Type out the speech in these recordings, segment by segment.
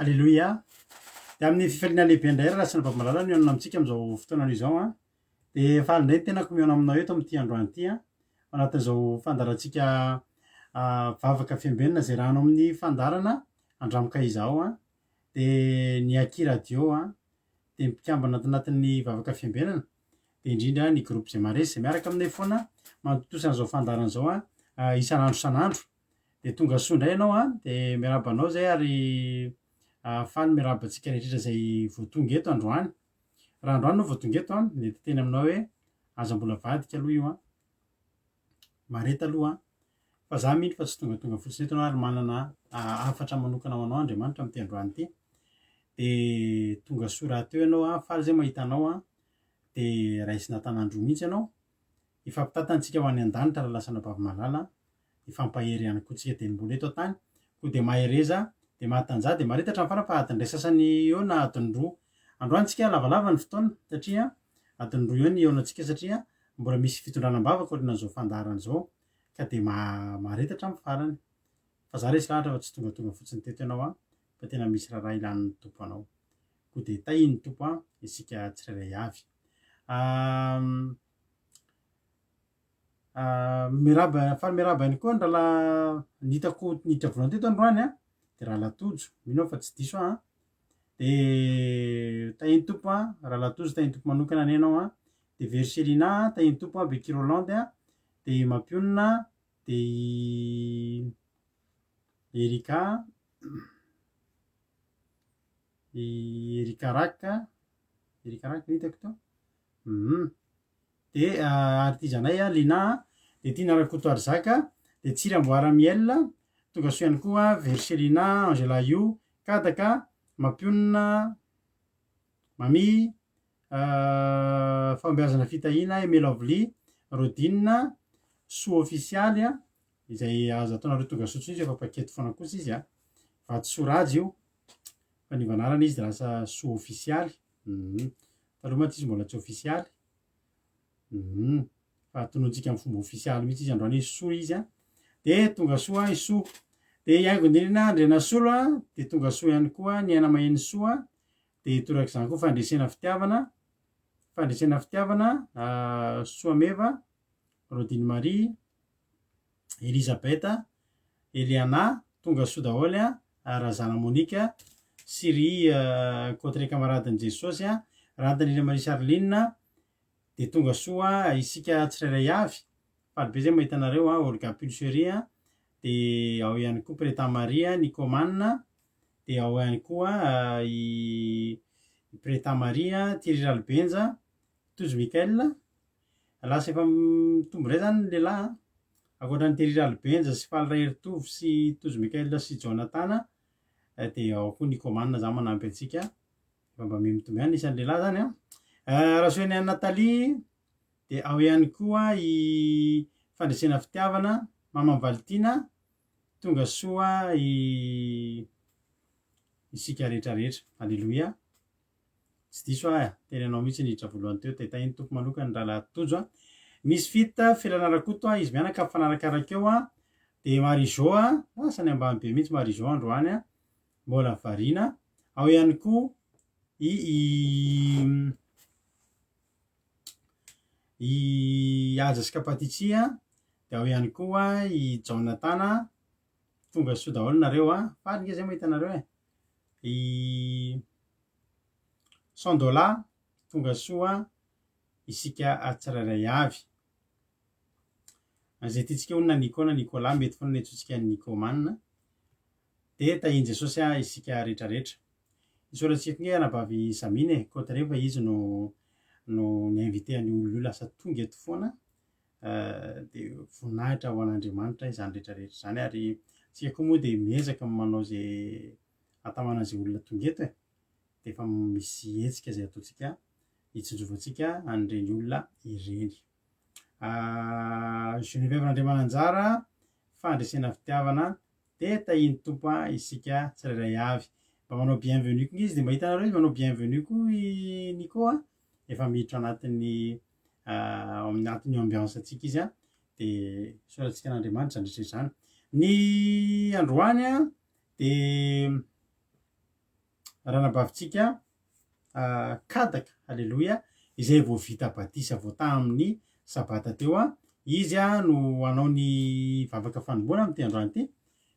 Alleloia. De amin'ny fifaliana lehibe indray raha sy nabavamalala no ianona amintsika amin'izao fotoanana izao a. De faly indray tena komiana aminao eto amin'ity androany ity a. Anatin'izao fandarantsika vavaka fiambenana zay rahano amin'ny fandarana andramika izao a. De ny Aki radio a. De mpikambana anatin'ny vavaka fiambenana. De indrindra ny groupe zay maresy zay miaraka aminay foana mampitosana izao fandarana izao a isan'andro isan'andro. De tonga soa indray ianao a. De miaraba anao zay ary faly miaraba antsika rehetra zay voatonga eto androany. Raha androany no voatonga eto a de teny aminao hoe aza mbola vadika aloha io a. Mareta aloha fa za mihitsy fa tsy tongatonga fotsiny eto anao ary manana hafatra manokana ho anao Andriamanitra amin'ity androany ity. De tonga soa raha teo ianao a, faly zay mahita anao a. De raisina tanandroa mihitsy ianao. Ifampitantantsika ho any an-danitra raha lasa nabavamalala. Ifampahery ihany koa tsika mbola eto an-tany. Koa de mahereza de mahatanjaka de mareta hatramin'ny farany fa adiny iray sasany eo na adiny roa. Androany tsika lavalava ny fotoana satria adiny roa eo ny eonantsika satria mbola misy fitondranam-bavaka aorianan'izao fandarana izao ka de mareta hatramin'ny farany. Fa za resy lahatra fa tsy tongatonga fotsiny teto ianao a. Fa tena misy raharaha ilan'ny tompo anao. Koa de tahiny tompo a isika tsirairay avy. Faly miaraba ihany koa ny rahalahy nitako niditra voalohany teto androany a. De rahalahy Tojo, mino aho fa tsy diso a. De tahiny tompo a, rahalahy Tojo tahiny tompo manokana any ianao a. De Verselina tahiny tompo a, Beky Rolande a. De Mampionina, de Erika, Erika Raka, Erika Raka no hitako teo. De artizanay a Lina, de Tina Rakotoarizaka, de Tsiramboara Miel, tonga soa ihany koa Verselina, Angela Io, Kadaka, Mampionina, Mami, Fambeazana Fitahina, Emelovely, Rodine, Soa ofisialy a, izay azo ataonareo tonga soa tsiny izy efa paketo foana kosa izy a. Vatosorazy io, fa ny vanarana izy de lasa Soa ofisialy. Taloha mantsy izy mbola tsy ofisialy. Fa tonontsika amin'ny fomba ofisialy mihitsy izy androany Soa izy a. De tonga soa i Soa. De Iaingo Indrindrina Andrianasolo a. De tonga soa ihany koa ny Aina Maheno Soa. De torak'izany koa Fandresena Fitiavana, Fandresena Fitiavana, Soa Meva, Rodine Marie, Elisabeta, Eliana, tonga soa daholo a, Razana Monika, Siri Côté Camaradin'i Jesosy a, Rantanila Marie Charline, de tonga soa isika tsirairay avy. Faly be zay mahita anareo a, Olga Pulcherie a, de ao ihany koa Preta Maria, Nicomanina, de ao ihany koa i Preta Maria, Thierry Ralbenja, Tojo Mikael. Lasa efa mitombo indray zany ny lehilahy a. Ankoatran'ny Thierry Ralbenja sy Faly Rairetovy sy Tojo Mikael sy Jonathan. De ao koa Nicomanina zany manampy antsika. Efa mba mitombo ihany isan'ny lehilahy zany a. Raha soa ny Natalie, de ao ihany koa i Fandresena Fitiavana, Mama Valtina, tonga soa isika rehetrarehetra. Alleloia. Tsy diso teny anao mihitsy niditra voalohany teo te tahiny tompo manokana ny rahalahy Tojo a. Misy fita Felanarakoto a, izy mianaka mifanarakaraka eo a. De Marizo a, lasa ny ambany be mihitsy Marizo androany a, mbola variana. Ao ihany koa i Aja sy Kapatitsia, de ao ihany koa i Jonathan, tonga soa daholo nareo a. Faly nge zay mahita anareo I Sandola, tonga soa isika tsirairay avy. Zay tiantsika hono na Nico na Nicolas mety foana netsotsika Nicomanina. De tahiny Jesosy a isika rehetrarehetra. Isoratsika nge anabavy Samine Côté rehefa izy no ni-invité an'io olona io lasa tonga eto foana. De voninahitra ho an'Andriamanitra izany rehetrarehetra zany ary tsika koa moa de miezaka manao zay atamanan'izay olona tonga eto de efa misy hetsika zay ataontsika hitsinjovantsika an'ireny olona ireny. Geneviève Andriamananjara, Fandresena Fitiavana, de tahiny tompo isika tsirairay avy. Mba manao bienvenue koa izy de mahita anareo izy manao bienvenue koa i Nico a. Efa miditra anatin'ny anatin'ny ambiance antsika izy a. De soratsika n'Andriamanitra zany rehetra zany. Ny androany a de ranabavintsika kadaka alleloia izay vao vita batisa vao tamin'ny sabata teo izy no anao ny vavaka fanomboana amty androany ty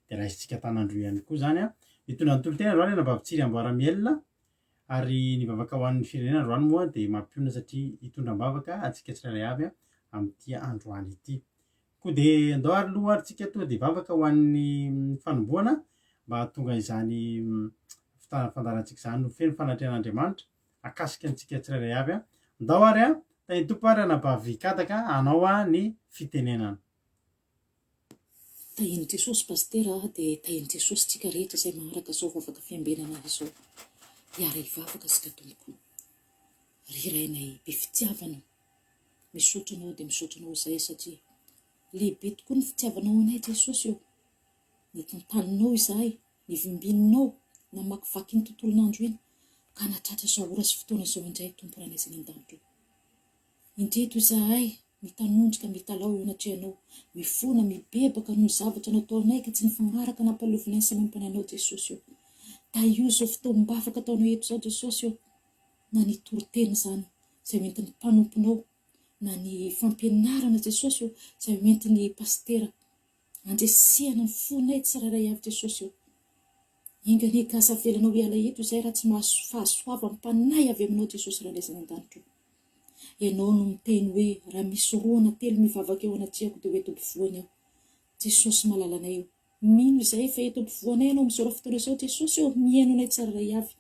de raisitsika tanandro ihany koa zany mitondra ny tolotena androany anabavitsiry amboaramiel ary ny vavaka ho an'ny firenena androany moa de mampionona satria hitondram-bavaka atsika tsirairay avy amty androany ity koa de andao ary loha ary tsika to de vavaka ho an'ny fanomboana mba tonga izany fandarantsika zany no feno fanatrehan'Andriamanitra akasika antsika tsirairay avy andao ary tany tompo ary anabavy kadaka anao ny fitenenana tahiny Jesosy pastera de tahiny Jesosy tsika rehetra izay magnaraka zao vavaka fiambenana izao hiara hivavaka sika tompoko rirainay be fitiavana misaotranao de misaotranao izay satria lehibe tokoa ny fitiavanao anay Jesosy io ny tantaninao izahay ny vimbinao namakivaky ny tontolon'andro iny ka natratra zao ora sy fotoana zao indray tompo ranay izay an-danitra indreto izahay mitanonjika mitalao eo anatrehanao mifona mibebaka noho ny zavatra nataonay ka tsy nifagnaraka nampaleovinay sy mampananao Jesosy io da io zao fitaovam-bavaka ataonao eto zao Jesosy io na ny toritena zany izay mety ny mpanomponao na ny fampianarana Jesosy io izay mety ny pastera andresehana ny fonay tsirairay avy Jesosy io inga ny kasa velanao hiala eto izay raha tsy fahasoava mpanay avy aminao Jesosy raha laizany an-danitra ianao no miteny hoe raha misy roana telo mivavaka eo anatriako de hoe eto ampovoany aho Jesosy malalanay io mino izay fa eto ampovoanay anao misaora fotoana izao Jesosy io mihaino anay tsirairay avy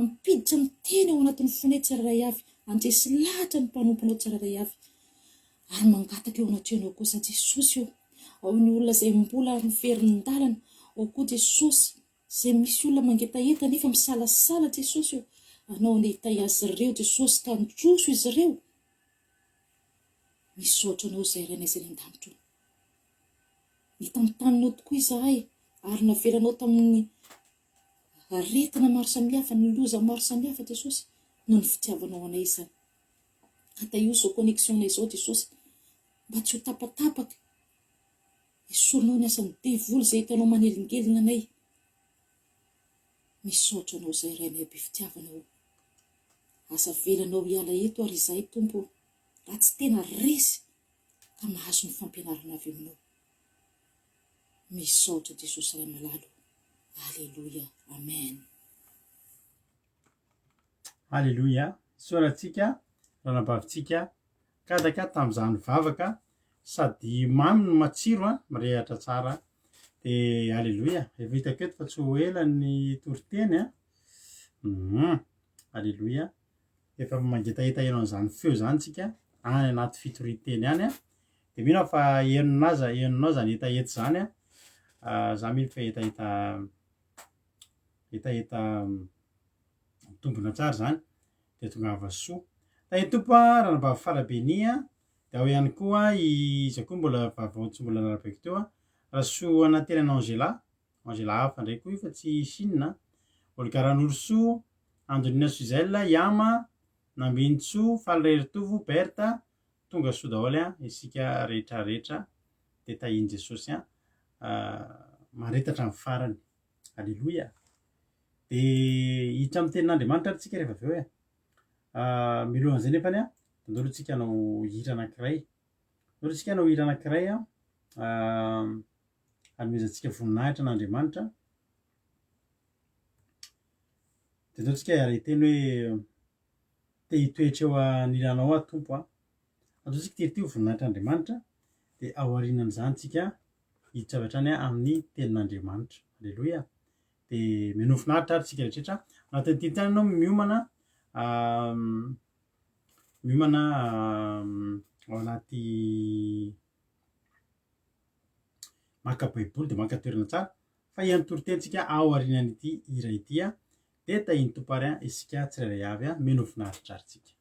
ampiditra miteny ao anatin'ny fonay tsirairay avy andresy lahatra ny mpanomponao tsirairay avy ary mangataka eo anatrehanao kosa Jesosy io ao ny olona izay mbola miverinindalana ao koa Jesosy izay misy olona mangetaeta nefa misalasala Jesosy io anao ny hitay azy ireo Jesosy ka ndroso izy ireo misaotra anao izay rainay izay an-danitra ny tantaninao tokoa izahay ary navelanao tamin'ny aretina maro samihafa ny loza maro samihafa Jesosy no ny fitiavanao anay izany ata io zao connexionnay zao Jesosy mba tsy ho tapatapaka isorinao ny asan'ny devoly izay hitanao manelingelina anay misaotra anao izay rainay be fitiavanao asa velanao hiala eto ary izay tompo raha tsy tena resy ka mahazo ny fampianarana avy aminao misaotra Jesosy ray malalo alleluia amen alleluia soratsika ranabavintsika kadaka tam'izany vavaka sady mamy no matsiro mirehatra tsara de alleluia efa hitako eto fa tsy ho ela ny toriteny alleluia efa mangetaeta enao an'izany feo zany tsika any anaty fitoriteny any de mino fa henonao zany etaeta zany za mino fa etaeta tombona tsara zany de tonga havasoa tany tompo ranabavy falabenia de ao ihany koa iza koa mbola vavaotsy mbola narabeky teo rahasoa anatenanao Angela hafa ndray koa io fa tsy sinina olgaran'orso Andonina Suzelle Yama Nambintso Falreritovo Berta tonga soa daholo isika rehetrarehetra de tahiny Jesosy maretatra amin'ny farany alleluia de hiditra amin'ny tenin'Andriamanitra ary tsika rehefa avy eo milohan'izay nefany andolotsika hanao hira anankiray andolotsika hanao hira anankiray hanomezantsika voninahitra an'Andriamanitra de andolotsika hiara-hiteny hoe te hitoetra eo anilanao tompo andolotsika tirity voninahitra Andriamanitra de ao aorianan'izany tsika hiditra avy hatrany amin'ny tenin'Andriamanitra alleluia de menofinahitra ary tsika rehetrarehetra anatin'ny tintany anao miomana ao anaty maka baiboly de maka toerana tsara fa ihan'ny toritentsika ao aorianan'ity hira ity de tahiny tompo ary isika tsirairay avy menofinahitra ary tsika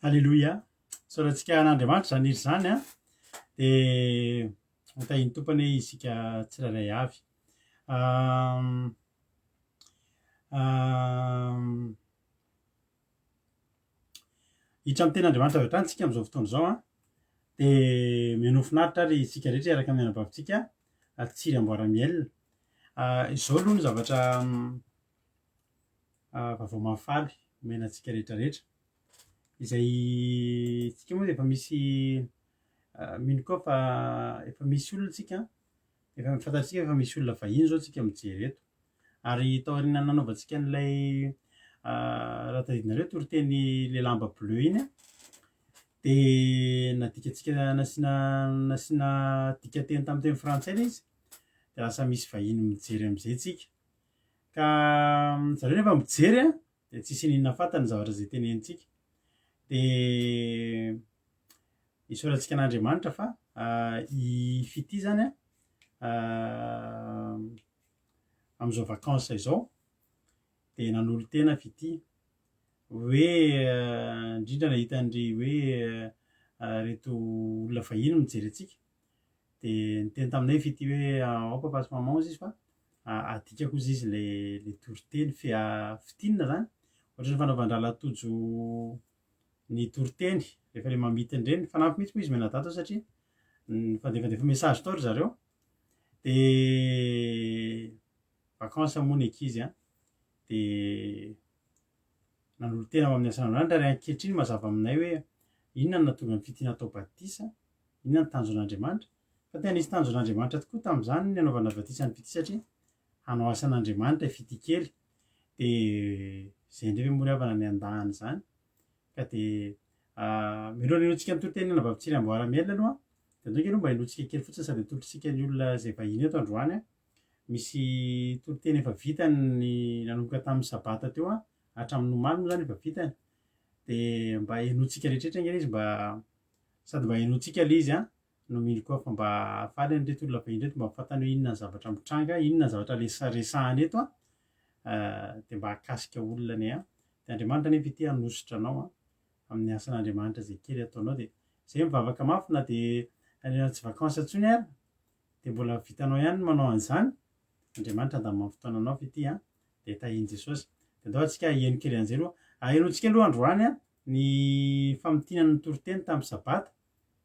Alléluia. Soratsika an'Andriamanitra zany izy zany a dia hotahiny tompony isika tsirairay avy. Hiditra amin'ny ten'Andriamanitra avy hatrany tsika amin'izao fotoana izao a dia mihaino finaritra ary isika rehetra hiaraka amin'ny anabavitsika hatsiry amboara-mielona. Izao aloha ny zavatra vaovao mahafaly omena antsika rehetrarehetra izay tsika moa dia efa misy mino koa fa efa misy olona tsika efa fantatsika efa misy olona vahiny zao tsika mijery eto ary tao aorianany nanaovantsika an'ilay raha tadidinareo toriteny le lamba bleu iny a dia nadikatsika nasiana dikateny tamin'ny teny frantsay ilay izy dia lasa misy vahiny mijery amin'izay tsika ka zareo nefa mijery a dia tsisy ninona fantany ny zavatra izay tenenintsika dia isaorantsika an'Andriamanitra fa I fity zany am'izao vacances izao de nanolo tena fity hoe indrindra nahita andry hoe reto olona vahiny mijery antsika de niteny taminay fity hoe ao papa sy maman ozy izy fa adikako izy izy le toriteny fitinina zany ohatra ny fanaovana-drala tojo ny toriteny rehefa le mamity an'ireny fanampy mihitsy moa izy menadato satria fandefandefa message tao ry zareo de vacances moa ny ankizy de nanolo tena amin'ny asan'andro ary ankehitriny mazava aminay hoe inona no nahatonga ny fitiana atao batisa, inona ny tanjon'Andriamanitra fa tena nisy tanjon'Andriamanitra tokoa tamin'izany ny anaovana batisan'ny fity satria hanao asan'Andriamanitra fity kely de zay indray moa ry havana ny andahany zany ka de mialohan'ny hinoantsika ny toriteny ny anabavin-tsiry Amboaramiaina aloha de andao aloha mba hinoantsika kely fotsiny sady atolotritsika ny olona zay vahiny eto androany misy toriteny efa vitany nanomboka tamin'ny sabata teo hatramin'ny omaly moa zany efa vitany de mba henoantsika rehetrarehetra nge izy mba sady mba henoantsika le izy no mily koa fa mba afaly an'ireto olona vahiny reto mba fantany hoe inona ny zavatra mitranga inona ny zavatra resahany eto de mba hakasika olona ny de Andriamanitra nefa ity hanositra anao amin'ny asan'Andriamanitra zay kely ataonao de zay mivavaka mafy na de tsy vacances intsony ary de mbola vitanao ihany manao an'izany Andriamanitra handamina fotoana anao fity de tahiny Jesosy de andao antsika hiheno kely an'izay aloha henoantsika aloha androany ny famitinana ny toriteny tamin'ny sabata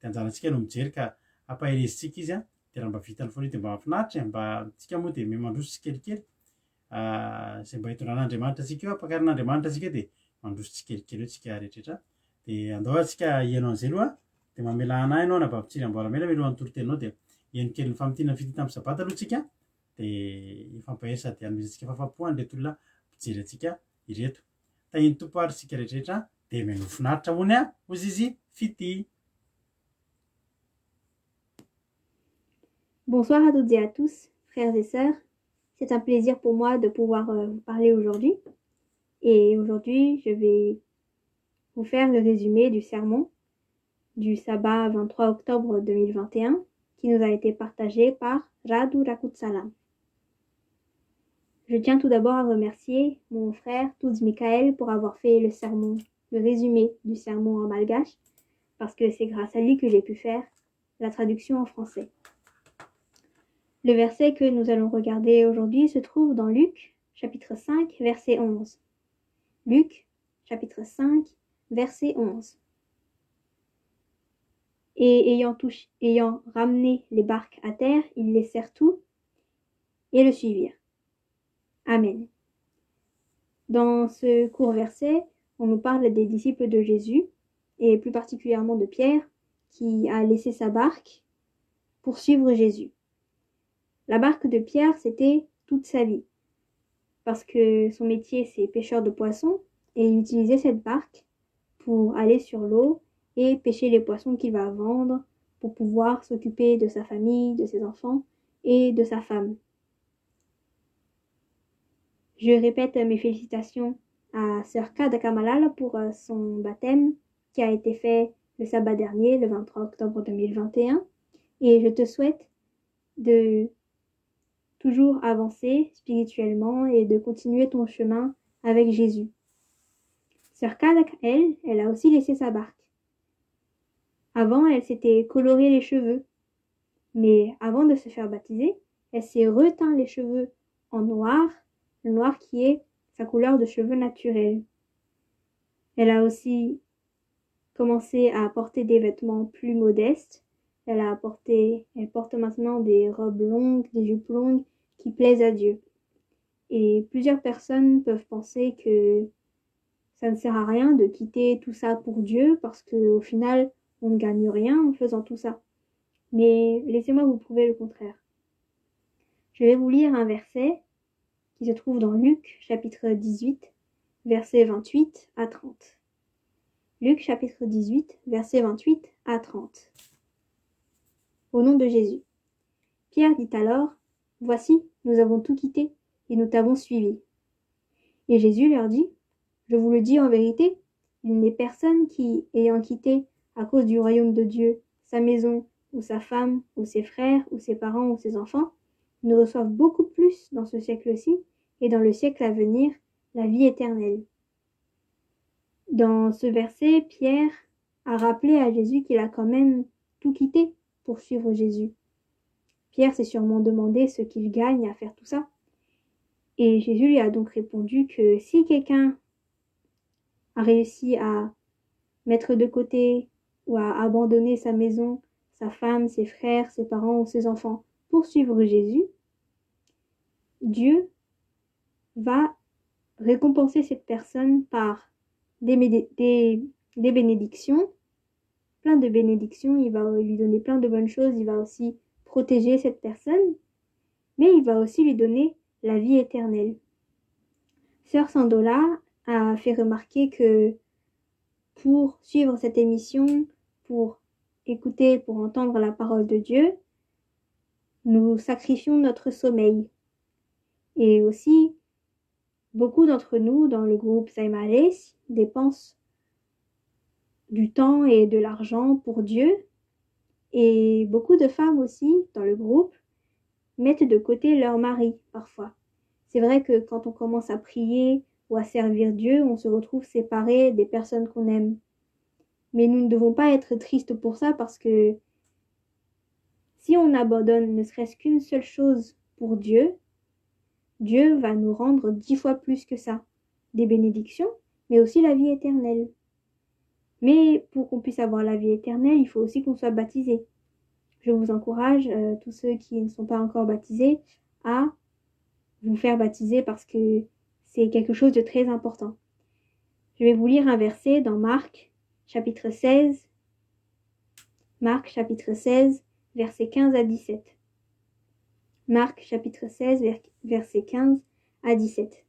de anjarantsika no mijery ka ampaherezintsika izy de raha mba vitany foana de mba mahafinaritra mba tsika moa de mandroso tsikelikely zay mba hitondran'Andriamanitra tsika eo apakarin'Andriamanitra tsika de mandroso tsikelikely eo tsika rehetrarehetra de andao antsika hiheno an'izay aloha de mamela anahy ianao anabavin-tsiry Amboaramela mialohan'ny toritenao de hiheno kely ny famitinana fity tamin'ny sabata aloha tsika de ifampahery sady hanomezantsika fahafapoany reto olona mpijery antsika ireto tahiny tompo ary tsika rehetrarehetra de meno finaritra hony hozy izy fity. Bonsoir à toutes et à tous, frères et sœurs. C'est un plaisir pour moi de pouvoir vous parler aujourd'hui. Et aujourd'hui, je vais vous faire le résumé du sermon du sabbat 23 octobre 2021 qui nous a été partagé par Radu Rakutsalam. Je tiens tout d'abord à remercier mon frère Touz Mikael pour avoir fait le sermon, le résumé du sermon en malgache, parce que c'est grâce à lui que j'ai pu faire la traduction en français. Le verset que nous allons regarder aujourd'hui se trouve dans Luc, chapitre 5, verset 11. Luc, chapitre 5, verset 11. Et ayant ramené les barques à terre, ils laissèrent tout et le suivirent. Amen. Dans ce court verset, on nous parle des disciples de Jésus, et plus particulièrement de Pierre, qui a laissé sa barque pour suivre Jésus. La barque de Pierre, c'était toute sa vie, parce que son métier, c'est pêcheur de poissons, et il utilisait cette barque pour aller sur l'eau et pêcher les poissons qu'il va vendre pour pouvoir s'occuper de sa famille, de ses enfants et de sa femme. Je répète mes félicitations à Sœur Kada Kamalala pour son baptême qui a été fait le sabbat dernier, le 23 octobre 2021. Et je te souhaite de toujours avancer spirituellement et de continuer ton chemin avec Jésus. Sœur Kada, elle a aussi laissé sa barque. Avant, elle s'était coloré les cheveux. Mais avant de se faire baptiser, elle s'est reteint les cheveux en noir, le noir qui est sa couleur de cheveux naturelle. Elle a aussi commencé à porter des vêtements plus modestes. Elle porte maintenant des robes longues, des jupes longues qui plaisent à Dieu. Et plusieurs personnes peuvent penser que ça ne sert à rien de quitter tout ça pour Dieu parce qu'au final, on ne gagne rien en faisant tout ça. Mais laissez-moi vous prouver le contraire. Je vais vous lire un verset qui se trouve dans Luc, chapitre 18, versets 28 à 30. Luc, chapitre 18, versets 28 à 30. Au nom de Jésus. Pierre dit alors, « Voici, nous avons tout quitté et nous t'avons suivi. » Et Jésus leur dit, « Je vous le dis en vérité, il n'est personne qui, ayant quitté à cause du royaume de Dieu, sa maison, ou sa femme, ou ses frères, ou ses parents, ou ses enfants, ne reçoivent beaucoup plus dans ce siècle-ci et dans le siècle à venir la vie éternelle. Dans ce verset, Pierre a rappelé à Jésus qu'il a quand même tout quitté pour suivre Jésus. Pierre s'est sûrement demandé ce qu'il gagne à faire tout ça. Et Jésus lui a donc répondu que si quelqu'un a réussi à mettre de côté ou à abandonner sa maison, sa femme, ses frères, ses parents ou ses enfants pour suivre Jésus, Dieu va récompenser cette personne par des bénédictions, plein de bénédictions, il va lui donner plein de bonnes choses, il va aussi protéger cette personne, mais il va aussi lui donner la vie éternelle. Sœur Sandola a fait remarquer que pour suivre cette émission, pour écouter, pour entendre la parole de Dieu, nous sacrifions notre sommeil. Et aussi, beaucoup d'entre nous dans le groupe Saimales dépensent du temps et de l'argent pour Dieu. Et beaucoup de femmes aussi dans le groupe mettent de côté leur mari parfois. C'est vrai que quand on commence à prier ou à servir Dieu, on se retrouve séparé des personnes qu'on aime. Mais nous ne devons pas être tristes pour ça parce que si on abandonne ne serait-ce qu'une seule chose pour Dieu, Dieu va nous rendre 10 fois plus que ça. Des bénédictions, mais aussi la vie éternelle. Mais pour qu'on puisse avoir la vie éternelle, il faut aussi qu'on soit baptisé. Je vous encourage, tous ceux qui ne sont pas encore baptisés, à vous faire baptiser parce que c'est quelque chose de très important. Je vais vous lire un verset dans Marc, chapitre 16. Marc, chapitre 16, versets 15 à 17. Marc, chapitre 16, versets 15 à 17.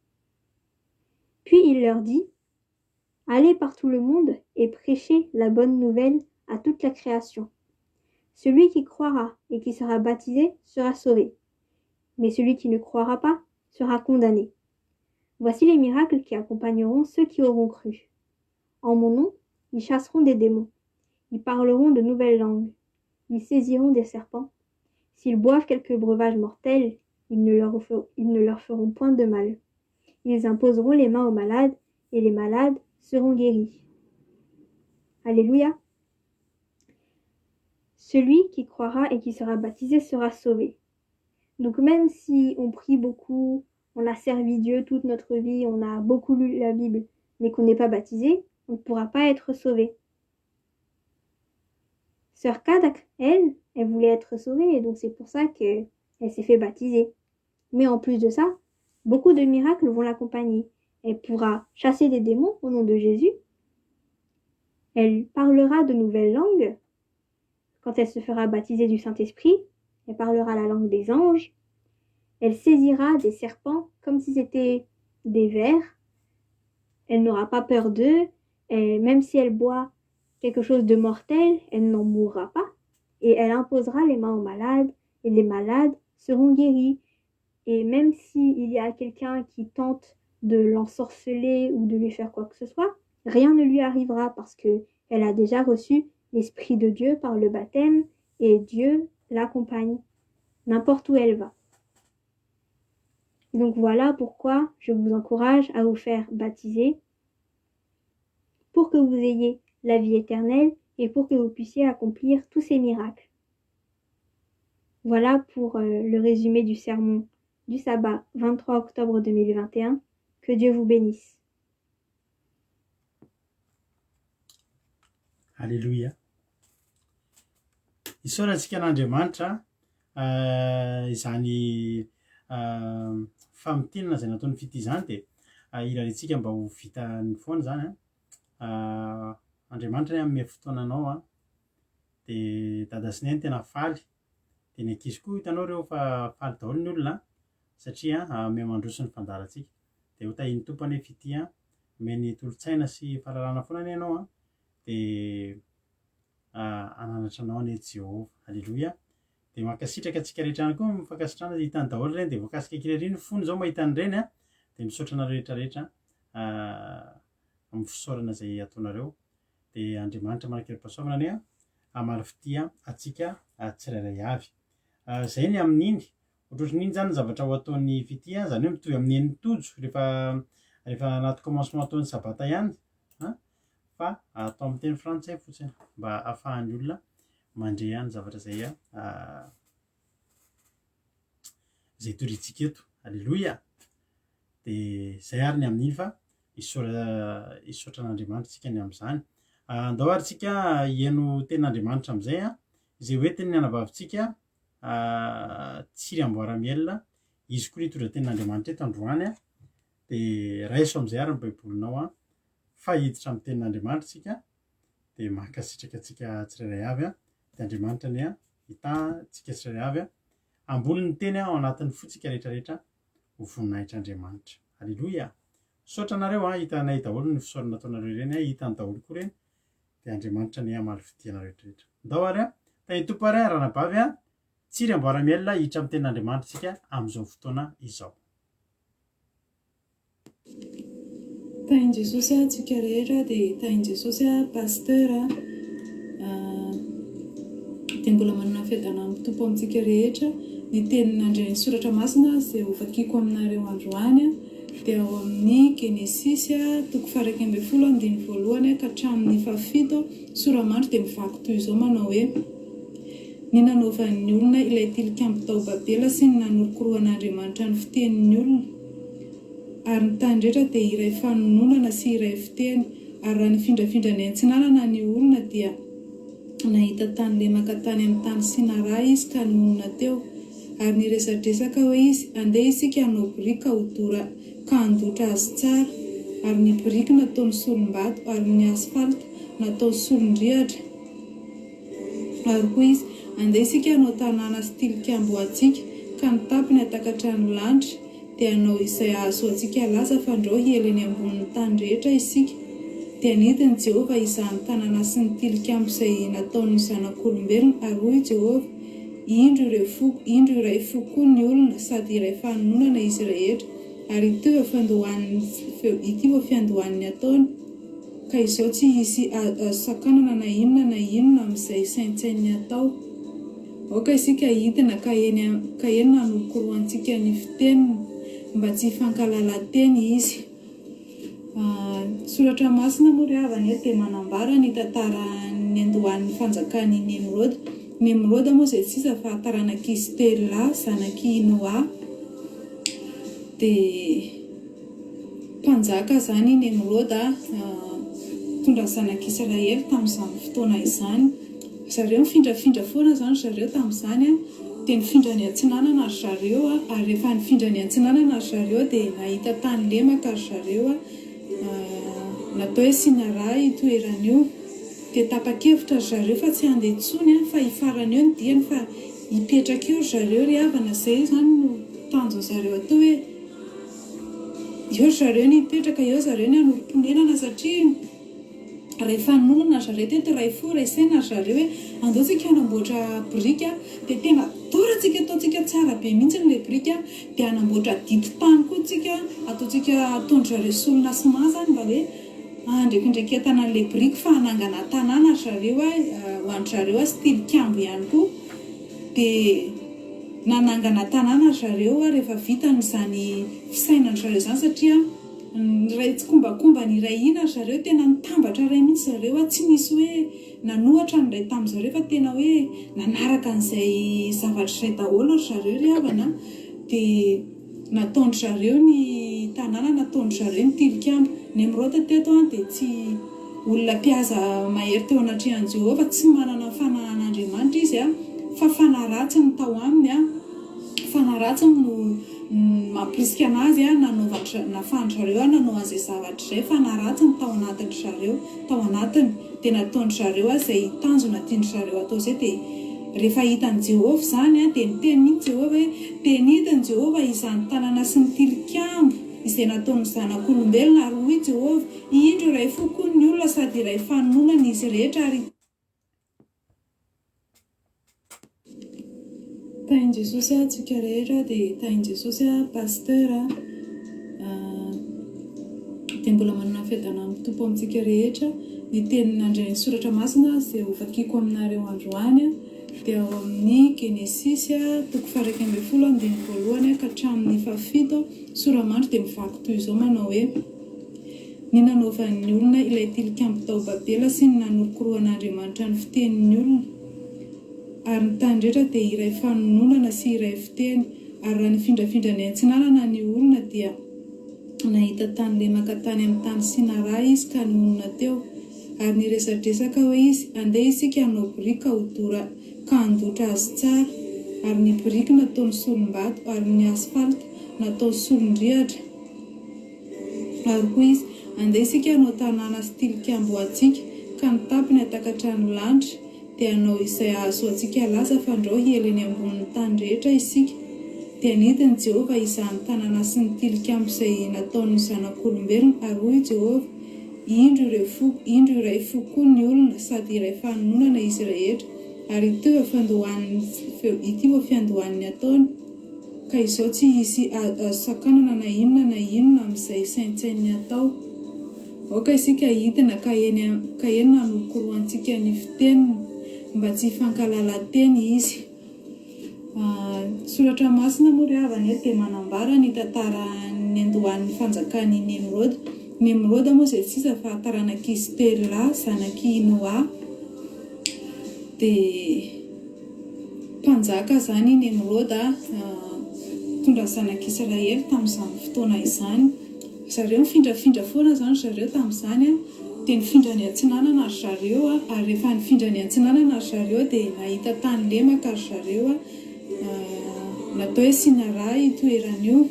Puis il leur dit, « Allez par tout le monde et prêchez la bonne nouvelle à toute la création. Celui qui croira et qui sera baptisé sera sauvé, mais celui qui ne croira pas sera condamné. Voici les miracles qui accompagneront ceux qui auront cru. En mon nom, ils chasseront des démons, ils parleront de nouvelles langues, ils saisiront des serpents. S'ils boivent quelque breuvage mortel, ils ne leur feront point de mal. Ils imposeront les mains aux malades, et les malades seront guéris. » Alléluia. Celui qui croira et qui sera baptisé sera sauvé. Donc même si on prie beaucoup, on a servi Dieu toute notre vie, on a beaucoup lu la Bible, mais qu'on n'est pas baptisé, on ne pourra pas être sauvé. Sœur Kadak, elle voulait être sauvée, et donc c'est pour ça qu'elle s'est fait baptiser. Mais en plus de ça, beaucoup de miracles vont l'accompagner. Elle pourra chasser des démons au nom de Jésus. Elle parlera de nouvelles langues. Quand elle se fera baptiser du Saint-Esprit, elle parlera la langue des anges. Elle saisira des serpents comme si c'était des vers. Elle n'aura pas peur d'eux. Et même si elle boit quelque chose de mortel, elle n'en mourra pas. Et elle imposera les mains aux malades, et les malades seront guéris. Et même s'il y a quelqu'un qui tente de l'ensorceler ou de lui faire quoi que ce soit, rien ne lui arrivera parce qu'elle a déjà reçu l'Esprit de Dieu par le baptême et Dieu l'accompagne n'importe où elle va. Donc voilà pourquoi je vous encourage à vous faire baptiser pour que vous ayez la vie éternelle et pour que vous puissiez accomplir tous ces miracles. Voilà pour le résumé du sermon du sabbat 23 octobre 2021. Que Dieu vous bénisse. Alléluia. Isaorantsika an'Andriamanitra izany famotenana izay nataon'ny fity izany dia ilarentsika mba ho vitany foana zany Andriamanitra amin'ny fotoana anao dia dada sy neny tena faly dia ny ankizy koa hitanao reo fa faly daholo ny olona satria ame mandroso ny fandaharantsika dia ho tahin'ny tompony hoe fity omeny tolotsaina sy fahalalana foana any ianao dia ananatra anao any Jehovah. Alléluia. Dia mankasitraka antsika rehetra ihany koa mifankasitrana hitany daholo ireny dia voakasika ankiririny fony zao mahita an'ireny dia misaotrana rehetrarehetra amin'ny fisaorana izay ataonareo dia Andriamanitra manakairam-pahasoavana anie amaly fitia atsika tsirairay avy. Zay ny amin'iny ohatrohatr'n'iny zany zavatra ho ataon'ny fitia zany hoe mitovy amin'ny eny tojo rehefa anaty commencement ataon'ny sabata ihany fa atao amin'ny teny frantsay fotsiny mba ahafahan'ny olona mandre ihany zavatra zay zay torintsika eto. Alleloia. De zay ary ny amin'iny fa hisaotra an'Andriamanitra tsika ny amin'izany. Andao ary tsika hieno tenin'Andriamanitra amin'izay izay hoe tenin'ny anabavitsika tsiry amboara-mielona izy koa nitondra tenin'Andriamanitra eto androany de raiso amin'izay ary ny baibolinao fa hiditra amin'ny tenin'Andriamanitra tsika de mankasitraka tsika tsirairay avy de Andriamanitra ny hita tsika tsirairay avy ambolin'ny teny ao anatin'ny fotsika rehetrarehetra ho voninahitr'Andriamanitra. Alleloia. Saotra anareo hitanay daholo ny fisaorana ataonareo ireny hitany daholo koa reny de Andriamanitra ny amaly fidiana rehetrarehetra. Ndao ary tany tompo ary ranabavy tsiry amboara-mielona hiditra amin'ny tenin'Andriamanitra tsika amin'izao fotoana izao. Tahin' Jesosy tsika rehetra dia tahin' Jesosy pasteur dia mbola manana fiadanana mitompo amintsika rehetra ny tenin'Andriamanitra ny soratra masina izay ho vakiako aminareo androany dia ao amin'ny Genesis 1:12 ka hatramin'ny 7 soramandry dia mivaky toy izao manao hoe ny nanaovan'ny olona ilay tilikambo tao Babela sy ny nanorokoroan'Andriamanitra ny fitenin'ny olona ary ny tany rehetra dia iray fanononana sy iray fiteny ary raha nifindrafindra ny antsinanana ny olona dia nahita tany lemaka tany amin'ny tany Sinara izy ka nonona teo ary niresadresaka hoe izy andeha isika hanao biriky hodora ka handotra azy tsara ary ny biriky nataony solombato ary ny asfalta nataony solondrihatra ary koa izy andeha isika hanao tanàna sy tilikambo atsika ka ny tapiny hatakatra ny lanitra dia hanao izay azo atsika lasa fandrao hieleny ambonin'ny tany rehetra isika dia nidiny Jehova izany tanàna sy ny tilikambo izay nataon'ny zanak'olombelona ary hoy Jehova indro iray foko ny olona sady iray fanononana izy rehetra ary ity va fiandohan'ny ataony ka izao tsy hisy sakanana na inona amin'izay saintsainy atao. Aoka isika hidina ka eny nanorokoroantsika ny fiteniny mba tsy hifankalala-teny izy. Soratra masina moa ry havana dia manambara ny tantaran'ny andohan'ny fanjakan'i Nimrôda. Nimrôda moa izay tsisa fa taranak'izy Tela zanaky Noa dia mpanjaka zany Nimrôda tondra zanak'Israely tamin'izany fotoana izany. Zareo mifindrafindra foana zany zareo tamin'izany dia nifindra ny antsinanana ry zareo ary rehefa nifindra ny antsinanana ry zareo dia nahita tany lemaka ry zareo natao hoe Sinara itoeran'io dia tapa-kevitra ry zareo fa tsy handeha intsony fa hifarana eo ny diany fa hipetraka eo ry zareo ry havana. Zay zany no tanjo zareo atao hoe eo ry zareo ny hipetraka eo zareo ny hanorom-ponenana satria rehefa nonona zareo teto ray fo ray saina ry zareo hoe andaontsika hanamboatra biriky dia tena torantsika ataontsika tsara be mihitsy n'ilay biriky dia hanamboatra dito tany koa tsika ataon'ny zareo solona sy mazany mba hoe ndraikindraiky entana n'ilay biriky fa hanangana tanàna ry zareo ho an'ny zareo sy tilikambo ihany koa dia nanangana tanàna ry zareo rehefa vitan'izany fisainany zareo zany satria ray tsy kombakomba ny ray ina ry zareo tena nitambatra ray mihitsy zareo tsy nisy hoe nanohatra ny ray tamin'izareo fa tena hoe nanaraka an'izay zavatra izay daholo ry zareo ry havana dia nataon'ny zareo ny tanàna nataon'ny zareo ny tilikambo. Nimrôda teto dia tsy olona mpihaza mahery teo anatrehan'i Jehova tsy manana fanan'Andriamanitra izy fa fanaratsy ny tao aminy fanaratsy no mampirisika anazy nafany zareo nanao an'izay zavatra izay fanaratsy ny tao anatin'ny zareo tao anatiny dia nataon'ny zareo izay tanjona tiany zareo atao izay dia rehefa hitan'i Jehova zany dia niteny Jehova hoe tenidiny Jehova izany tanàna sy ny tilikambo izay nataon'ny zanak'olombelona ary hoy Jehova indro iray foko ny olona sady iray fanononana izy rehetra ary tahin' Jesosy tsika rehetra dia tahin' Jesosy pasteur dia dia mbola manana fiadanana mitompo amintsika rehetra. Ny tenin'Andrian'ny soratra masina izay ho vakiako aminareo androany dia ao amin'ny Genesisy 1:12 ka hatramin'ny 7 soramandry dia mivaky toy izao manao hoe: ny nanaovan'ny olona ilay tilikambo tao Babela sy ny nanorokoroan'Andriamanitra ny fitenin'ny olona, ary ny tany rehetra dia iray fanononana sy iray fiteny. Ary raha nifindrafindra ny antsinanana ny olona dia nahita tany lemaka tany amin'ny tany Sinara izy ka nonona teo, ary niresadresaka hoe izy: andeha isika hanao biriky hodora ka handotra azy tsara. Ary ny biriky nataony solombato, ary ny asfalta nataony solondrihatra. Ary koa izy: andeha isika hanao tanàna sy tilikambo atsika, ka ny tapiny hatakatra ny lanitra, dia hanao izay ahazo atsika lasa fandrao hieleny ambonin'ny tany rehetra isika. Dia nidiny Jehova izany tanàna sy ny tilikambo izay nataony zanak'olombelona, ary hoy Jehova: indro iray fo koa ny olona, sady iray fanononana izy rehetra. Ary ity ho fiandohan'ny ataony, ka izao tsy hisy sakanana na inona amin'izay saintsainy atao. Aoka isika hidina ka eny nanorokoroantsika ny fiteniny, mba tsy hifankalala-teny izy. Soratra masina moa ry havana dia manambara ny tantaran'ny andohan'ny fanjakan'i Nimrôda. Nimrôda moa izay tsisa fa taranak'izy Terila, zanaky Noa. Dia mpanjaka zany Nimrôda, tondra zanak'Israely tamin'izany fotoana izany. Zareo mifindrafindra foana zany zareo tamin'izany, dia nifindra ny antsinanana ry zareo, ary rehefa nifindra ny antsinanana ry zareo dia nahita tany lemaka ry zareo, natao hoe Sinara itoeran'io.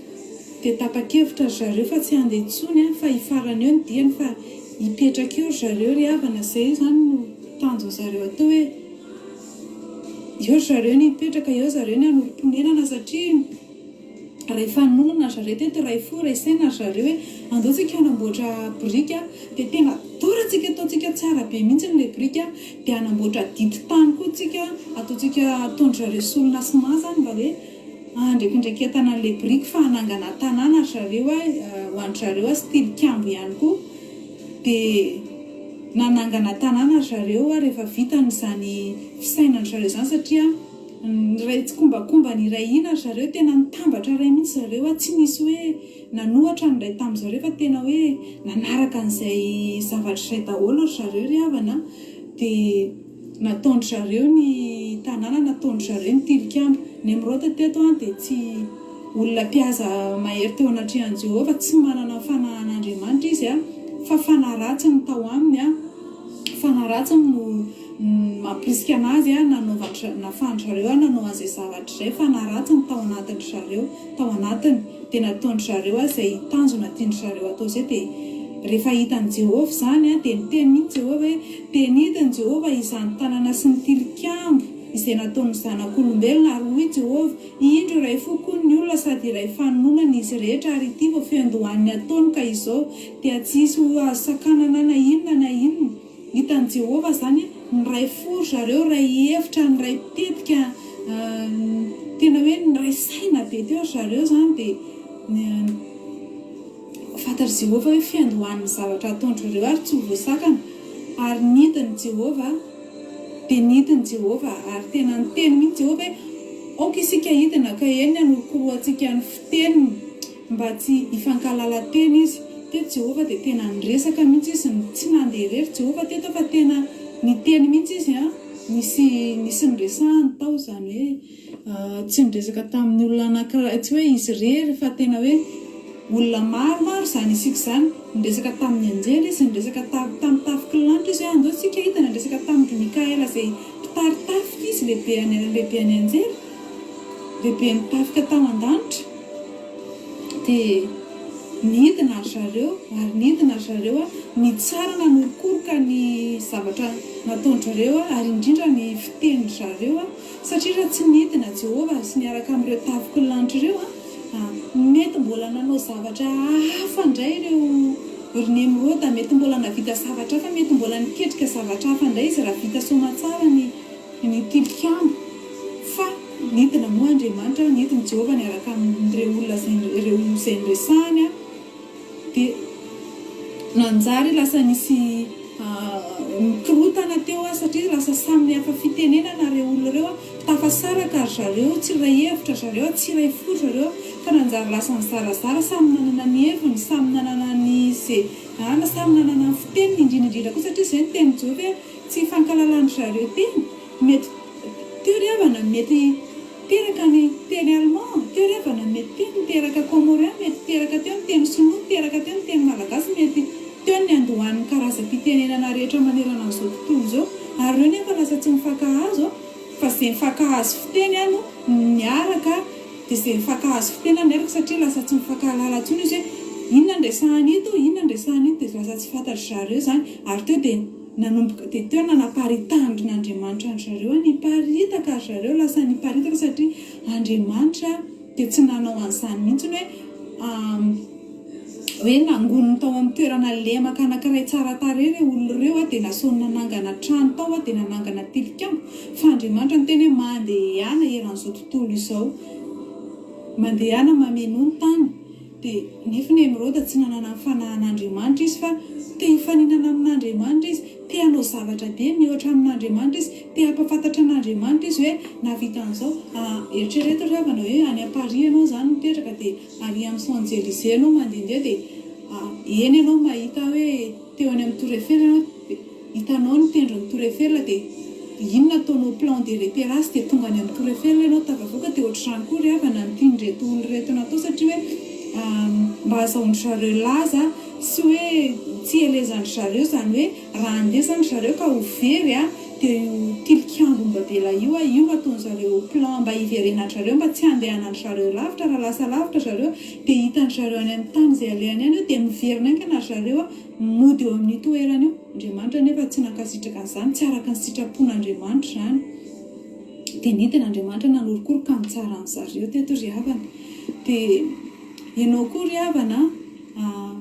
Dia tapa-kevitra ry zareo fa tsy handeha intsony fa hifarana eo ny diany, fa hipetraka eo ry zareo ry havana. Izay zany no tanjo zareo atao hoe eo zareo ny hipetraka, eo zareo ny hanorom-ponenana, satria rehefa nonona zareo teto ray fo ray saina zareo hoe andaontsika hanamboatra biriky, dia tena dorantsika ataontsika tsara be mihitsy ny biriky, dia hanamboatra dity tany koa tsika, ataon'ny zareo solona sy mazany mba hoe ndraikindraiky entana an'ilay biriky, fa hanangana tanàna zareo ho an'ny zareo sy tilikambo ihany koa. Dia nanangana tanàna zareo rehefa vitan'izany fisainany zareo zany, satria ray tsy kombakomba ny ray ina zareo, tena nitambatra ray mihitsy zareo, tsy nisy hoe nanohatra ny ray tamin'ny zareo, fa tena hoe nanaraka an'izay zavatra izay daholo ry zareo ry havana. Dia nataony zareo ny tanàna, nataony zareo ny tilikambo. Nimrôda teto dia tsy olona mpihaza mahery teo anatrehan'i Jehova, tsy manana fanahan'Andriamanitra izy, fa fanaratsiny tao aminy, fanaratsiny no mampirisika anazy, nafany zareo nanao an'izay zavatra izay, fanaratsiny tao anatin'ny zareo, tao anatiny. Dia nataony zareo izay tanjona tiany zareo atao izay. Dia rehefa hitan'i Jehova zany, dia niteny mihitsy Jehova hoe: tenidiny Jehova izany tanàna sy ny tilikambo izay nataony zanak'olombelona, ary hoy Jehova: indro iray fo koa ny olona, sady iray fanononana izy rehetra. Ary ity vao fiandohan'ny ataony, ka izao dia tsy hisy ho azo sakanana na inona. Hitan'i Jehova zany ny ray fo zareo, ray hevitra, ny ray tetika, tena hoe ny ray saina be teo zareo zany. Dia fantatry Jehova hoe fiandohan'ny zavatra ataony zareo ary tsy ho voasakana. Ary nidiny Jehova, dia nidiny Jehova, ary tena niteny mihitsy Jehova hoe aoka isika hidina ka eny hanorokoroantsika ny fiteniny, mba tsy hifankalala-teny izy. Teto Jehova dia tena niresaka mihitsy izy, tsy nandeha irery Jehova teto, fa tena niteny mihitsy izy. Nisy niresahany tao, zany hoe tsy niresaka tamin'ny olona anankiray, tsy hoe izy irery, fa tena hoe olona maromaro zany isika zany. Niresaka tamin'ny anjely izy, niresaka tamin'ny tafiky ny lanitra izy, andaontsika hidina. Niresaka tamin'ny Mikaela izay mpitaritafika izy, lehibe any anjely, lehibe mitafika tao an-danitra. Dia nidina ry zareo, ary nidina ry zareo ny tsara nanorokoroka ny zavatra nataony zareo, ary indrindra ny fiteny zareo, satria raha tsy nidina Jehova sy niaraka amin'ireo tafiky ny lanitra ireo, mety mbola nanao zavatra hafa indray ireo ry Nimrôda, mety mbola navita zavatra hafa, mety mbola niketrika zavatra hafa indray izy raha vita soma tsara ny tilikambo. Fa nidina moa Andriamanitra, nidiny Jehova niaraka amin'ireo olona izay niresahany. Dia nanjary lasa nisy mikorotana teo satria lasa samy hafa fitenenana reo olona reo tafasaraka ry zareo tsy ray hevitra zareo tsy ray fo zareo fa nanjary lasa ny zarazara samy nanana ny heviny samy nanana ny zay samy nanana ny fiteniny indrindraindrindra koa satria zay ny teny Jehova hoe tsy fankalalany zareo teny mety teo ry havana mety teraka ny teny allemand teo ry havana mety teny teraka comorien mety teraka teo ny teny sinoa teraka teo ny teny malagasy mety teo ny andohan'ny karazam-pitenenana rehetra manerana an'izao tontolo izao ary reo nefa lasa tsy mifankahazo fa izay mifankahazo fiteny ano miaraka dia izay mifankahazo fiteny miaraka satria lasa tsy mifankahalala intsony izy hoe inona ndresahany ito inona ndresahany ito dia lasa tsy fantatry zareo izany ary teo dia nanomboka dia teo nanaparitandrin'Andriamanitra ny zareo niparitaka ry zareo lasa niparitaka satria Andriamanitra dia tsy nanao an'izany mihitsiny hoe nangoniny tao amin'ny toerana lemaka anankiray tsara tarehy ireo olona ireo dia nasaony nanangana trano tao dia nanangana tilikambo fa Andriamanitra ny teny hoe mandehana eran'izao tontolo izao mandehana mameno ny tany dia nefa ny Emeraude tsy nanana ny fanahan'Andriamanitra izy fa te hifaninana amin'Andriamanitra izy te hanao zavatra be mihoatra amin'Andriamanitra izy te hampafantatra an'Andriamanitra izy hoe navita an'izao eritrereto ry havana hoe any Paris ianao izany mipetraka dia ary amin'ny Champs-Élysées ianao mandehandeha dia eny ianao mahita hoe teo any amin'ny Tour Eiffel ianao hitanao ny tendron'ny Tour Eiffel dia inona ataonao plan de repérage dia tonga any amin'ny Tour Eiffel ianao tafavoaka dia ohatr'izany koa ry havana nytindreto olona reto natao satria hoe mba ahazoany zareo laza sy hoe tsy elezany zareo izany hoe raha andesany zareo ka ho very dia io tilikambo-babela io io ataony zareo plan mba hiverenany zareo mba tsy handehanany zareo lavitra raha lasa lavitra zareo dia hitany zareo any amin'ny tany izay alehany any dia miverina ankana zareo mody eo amin'ny toerana io Andriamanitra nefa tsy nankasitraka an'izany tsy araka ny sitrapon'Andriamanitra izany dia nidina Andriamanitra nanorokoroka ny tsara ny zareo teto ry havana dia ianao koa ry havana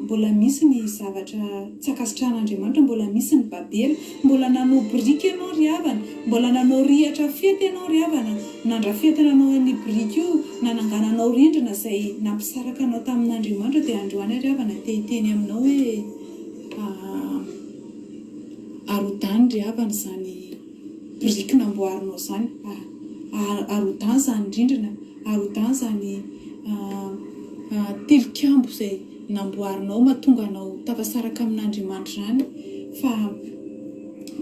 mbola misy ny zavatra tsy ankasitrahan'Andriamanitra mbola misy ny babela mbola nanao biriky ianao ry havana mbola nanao rihatra fety ianao ry havana nandrafety nanao ny biriky io nanangananao rindrina izay nampisaraka anao tamin'Andriamanitra dia androany ry havana te hiteny aminao hoe arodany ry havana izany biriky namboarinao izany arodany izany rindrina arodany izany tilikambo izay namboarinao mahatonga anao tafasaraka amin'Andriamanitra izany fa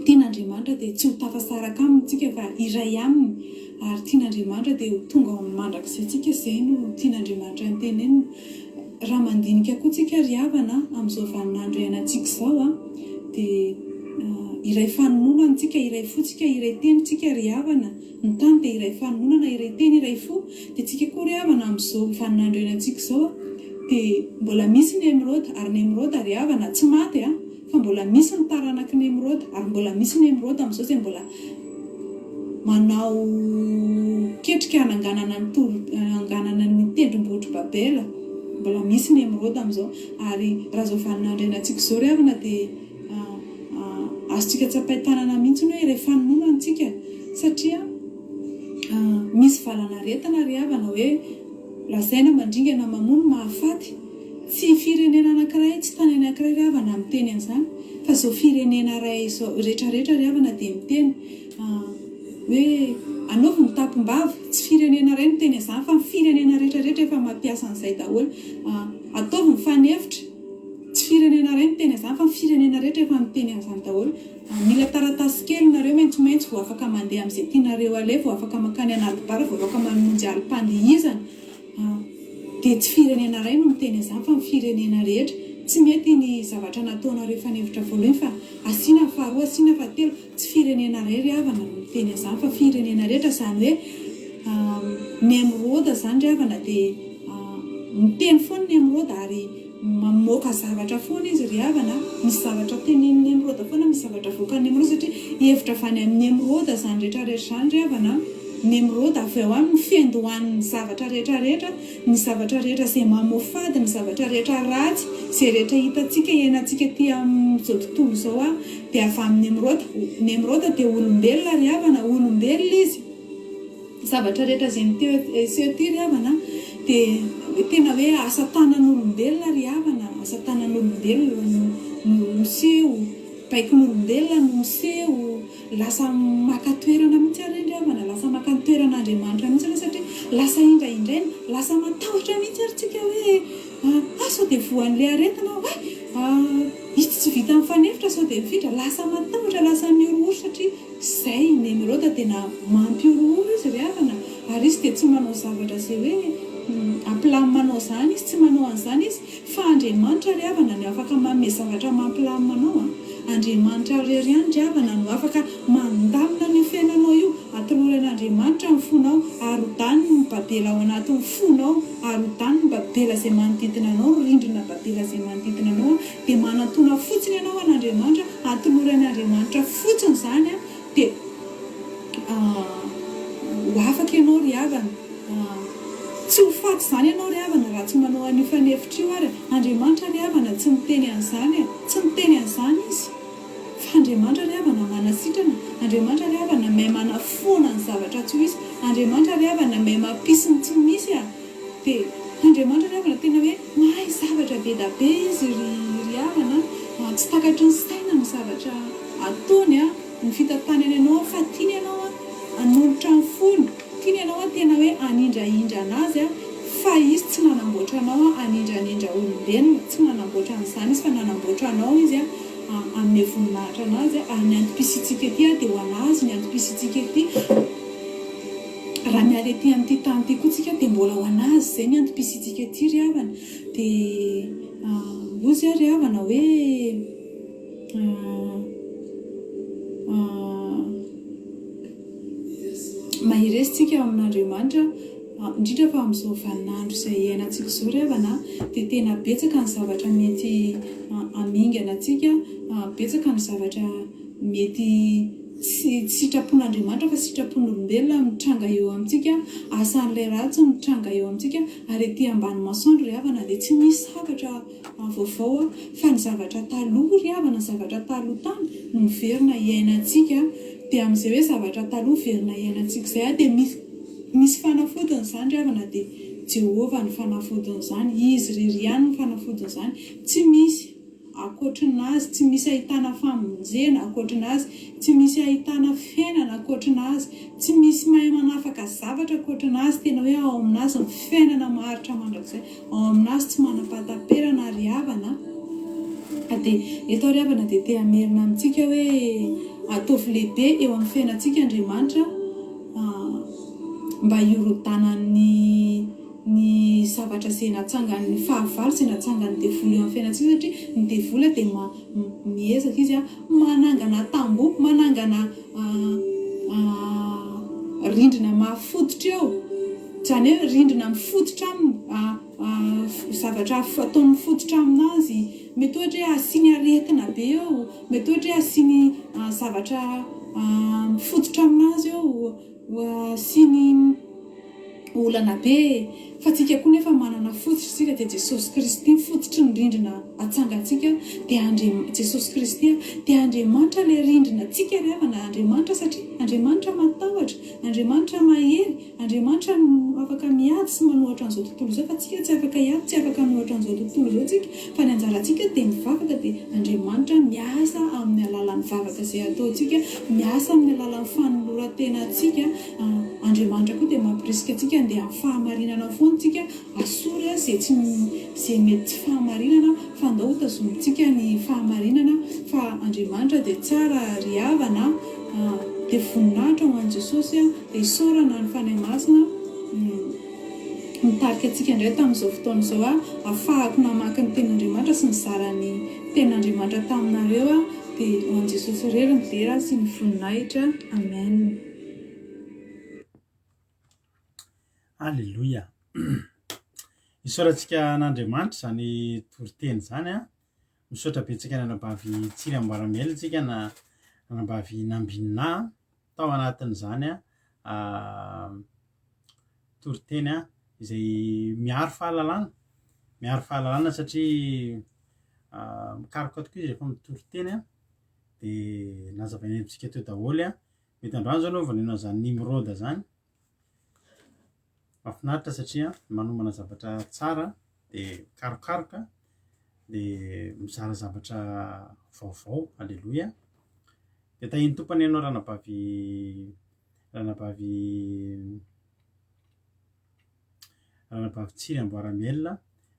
tian'Andriamanitra dia tsy ho tafasaraka amintsika fa iray aminy ary tian'Andriamanitra dia ho tonga ao mandrakizay tsika izay no tian'Andriamanitra ny tenenina raha mandinika koa tsika ry havana amin'izao vaninandro iainantsika izao dia iray fanononana tsika iray fo tsika iray teny tsika ry havana ny tany dia iray fanononana iray teny iray fo dia tsika koa ry havana amin'izao vaninandro iainantsika izao dia mbola misy ny Emeraude ary ny Emeraude ry havana tsy maty fa mbola misy ny taranaky ny Emeraude ary mbola misy ny Emeraude amin'izao izay mbola manao ketrika hananganana ny tendrombohitry Babela mbola misy ny Emeraude amin'izao ary raha izao vaninandro iainantsika izao ry havana dia azontsika tsy ampahitanana mihitsy hoe rehefa fanononana antsika satria misy valana retana ry havana hoe lazaina mandringana mamono mahafaty tsy firenena anankiray tsy tany anankiray ry havana miteny an'izany fa izao firenena ray izao rehetrarehetra ry havana dia miteny hoe anaovy mitampom-bava tsy firenena ray miteny an'izany fa firenena rehetrarehetra efa mampiasa an'izay daholo ataovy mifanevitra tsy firenena ray miteny an'izany fa firenena rehetra efa miteny an'izany daholo mila taratasy kely nareo maintsomaintso vao afaka mandeha amin'izay tianareo aleha vao afaka makany anaty bara vao afaka mamonjy alim-pandihizana dia tsy firenena ray no miteny an'izany fa firenena rehetra tsy mety ny zavatra nataonareo fanevitra voalohany fa asiana faharoa asiana fahatelo tsy firenena ray ry havana no miteny an'izany fa firenena rehetra izany hoe ny Emeraude izany ry havana dia miteny foana ny Emeraude ary mamoaka zavatra foana izy ry havana misy zavatra tenenin'ny Emeraude foana misy zavatra voakan'ny Emeraude satria hevitra avy any amin'ny Emeraude izany rehetrarehetra izany ry havana ny Emeraude avy ao aminy fiandohan'ny zavatra rehetrarehetra ny zavatra rehetra izay mamofady ny zavatra rehetra ratsy izay rehetra hitantsika iainantsika ty amin'izao tontolo izao dia avy amin'ny Emeraude ny Emeraude dia olombelona ry havana olombelona izy zavatra rehetra izay miteseho ty ry havana dia tena hoe asa tanan'olombelona ry havana asa tanan'olombelona no miseho, baikon'olombelona no miseho, lasa maka toerana mihitsy ary ry havana, lasa maka ny toeran'Andriamanitra mihitsy ary satria lasa indraindrainy lasa matahotra mihitsy ary tsika hoe sao dia voan'ilay aretina izy tsy vita mifanefitra sao dia mifitra, lasa matahotra, lasa miorooro satria izay Nemirôda tena mampiorooro izy ry havana, ary izy dia tsy manao zavatra izay hoe ampilamy izany izy, tsy manao an'izany izy, fa Andriamanitra ry havana no afaka manome zavatra mampilamy manao. Andriamanitra irery ihany ry havana no afaka mandamina ny fiainanao io, atoloran'Andriamanitra ny fonao, ary hodany ny babela ao anatin'ny fonao, ary hodany ny babela izay manodidina anao, rindrina babela izay manodidina anao, dia manantona fotsiny ianao an'Andriamanitra, atoloran'Andriamanitra fotsiny izany dia ho afaka ianao ry havana. Tsy ho faty izany ianao ry havana raha tsy manao an'io fanefitra io ary. Andriamanitra ry havana tsy miteny an'izany, tsy miteny an'izany izy, fa Andriamanitra ry havana manasitrana, Andriamanitra ry havana mahay manafoana ny zavatra tsy ho misy, Andriamanitra ry havana mahay mampisy ny tsy misy dia Andriamanitra ry havana tena hoe mahay zavatra be da be izy ry havana, tsy takatry ny saina ny zavatra ataony ny fitantanany ianao, fa tiany ianao hanolotra ny fony, tiany ianao tena hoe hanindrahindra anazy fa izy tsy nanamboatra anao hanindrahindra olombelona, tsy nanamboatra an'izany izy fa nanamboatra anao izy amin'ny voninahitra anazy, ny antom-pisitsika ety dia ho anazy ny antom-pisitsika ety, raha miala ety amin'ity tany ity koa tsika dia mbola ho anazy izay ny antom-pisitsika ety ry havana. Dia ozy ry havana hoe mahiresitsika amin'Andriamanitra, indrindra fa amin'izao vaninandro izay iainantsika izao ry havana, dia tena betsaka ny zavatra mety hamingana antsika, betsaka ny zavatra mety tsy sitrapon'Andriamanitra fa sitrapon'olombelona mitranga eo amintsika, asan'ilay ratsy mitranga eo amintsika, ary ety ambany masoandro ry havana dia tsy misy zavatra vaovao fa ny zavatra taloha ry havana, ny zavatra taloha tany no miverina iainantsika, dia amin'izay hoe zavatra taloha verina iainantsika izay dia misy fanafodiny izany ry havana, dia Jehovah ny fanafodiny izany, izy irery ihany ny fanafodiny izany, tsy misy akoatrinazy, tsy misy ahitana famonjena akoatrinazy, tsy misy ahitana fiainana akoatrinazy, tsy misy mahay manafaka zavatra akoatrinazy, tena hoe ao aminazy ny fiainana maharitra mandrakizay, ao aminazy tsy manam-pahataperana ry havana. Dia eto ry havana dia te hamerina amintsika hoe ataovy lehibe eo amin'ny fiainantsika Andriamanitra, mba hirodanany ny zavatra izay natsangany, ny fahavalo izay natsangany ny devoly eo amin'ny fiainantsika, satria ny devoly dia miezaka izy manangana tamboho, manangana rindrina mahafototra eo, izany hoe rindrina mifototra aminy, zavatra ataony mifototra aminazy, mety ohatra hoe asiany aretina be eo, mety ohatra hoe asiany zavatra mifototra aminazy eo, asiany olana be, fa tsika koa nefa manana fototra tsika, dia Jesosy Kristy fototry ny rindrina atsangantsika, dia Jesosy Kristy dia Andriamanitra ilay rindrina tsika ry havana, Andriamanitra satria Andriamanitra matahotra, Andriamanitra mahery, Andriamanitra afaka miady sy manohatra an'izao tontolo izao, fa tsika tsy afaka hiady, tsy afaka manohatra an'izao tontolo izao tsika, fa ny anjarantsika dia mivavaka, dia Andriamanitra miasa amin'ny alalan'ny vavaka izay ataontsika, miasa amin'ny alalan'ny fanoloran-tenantsika, Andriamanitra koa dia mampirisika antsika dia amin'ny fahamarinana foana tsika asory izay mety tsy fahamarinana, fa andao hotazomintsika ny fahamarinana, fa Andriamanitra dia tsara ry havana, dia voninahitra ho an'i Jesosy dia isaorana ny fanahy masina mitarika antsika indray tamin'izao fotoana izao, ahafahako namaky ny tenin'Andriamanitra sy ny zaran'ny tenin'Andriamanitra taminareo, dia ho an'i Jesosy irery ny vera sy ny voninahitra. Amen. Alleluia. Isaorantsika n'Andriamanitra izany toriteny izany misaotra betsaka ny anabavy Tsiry Amboaramela tsika na anabavy Nambinina tao anatin'izany toriteny izay miaro fahalalana satria mikaroka tokoa izy rehefa mitoriteny dia nazavaina antsika teo daholo mety androany zao anaovana izany Nimrôda zany, mahafinaritra satria manomana zavatra tsara dia karokaroka dia mizara zavatra vaovao. Alleloia. Dia tahiny tompany ianao ranabavy tsiry amboaramielona,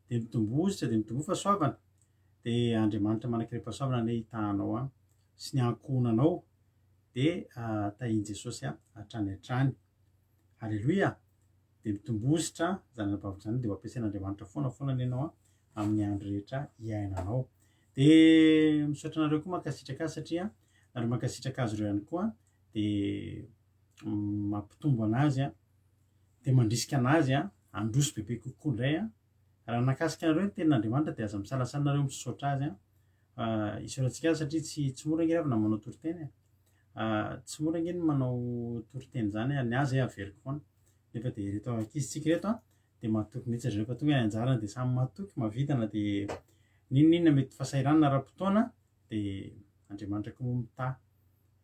dia mitombozitra dia mitombo fahasoavana. Dia Andriamanitra manankiram-pahasoavana ny hitanao sy ny ankohonanao, dia tahiny Jesosy hatrany hatrany. Alleloia. Dia mitombozitra zany ranabavy zany dia ho ampiasain'Andriamanitra foana ny ianao amin'ny andro rehetra iainanao. Dia misaotra anareo koa mankasitraka azy satria nareo mankasitraka azy ireo ihany koa dia mampitombo anazy dia mandrisika anazy androso bebe kokoa indray raha nakasika anareo ny tenin'Andriamanitra dia aza misalasala nareo misaotra azy isaorantsika azy satria tsy mora nge avy na manao toriteny tsy mora nge ny manao toriteny zany ny azy averiko foana nefa dia reto ankizitsika reto dia mahatoky mihitsy azy rehefa tonga ny anjarana dia samy mahatoky mavitana dia ninona mety fahasahiranana ara-potoana dia Andriamanitra koa mitahy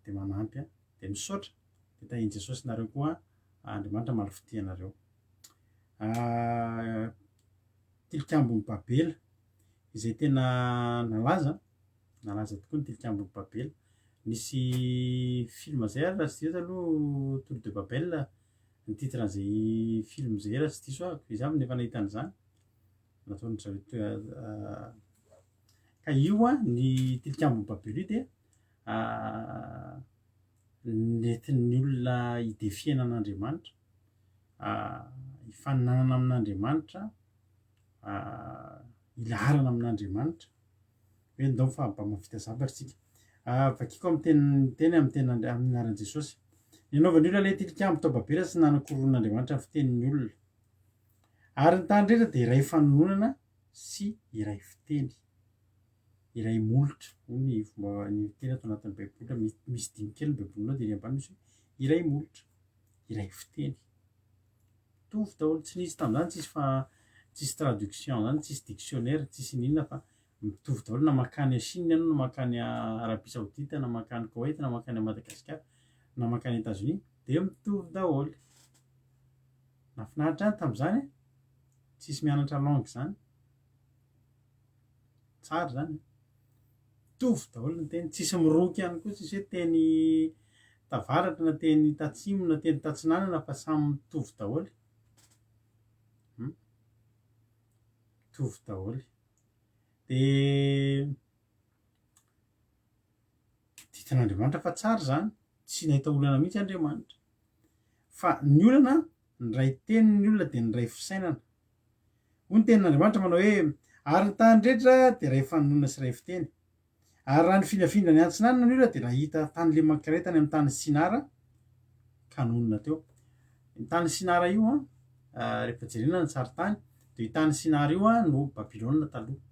dia manampy dia misaotra dia tahiny Jesosy nareo koa Andriamanitra malofity anareo. Tilikambon'ny Babela izay tena nalaza tokoa ny tilikambon'ny Babela. Nisy film zay raha tsy diso aloha Tour de Babel ny titran'izay film zay raha tsy diso izy avy nefa nahita an'izany nataony zareo ka io ny tilikambon'ny Babela io dia nentin'ny olona hidefiana an'Andriamanitra, hifaninanana amin'Andriamanitra, hilarana amin'Andriamanitra hoe ndao fahampamafita zavatra tsika. Vakiko amin'ny teny amin'ny anaran'i Jesosy. Nanaovan'ny olona ilay tilikambo tao Babela sy nanakoron'Andriamanitra ny fitenin'ny olona. Ary ny tany rehetra dia iray fanononana sy iray fiteny. Iray molotra. Ny fomba ny teny ato anatin'ny Baibola misy dimy kely ny Baibolinao dia ny ambany misy iray molotra, iray fiteny. Mitovy daholo tsy nisy tamin'izany tsisy traduction zany, tsisy dictionnaire, tsisy ninona fa mitovy daholo na makany Chine ianao na makany Arabie Saoudite na makany Koweït na makany Madagasikara na makany États-Unis dia mitovy daholo. Nafinaritra any tamin'izany tsisy mianatra langue zany. Tsara zany. Mitovy daholo ny teny, tsisy miroky ihany koa, tsisy hoe teny tavaratra na teny tatsimo na teny tatsinanana fa samy mitovy daholo. Mitovy daholo. Dia ditin'Andriamanitra fa tsara zany, tsy nahita olana mihitsy Andriamanitra. Fa ny olana ny ray teny ny olona dia ny ray fisainana. Hoy ny tenin'Andriamanitra manao hoe ary ny tany rehetra dia ray fanonona sy ray fiteny. Ary raha ny findafindra ny antsinanana ny olona dia raha hita tany le mankiray tany amin'ny tany Sinara kanonona teo. Ny tany Sinara io rehefa jerena ny saritany dia io tany Sinara io no Babilôna taloha.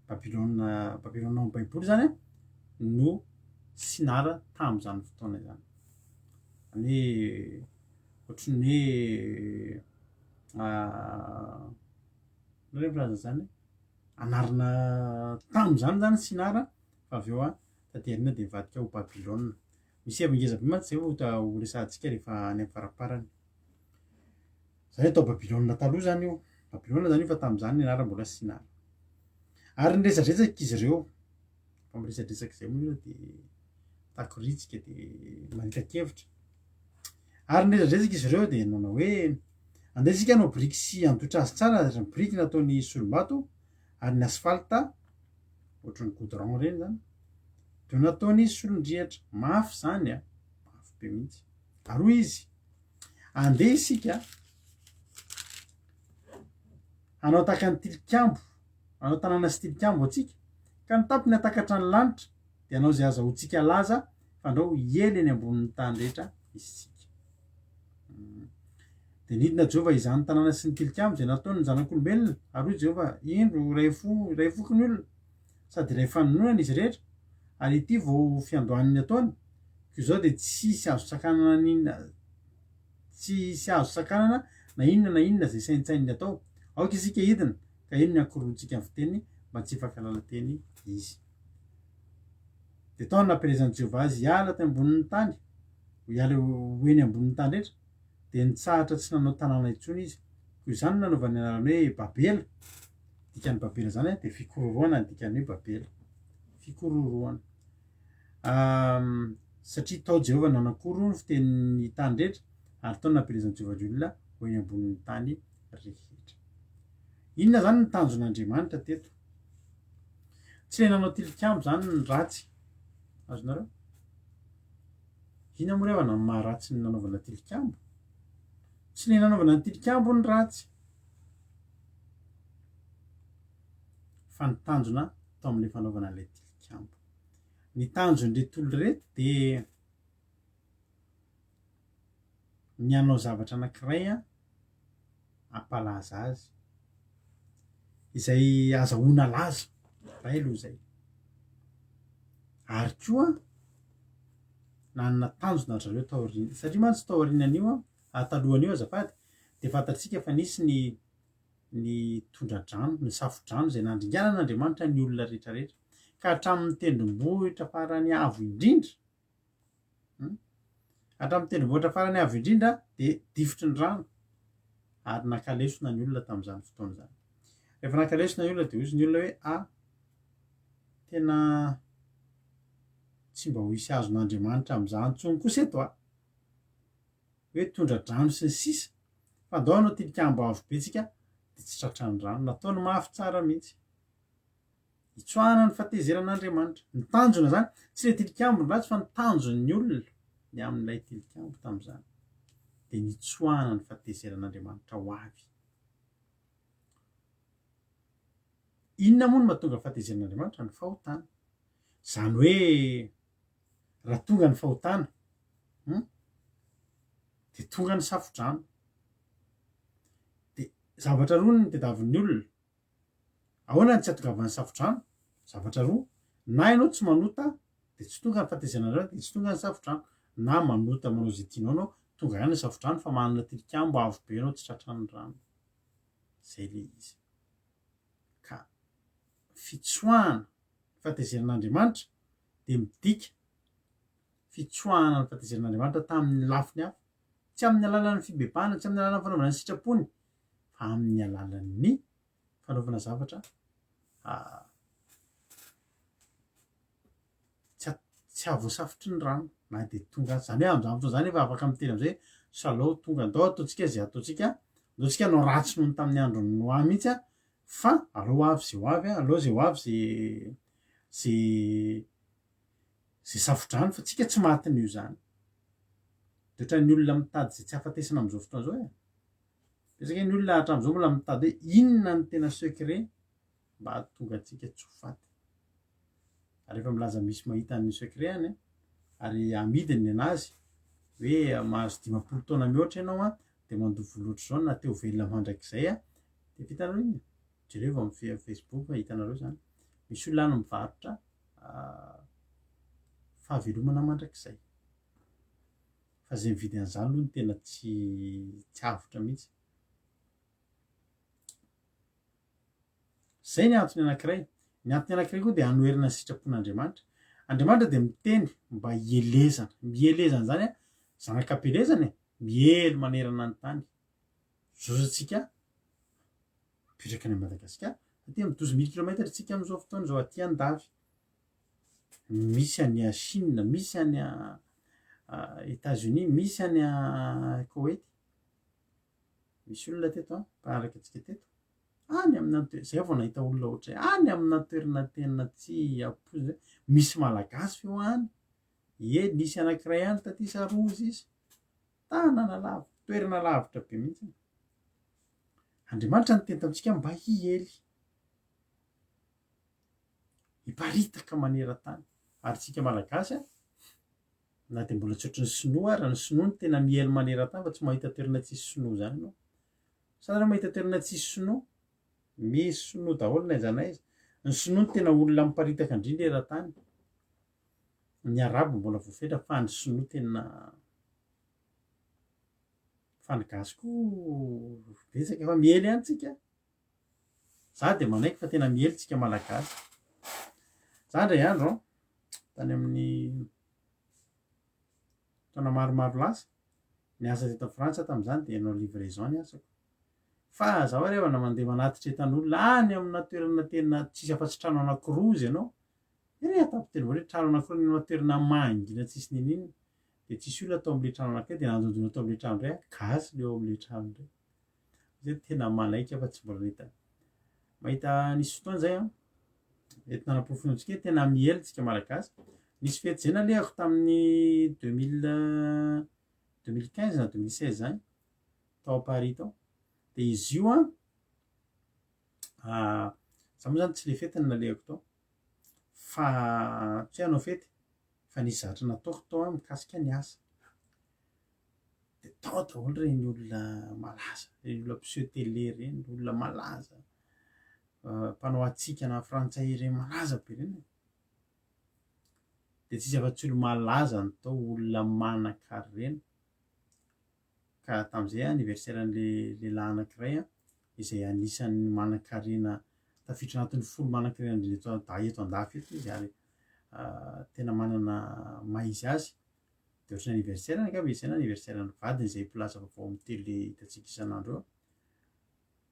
Babilôna amin'ny Baiboly zany no Sinara tamin'izany fotoana izany. Ny ohatran'ny hoe rehefa zany anarana tamin'izany zany Sinara fa avy eo taterina dia mivadika ho Babilôna. Misy hevi-ngezabe mantsy izay ho resahantsika rehefa any amin'ny faraparany. Zany atao Babilôna taloha zany io. Babilôna zany io fa tamin'izany ny anarana mbola Sinara. Ary niresadresaka izy ireo. Fa miresadresaka izay moa dia takoritsika dia manita-kevitra. Ary niresadresaka izy ireo dia nanao hoe andeha isika hanao biriky sy handotra azy tsara, ny biriky nataony solomato ary ny asfalta ohatran'ny goudron ireny zany dia nataony solondrihatra. Mafy zany mafy be mihitsy. Ary hoy izy andeha isika hanao tahaka ny tilikambo, hanao tanàna sy tilikambo atsika ka ny tapiny hatakatra ny lanitra dia hanao izay azahoantsika laza fa andao hiely eny ambonin'ny tany rehetra isika. Dia nidina Jehova izany tanàna sy ny tilikambo izay nataony ny zanak'olombelona. Ary hoy Jehova indro iray foko ny olona sady iray fanononana izy rehetra ary ity vao fiandohaniny ataony koa izao dia tsisy azo sakanana na inona izay saintsainy atao. Aoka isika hidina ka iny ny ankorontsika amin'ny fiteny mba tsy hifankalala teny izy. Dia tao nampielezan'i Jehova azy hiala tany ambonin'ny tany, hiala ho eny ambonin'ny tany rehetra dia nitsahatra tsy nanao tanàna intsony izy. Koa izany nanaovany anarany hoe Babela dikan'ny babela zany dia fikororoana ny dikan'ny hoe babela, fikororoana. Satria tao Jehovah nanakoro ny fitenin'ny tany rehetra ary tao nampelezan'i Jehovah ny olona ho eny ambonin'ny tany rehetra. Inona zany ny tanjon'Andriamanitra teto? Tsy ilay nanao tilikambo zany ny ratsy, azonareo? Inona moa reva na maharatsy ny nanaovana tilikambo? Tsy ilay nanaovana ny tilikambo ny ratsy, fa ny tanjona tao amin'ilay fanaovana an'ilay tilikambo. Ny tanjon'ireto olona reto dia ny hanao zavatra anankiray hampalaza azy, izay azahoana laza ray aloha izay. Ary koa nanana tanjona zareo tao aoriana, satria mantsy tao aorianan'io talohan'io azafady dia fantatsika fa nisy ny tondra-drano, ny safo-drano izay nandringanan'Andriamanitra ny olona rehetrarehetra ka hatramin'ny tendrombohitra farany avo indrindra, hatramin'ny tendrombohitra farany avo indrindra dia difotry ny rano ary nankalesona ny olona tamin'izany fotoana izany. Rehefa nankalesona ny olona dia hozy ny olona hoe tena tsy mba ho hisy azon'Andriamanitra amin'izany intsony kosa eto hoe tondra-drano sy ny sisa, fa andao hanao tilikambo avo be tsika dia tsy tratran'ny rano, nataony mafy tsara mihitsy, hitsoahana ny fahatezeran'Andriamanitra. Ny tanjona zany tsy ilay tilikambo ny ratsy fa ny tanjon'ny olona ny amin'ilay tilikambo tamin'izany dia nitsoahana ny fahatezeran'Andriamanitra ho avy. Inona moa no mahatonga fahatezeran'Andriamanitra? Ny fahotana. Zany hoe raha tonga ny fahotana dia tonga ny safo-drano, dia zavatra roa ny tadiavin'ny olona. Ahoana ny tsy hahatongavan'ny safo-drano? Zavatra roa, na ianao tsy manota dia tsy tonga ny fahatezeran'Andriamanitra, dia tsy tonga ny safo-drano, na manota manao izay tianao anao tonga ihany ny safo-drano fa manana tilikambo avo be ianao tsy tratran'ny rano. Zay le izy. Ka fitsoahana fahatezeran'Andriamanitra dia midika fitsoahana ny fahatezeran'Andriamanitra tamin'ny lafiny hafa, tsy amin'ny alalan'ny fibebahana, tsy amin'ny alalan'ny fanaovana ny sitrapony, fa amin'ny alalan'ny fanaovana zavatra tsy ahavoasafotry ny rano na dia tonga zany hoe amin'izany fotoana izany efa afaka miteny amin'izay salao tonga andao ataontsika izay ataontsika, andaontsika hanao ratsy noho ny tamin'ny andron'ny Noa mihitsy fa aleo ho avy izay ho avy, aleo izay ho avy zay safo-drano fa tsika tsy matin'io zany. Dia ohatran'ny olona mitady izay tsy ahafatesana amin'izao fotoana izao betsaka ny olona hatramin'izao mbola mitady hoe inona ny tena secret mba hahatonga antsika tsy ho faty. Rehefa milaza misy mahita ny secret any ary amidiny anazy hoe mahazo 50 taona mihoatra ianao dia mandovo loatra izao na teo velona mandrakizay dia vitanareo iny. Jereo amin'ny Facebook hitanareo zany misy olona any mivarotra fahavelomana mandrakizay, fa izay mividy an'izany aloha ny tena tsy avotra mihitsy. Zay ny antony anankiray. Ny antony anankiray koa dia hanoherana ny sitrapon'Andriamanitra. Andriamanitra dia miteny mba hielezana, mielezana zany zanak'am-pelezana mielo manerana ny tany. Zosantsika mipetraka any Madagasikara aty amin'ny 12 000 kilomètre tsika amin'izao fotoana izao aty andavy. Misy any Chine, misy any États-Unis, misy any Koweït. Misy olona teto mpanaraka antsika teto. Any amina zay vao nahita olona ohatray any amina toerana tena tsy ampoizy, misy malagasy feo any, nisy anankiray any taty Sarozy izy, tanana lava, toerana lavitra be mihitsy. Andriamanitra niteny tamintsika mba hiely, hiparitaka maneran-tany. Ary tsika malagasy na dia mbola tsy ohatry ny sinoa ary ny sinoa ny tena miely maneran-tany fa tsy mahita toerana tsisy sinoa zany ianao. Sa mahita toerana tsisy sinoa, misy sinoa daholo na aiza na aiza. Ny sinoa ny tena olona miparitaka indrindra eran-tany. Ny arabo mbola voafetra fa ny sinoa tena, fa ny gasy koa betsaka fa miely ihany tsika. Za dia manaiky fa tena miely tsika malagasy. Za indray andro tany amin'ny taona maromaro lasa niasa teto Frantsa tamin'izany dia hanao livraison ny asako. fa zaho arevana mandeha manatitra etan'olona any amina toerana tena tsisy afa-tsy trano anankiroa izy ianao tapiteny voa hoe trano anankiroa ny toerana mangina tsisy ninina de tsisy olona atao am'le trano anankiray de nandondona atao am'le trano ray gasy leo am'le trano ray zay tena malaika fa tsy mbola mahita nisy fotoana zay a entina hanamporofona antsika tena miela tsika malagasy nisy fety zay nalehako tamin'ny 2015 na 2016 zany tao à Paris tao de izy io za moa zany tsy le fety ny nalehako tao fa tsy hanao fety fa nisy zavatra nataoko tao mikasika ny asa de tao daholo reny olona malaza reny olona mpiseho télé reny olona malaza mpanao atsika na frantsay reny malaza be reny de tsisy afa-tsy olo malaza ny tao olona manan-karena ka tamin'izay anniversaire an'le lehilahy anankiray izay anisan'ny manan-karena tafiditra anatin'ny folo manan-karena eto andafy eto izy ary tena manana maizy azy de ohatran'ny anniversaire angamba izy zay na anniversaire ny vadiny izay plaza vaovao amin'ny télé hitantsika isan'andro eo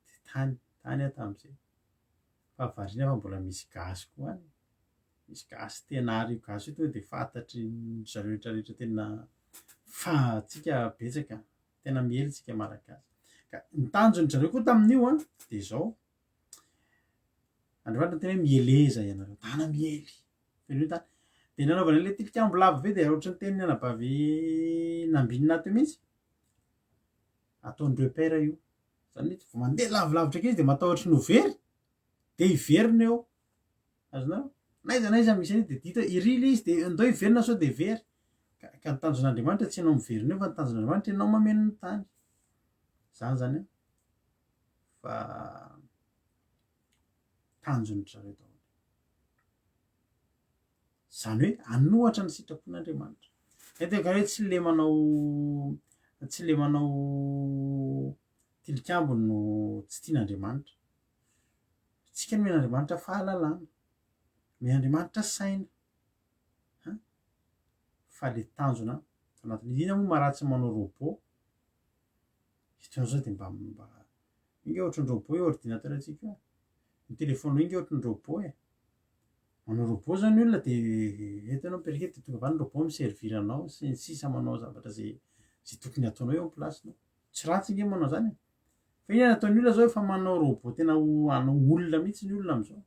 de tany aho tamin'izay fa variana fa mbola misy gasy koa any misy gasy tena ary io gasy io tonga de fantatry zareo rehetrarehetra tena fa tsika betsaka tena miely tsika malagasy ka ny tanjony zareo koa tamin'io de zao androandro tena hoe mieleza ianareo tana miely feno tany de nanaovana le tilikambo lava be de ohatran'ny tenin'ny anabavy nambinina ato mihitsy ataondreo paire io zany hoe vao mandeha lavilavitra kely izy de matahotra ny ho very de iverina eo azonareo naiza naiza misy an'io de dita irily izy de ndao iverina sao de very ka ny tanjon'Andriamanitra tsy ianao miverina eo fa ny tanjon'Andriamanitra ianao mameno ny tany zany zany fa tanjony zareo daholo zany hoe anohatra ny sitrapon'Andriamanitra eteka hoe tsy le manao tilikambo no tsy tian'Andriamanitra tsika no men'Andriamanitra fahalalana men'Andriamanitra saina fa le tanjona anatin'ny ina moa maharatsy manao robot izy zao de mba inga ohatran'ny robot io ordinateur atsika io ny telefaonina inga ohatran'ny robot manao robot zany olona de eto ianao mipetraka eto de tonga avany robot miservir anao sy ny sisa manao zavatra zay tokony ataonao eo am'plasinao tsy ratsy inge manao zany fa ina nataon'ny olona zao efa manao robot tena hanao olona mihitsy ny olona am'izao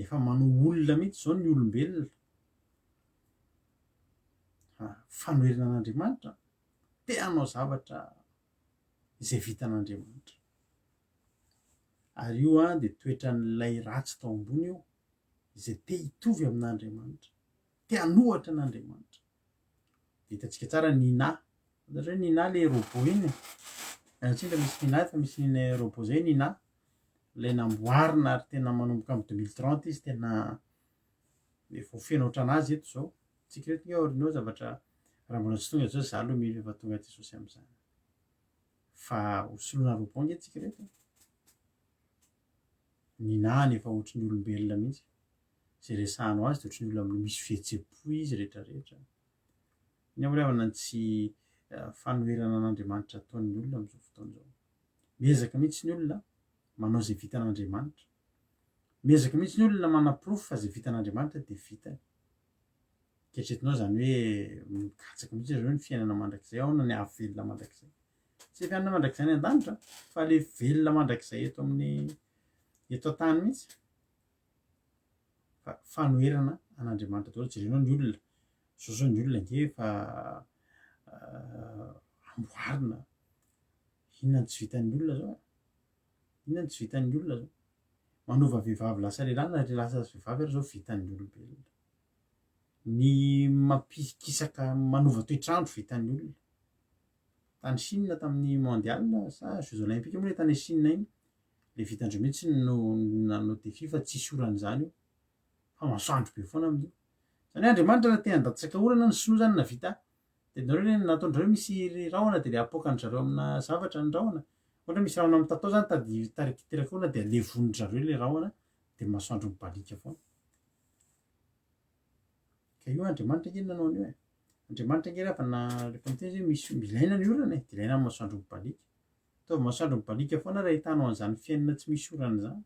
efa manao olona mihitsy zao ny olombelona fanoherana an'Andriamanitra te hanao zavatra izay vitan'Andriamanitra ary io de toetran'ilay ratsy tao ambony io izay te hitovy amin'Andriamanitra te hanohatra an'Andriamanitra de hitantsika tsara Nina ohatra hoe Nina le robot iny antsika misy Nina fa misy robot zay Nina lay namboarina ary tena manomboka amin'ny 2030 izy tena efa feno ohatranazy eto zao tsika reto inga orinao zavatra raha mbola tsy tonga zao za aloha mily efa tonga ty Jesosy am'izany fa hosoloana robot nge tsika reto Nina efa ohatry ny olombelona mihitsy zay resahanao azy de ohatry ny olona misy fihetsem-po izy rehetrarehetra iny amorevana ny tsy fanoherana an'Andriamanitra ataon'ny olona am'izao fotoana zao miezaka mihitsy ny olona manao zay vitan'Andriamanitra miezaka mihitsy ny olona manaporofo fa zay vitan'Andriamanitra de vitany ketretinao zany hoe mikatsaka mihitsy zareo ny fiainana mandrakizay ao na ny havelona mandrakizay tsy fiainana mandrakizay ny an-danitra fa le velona mandrakizay eto amin'ny eto an-tany mihitsy fa fanoherana an'Andriamanitra daholo jerenao ny olona zao ny olona nge fa amboarina inona ny tsy vitan'ny olona zao inona ny tsy vitan'ny olona zao manova vehivavy lasa lehilahy na lasa vehivavy ary zao vitan'ny olombelona ny mampisikisaka manova toetrandro vitan'ny olona tany Chine tamin'ny mondial sa jeux olympiques moa le tany Chine iny le vitandreo mihitsy no nanao défi fa tsisy oran'izany io fa masoandro be foana amin'io zany hoe Andriamanitra na te handatsaka orana ny sinoa zany navita de nareo le nataon'zareo misy rahona de le apoakany zareo amina zavatra ny rahona ohatra misy rahona amin'ny tatao zany teraka orana de alevony zareo le rahona de masoandro mibalika foana ka io Andriamanitra nge nanao an'io Andriamanitra nge rehefa rehefa miteny hoe misy ilaina ny orana de ilaina amin'ny masoandro mibalika ataovy masoandro mibalika foana raha hitanao an'izany fiainana tsy misy orana zany.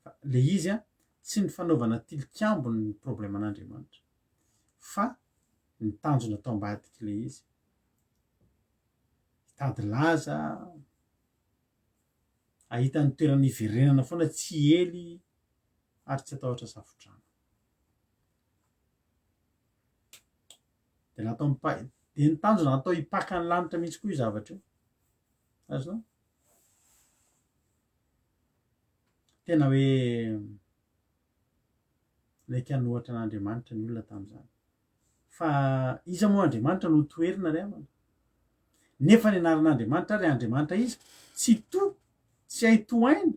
Fa le izy a tsy ny fanaovana tilikambo ny probleman'Andriamanitra fa ny tanjona atao ambadiky le izy. Hitady laza, ahita ny toerana iverenana foana tsy ely ary tsy atahotra safodrano. De natao de ny tanjona natao hipaka ny lanitra mihitsy koa io zavatra io. Azonao? Tena hoe laika nohatra an'Andriamanitra ny olona tamin'izany. Fa iza moa Andriamanitra no toerina ry havana. Nefa ny anaran'Andriamanitra ary Andriamanitra izy tsy to, tsy hay tohaina.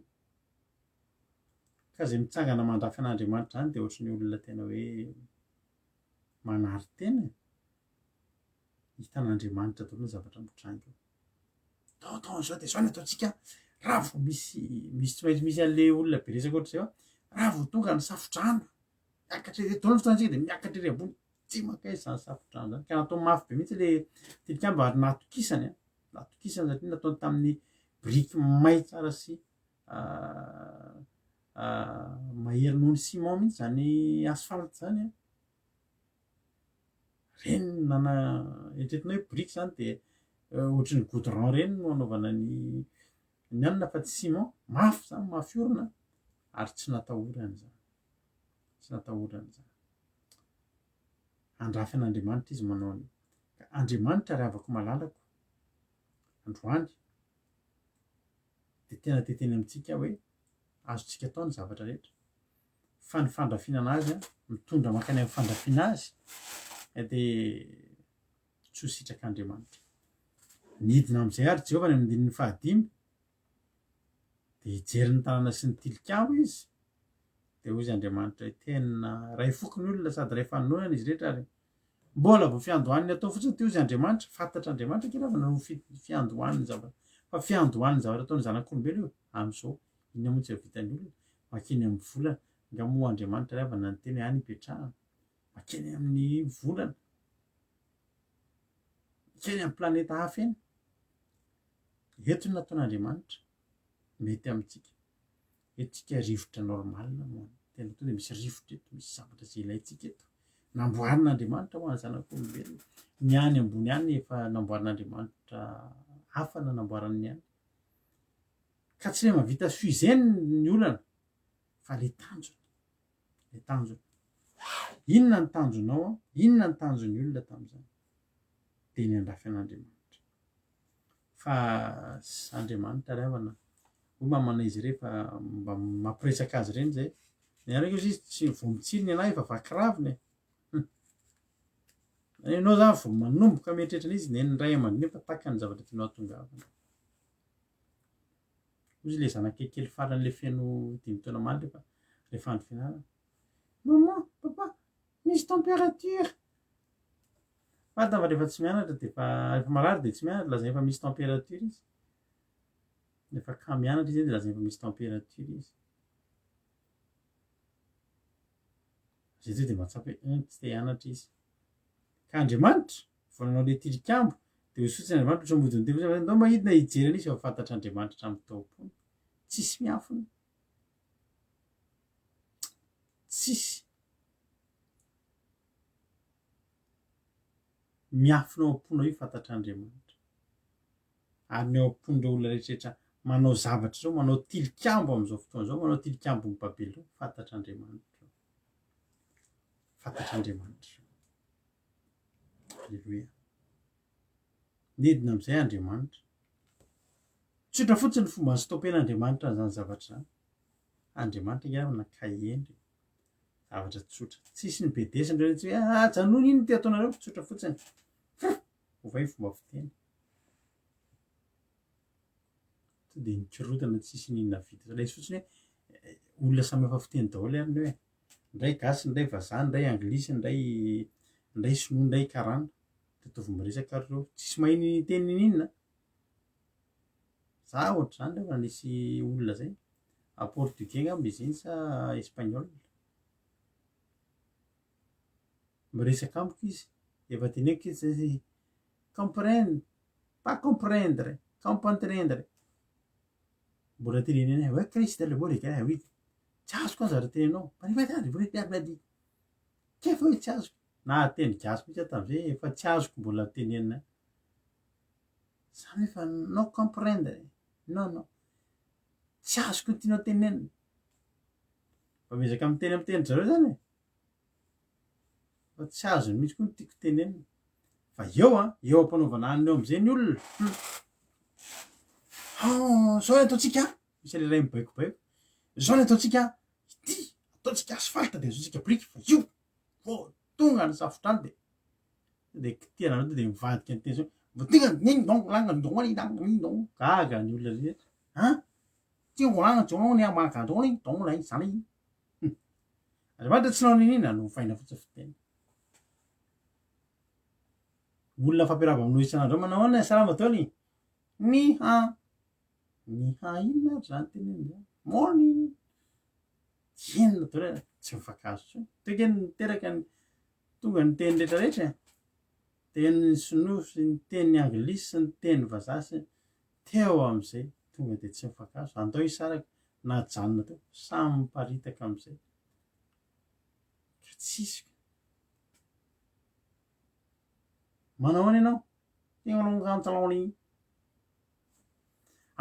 Ka zay mitsangana mandrafy an'Andriamanitra zany de ohatry ny olona tena hoe manary tena. Hitan'Andriamanitra daholo ny zavatra mitranga. Tao an'izao de zao ny ataontsika raha vao misy tsy maintsy misy an'le olona be resaka ohatr'izay raha vao tonga ny safodrano miakatra ery daholo ny fotoantsika de miakatra ery ambony tsy makaiza zany safodrano zany. Ka natao mafy be mihitsy le tilikambo ary natokisany natokisany satria nataony tamin'ny biriky may tsara sy mahery noho ny ciment mihitsy zany asphalte zany a. Reny nana eritreretina hoe biriky zany de ohatry ny goudron reny no anaovana ny anona fa tsy ciment. Mafy zany, mafy orina ary tsy natahorana zany. Tsy natahorana zany. Andrafy an'Andriamanitra izy manao an'io. Ka Andriamanitra ry havako malalako androany de tena teteny amintsika hoe azontsika atao ny zavatra rehetra. Fa ny fandrafinana azy a mitondra mankany amin'ny fandrafiana azy de tsy ho sitrak'Andriamanitra. Nidina amin'izay ary Jehovah ny amin'ny 15 de hijery ny tanàna sy ny tilikambo izy de hoy izy Andriamanitra hoe tena ray foko ny olona sady ray faninonana izy rehetra ary mbola vao fiandohaniny atao fotsiny teo izy Andriamanitra. Fantatra Andriamanitra kiravana no fiandohaniny zavatra. Fa fiandohaniny zavatra ataony zanak'olombelona io amin'izao inona moa tsy havitan'ny olona makeny amin'ny volana. Nga moa Andriamanitra ry havana ny teny hoe any ipetrahana makeny amin'ny volana makeny amin'ny planeta hafa eny. Eto ny nataon'Andriamanitra mety amintsika. Etsika rivotra normalina moa tena to de misy rivotra eto, misy zavatra zay ilaitsika eto. Namboarin'Andriamanitra ho an'ny zanak'olombelona. Ny any ambony any efa namboarin'Andriamanitra hafa na namboarany any. Ka tsy le mahavita suizeny ny olana fa le tanjona. Le tanjona. Inona ny tanjonao a? Inona ny tanjon'ny olona tamin'izany? De ny andrafy an'Andriamanitra. Fa Andriamanitra ry havana hoy mamana izy rehefa mba mampiresaka azy reny zay. Niaraka izy tsy vao mitsily ny anahy efa vaky raviny. Ianao zany vao manomboka mieritreritra izy ny ray aman-dreny efa taka ny zavatra tianao hatongavana. Hoy izy le zanakely farany le feno 5 taona maly rehefa andro fianarana. Maman, papa, misy température. Fantany fa rehefa tsy mianatra de rehefa marary de tsy mianatra lazainy fa misy température izy. Rehefa ka mianatra izy de lazainy fa misy température izy. Zay to de mahatsapa hoe tsy te hianatra izy. Ka Andriamanitra vao nanao le tilikambo de hosotsiny Andriamanitra ohatry ambodiny telo ndao mahidina hijery an'izy efa fantatra Andriamanitra amin'ny taopony. Tsisy miafina. Tsisy miafina ao am-pona io fantatr'Andriamanitra. Ary ny ao am-pon'ireo olona rehetrarehetra manao zavatra zao, manao tilikambo amin'izao fotoana zao, manao tilikambo ny Babelona, fantatr'Andriamanitra. Fantatr'Andriamanitra. Alleloia. Nidina amin'izay Andriamanitra. Tsotra fotsiny ny fomba stôpen'Andriamanitra an'izany zavatra zany. Andriamanitra ngiahy nakahie zavatra tsotra. Tsisy ny bedesiny reo tsy hoe janono ino ty ataonareo tsotra fotsiny. Ovay fomba fiteny. To de nikorotana tsisy ninona vita. Ilay fotsiny hoe olona samy hafa fiteny daholo ary hoe ndray gasy, ndray vazaha, ndray anglisy, ndray sinoa, ndray karana. Totovy miresaka ary reo tsisy mahiny teny ninona. Za ohatra zany rehefa nisy olona zay portugais ngamba izy iny sa espagnol. Miresaka amiko izy efa teneniko izy comprenne pas comprendre mbola teneneny hoe Krista le bola hoe tsy azoko aza raha teninao manivadady hoe miarimiady kefa hoe tsy azoko na teny gasy mihitsy tam'izay efa tsy azoko mbola tenenina zany efa non comprendre non tsy azoko ny tianao tenenina fa mezaka miteny zareo zany fa tsy azony mihitsy koa ny tiako tenenina fa eo ampanaovana anina eo am'izay ny olona zao ny ataotsika misy le ray mibaikobaiko zao ny ataotsika ity ataotsika asfalte de azotsika briky fa io vao tonga ny safotrany de kitiana de mivadika ny teny zao vao tonga ning dong langa dong ning dong gaga ny olona rehetra tia volagna dong ny amaka dong dong lay zany andriamanitra tsy nao ninina no faina fotsiny fiteny olona fampiarava aminao isan'andro manao ahoana salama taony ny ha inona ary zany teneny zany morning inona taona tsy mifakazo tsony tokony miteraka ny tonga ny teny rehetrarehetra teny sinoa sy ny teny anglisy sy ny teny vazaha sy teo am'izay tonga de tsy mifakazo andao isaraka na janona teo samy miparitaka am'izay ka tsisika manao ahoana ianao tegnalongantalony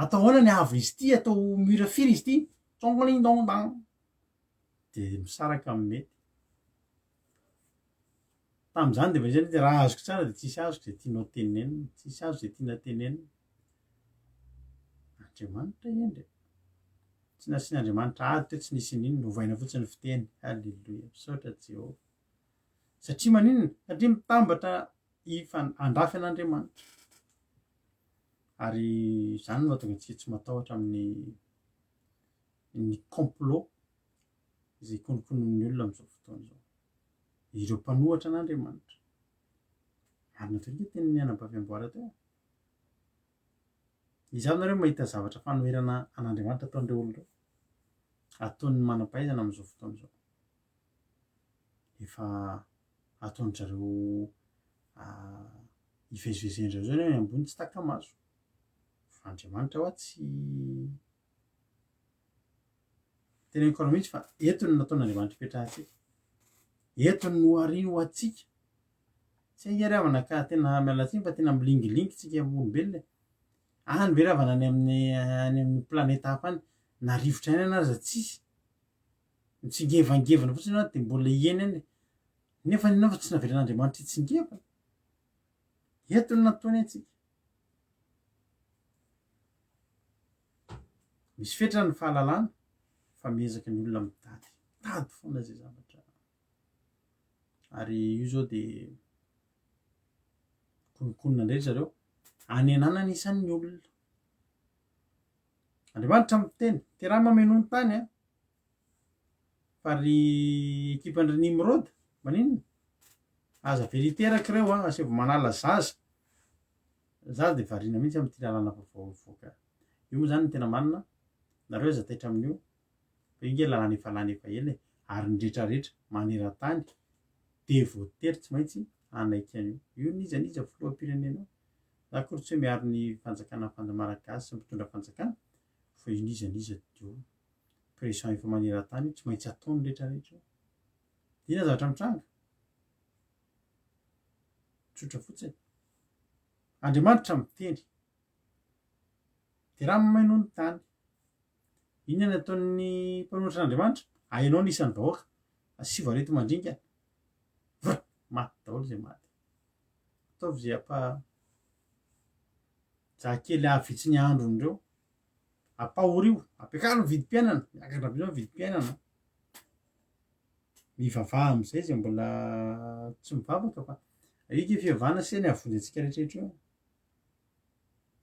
atao ahoana ny avo izy ity atao mira firy izy ity tsongolindongdan de misaraka amin'ny mety tam'izany de vaizany de raha azoko tsara de tsisy azoko zay tianao tenenina tsisy azo zay tiana tenenina andriamanitra endry tsy nasian'andriamanitra ady teo tsy nisy n'inona novaina fotsiny fiteny halleloia misaotra Jehova satria maninona satria mitambatra andrafy an'andriamanitra ary zany no mahatonga antsika tsy matahotra amin'ny complot izay konokonon'ny olona am'izao fotoana zao ireo mpanohatra an'andriamanitra marina torika teniny anam-pafiamboara teo izy aby nareo mahita zavatra fanoherana an'andriamanitra ataon'ireo olona ataon'ny manam-pahaizana am'izao fotoana zao efa ataony zareo ivezivezendreo zany hoe ambony tsy taka-maso fa andriamanitra hoa tsy teneniko anao mihitsy fa etony nataon'andriamanitra ipetrahantsika etony no arino ho atsika tsy hiariavana ka tena mialatsiny fa tena milingilingy tsika olombelona any veravana any amin'ny planeta hafa any na rivotra any anazy tsisy mitsingevangevana fotsiny ana de mbola ieny any nefa ninao fa tsy navelan'andriamanitra itsingevana etony nataony atsika misy fetra ny fahalalana fa miezaka ny olona mitady foana zay zavatra ary io zao de konokonina indray zareo any ananany isan'ny olona andriamanitra miteny te raha mameno ny tany fa ry ekipandry Nimrôda maninona aza veriteraka ireo asevo manala zaza de variana mihitsy am'ty lalàna vaovaovoaka io moa zany ny tena marina nareo aza taitra amin'io fa inge lalàna efa lany efa ela ary ny rehetrarehetra maneran-tany de voatery tsy maintsy anaiky an'io io nizaniza filoham-pirenena za kory tsy hoe miaro ny fanjakana malagasy sy mpitondra fanjakana fa io nizaniza dio pression efa maneran-tany tsy maintsy ataony rehetrarehetra dina zavatra mitranga tsotra fotsiny andriamanitra miteny de raha mamaino ny tany inona ny ataon'ny mpanohitra an'andriamanitra hainao nisan'ny vahoaka asivy areto mandringa maty daholo zay maty ataovy zay zakely avitsy ny andron'ireo ampahorio ampiakaro ny vidim-piainana miakatra am'izao vidim-piainana mivavaha am'izay zay mbola tsy mivavaka fa ike fihavana sy ny avonjy antsika rehetrarehetra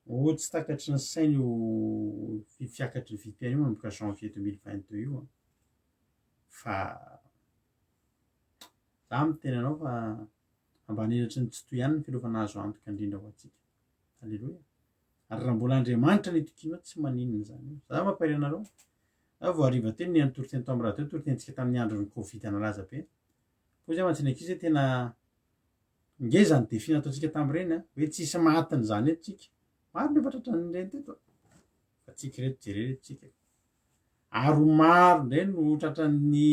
io tsy takatry ny sainy io fiakatry ny vidim-piaina io manomboka janvier 2022 io fa za miteny anao fa ambanelatry ny tsy toy ihany ny filofana azo antoka indrindra ho atsika halleloia ary raha mbola andriamanitra ny tokianao tsy maninona zany za mampahary anareo vao ariva teny ny antoroteny tao am'raha teo toritentsika tamin'ny andron'ny covid nalaza be fo zay mantsinak izy hoe tena ngezany defina ataontsika tam'ireny hoe tsisy matiny zany etsika maro nefa tratran'ireny teto fa tsika reto jereretontsika ary maro indray no tratran'ny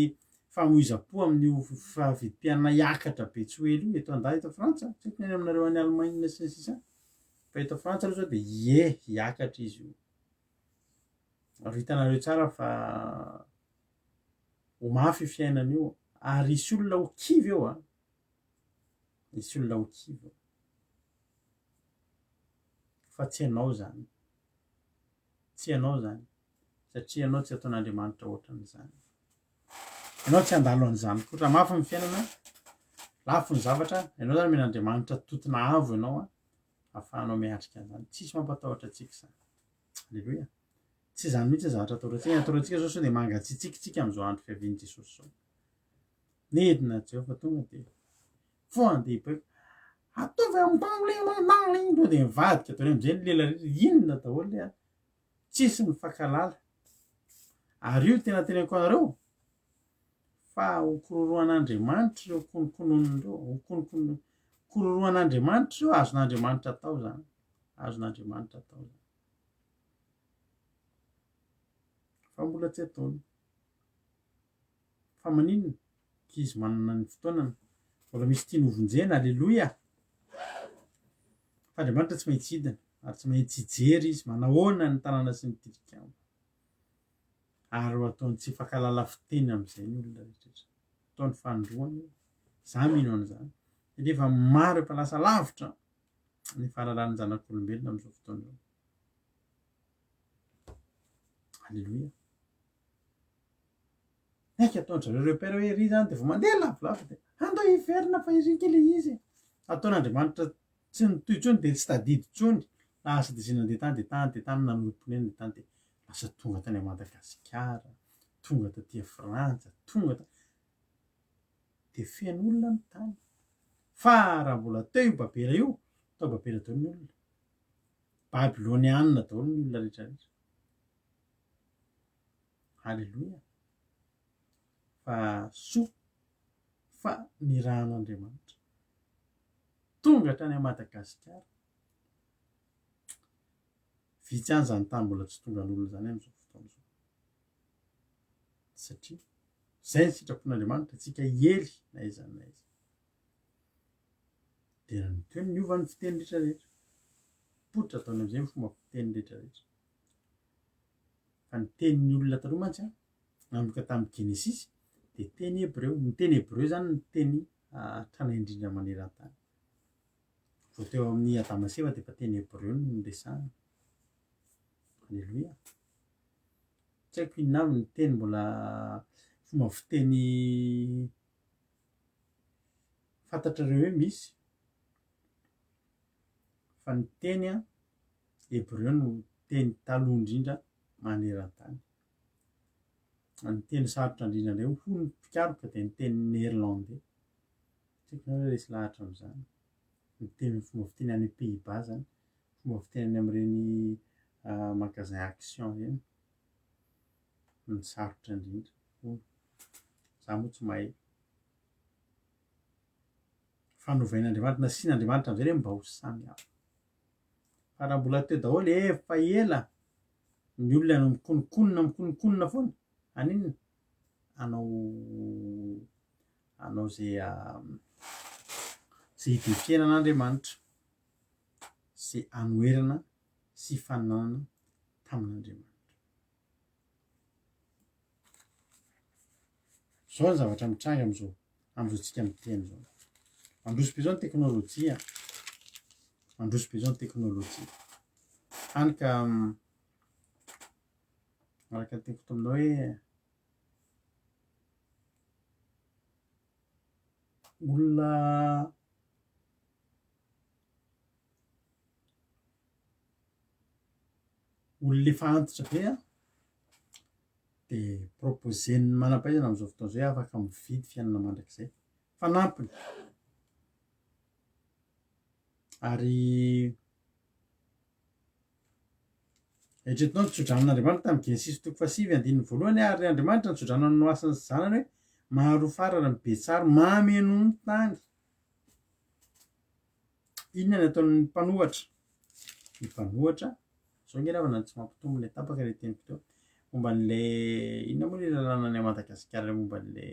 famoiza-po amin'io favidim-pianana hiakatra be tsy hoely io eto andahy eto frantsa tsika ny aminareo any Allemagne sy ny sisa fa eto frantsa aloha zao dia hiakatra izy io ary hitanareo tsara fa ho mafy fiainana io ary isy olona ho kivy eo isy olona ho kivy eo fa tsy ianao zany satria ianao tsy ataon'Andriamanitra ohatran'izany ianao tsy andalo an'izany koa raha mafy ny fiainana lafo ny zavatra ianao zany men'Andriamanitra totona avo ianao ahafahanao miatrika an'izany tsisy mampatahotra antsika zany alleloia tsy zany mihitsy ny zavatra ataorantsika zao sao dia mangatsiatsiatsika amin'izao andro fiavian'i Jesosy zao nedina Jehovah tonga dia foandehibaiko ataovy am'banglemabanglento dia mivadika ataony amin'izay ny lela inona daholo le tsisy ny fankalala ary io tena teneniko anareo fa hokororoan'Andriamanitra ireo konokononireo kororoan'Andriamanitra ireo azon'Andriamanitra atao zany azon'Andriamanitra atao zany fa mbola tsy ataony fa maninona kizy manana ny fotoanany mbola misy tia novonjena alleloia fa Andriamanitra tsy maintsy hidina ary tsy maintsy hijery izy manahoana ny tanàna sy ny tilikambo ary ho ataony tsy fankalala fiteny amin'izay ny olona rehetrarehetra ataony fandroany za mino an'izany satria efa maro efa lasa lavitra ny fahalalan'ny zanak'olombelona amin'izao fotoana izao alleloia aiky ataony zareo repère hoe ry zany dia vao mandeha lavolavo dia andao hiverina fa irika le izy ataon'Andriamanitra tsy nitoy intsony dia tsy tadidy intsony lasa dia izay nandeha tany dia tany nanolompony eny dia tany dia lasa tonga tany Madagasikara tonga taty Frantsa tonga dia feno olona ny tany fa raha mbola teo io babera io tao babera daholo ny olona babilonianina daholo ny olona rehetrarehetra alleloia fa soa fa ny rahan'Andriamanitra tonga hatrany Madagasikara vitsy any zany tany mbola tsy tonga n'olona zany amin'izao fotoana izao satria izay ny sitrapon'Andriamanitra tsika ely na iza na iza dia niteo ny ova ny fiteny rehetrarehetra poitra ataony amin'izay ny fomba fiteny rehetrarehetra fa ny tenin'ny olona taloha mantsy nanomboka tamin'ny Genesisy dia teny Hebreo ny teny Hebreo zany ny teny tranainy indrindra maneran-tany vao teo amin'ny Adama sy Eva dia efa teny Hebreo no resahana alleloia tsy haiko inona avy ny teny mbola fomba fiteny fantatrareo hoe misy fa ny teny Hebreo no teny taloha indrindra maneran-tany ny teny sarotra indrindra indray ho ny mpikaroka dia ny teny néerlandais tsy haiko na resy lahatra amin'izany ny teny fomba fiteny any Pays-Bas zany fomba fiteny any amin'ireny magasin action ireny ny sarotra indrindra za moa tsy mahay fanovain'Andriamanitra nasian'Andriamanitra amin'izay re mba ho samy hafa fa raha mbola teo daholo efa ela ny olona no mikonokonona foana aninona anao zay hidiny fiainan'Andriamanitra zay anoherana sy fananana tamin'Andriamanitra zao ny zavatra mitranga amin'izao tsika miteny zao mandroso be zao ny teknôlôjia mandroso be zao ny teknôlôjia hany ka araka ny teko taminao hoe olona efa antitra be dia proposeny manam-pahaizana amin'izao fotoana izay afaka mividy fiainana mandrakizay fanampiny ary eritreretinao nitsodran'Andriamanitra tamin'ny Genesisy 1:5 ary Andriamanitra nitsodranao ny noasany sy zanany hoe maro farana ny betsary mameno ny tany inona ny ataon'ny mpanohatra mipanohatra zao nge ravana tsy mampitombo le tapaka le teniko teo momba n'le inona moa le lalàna any Madagasikara momba n'le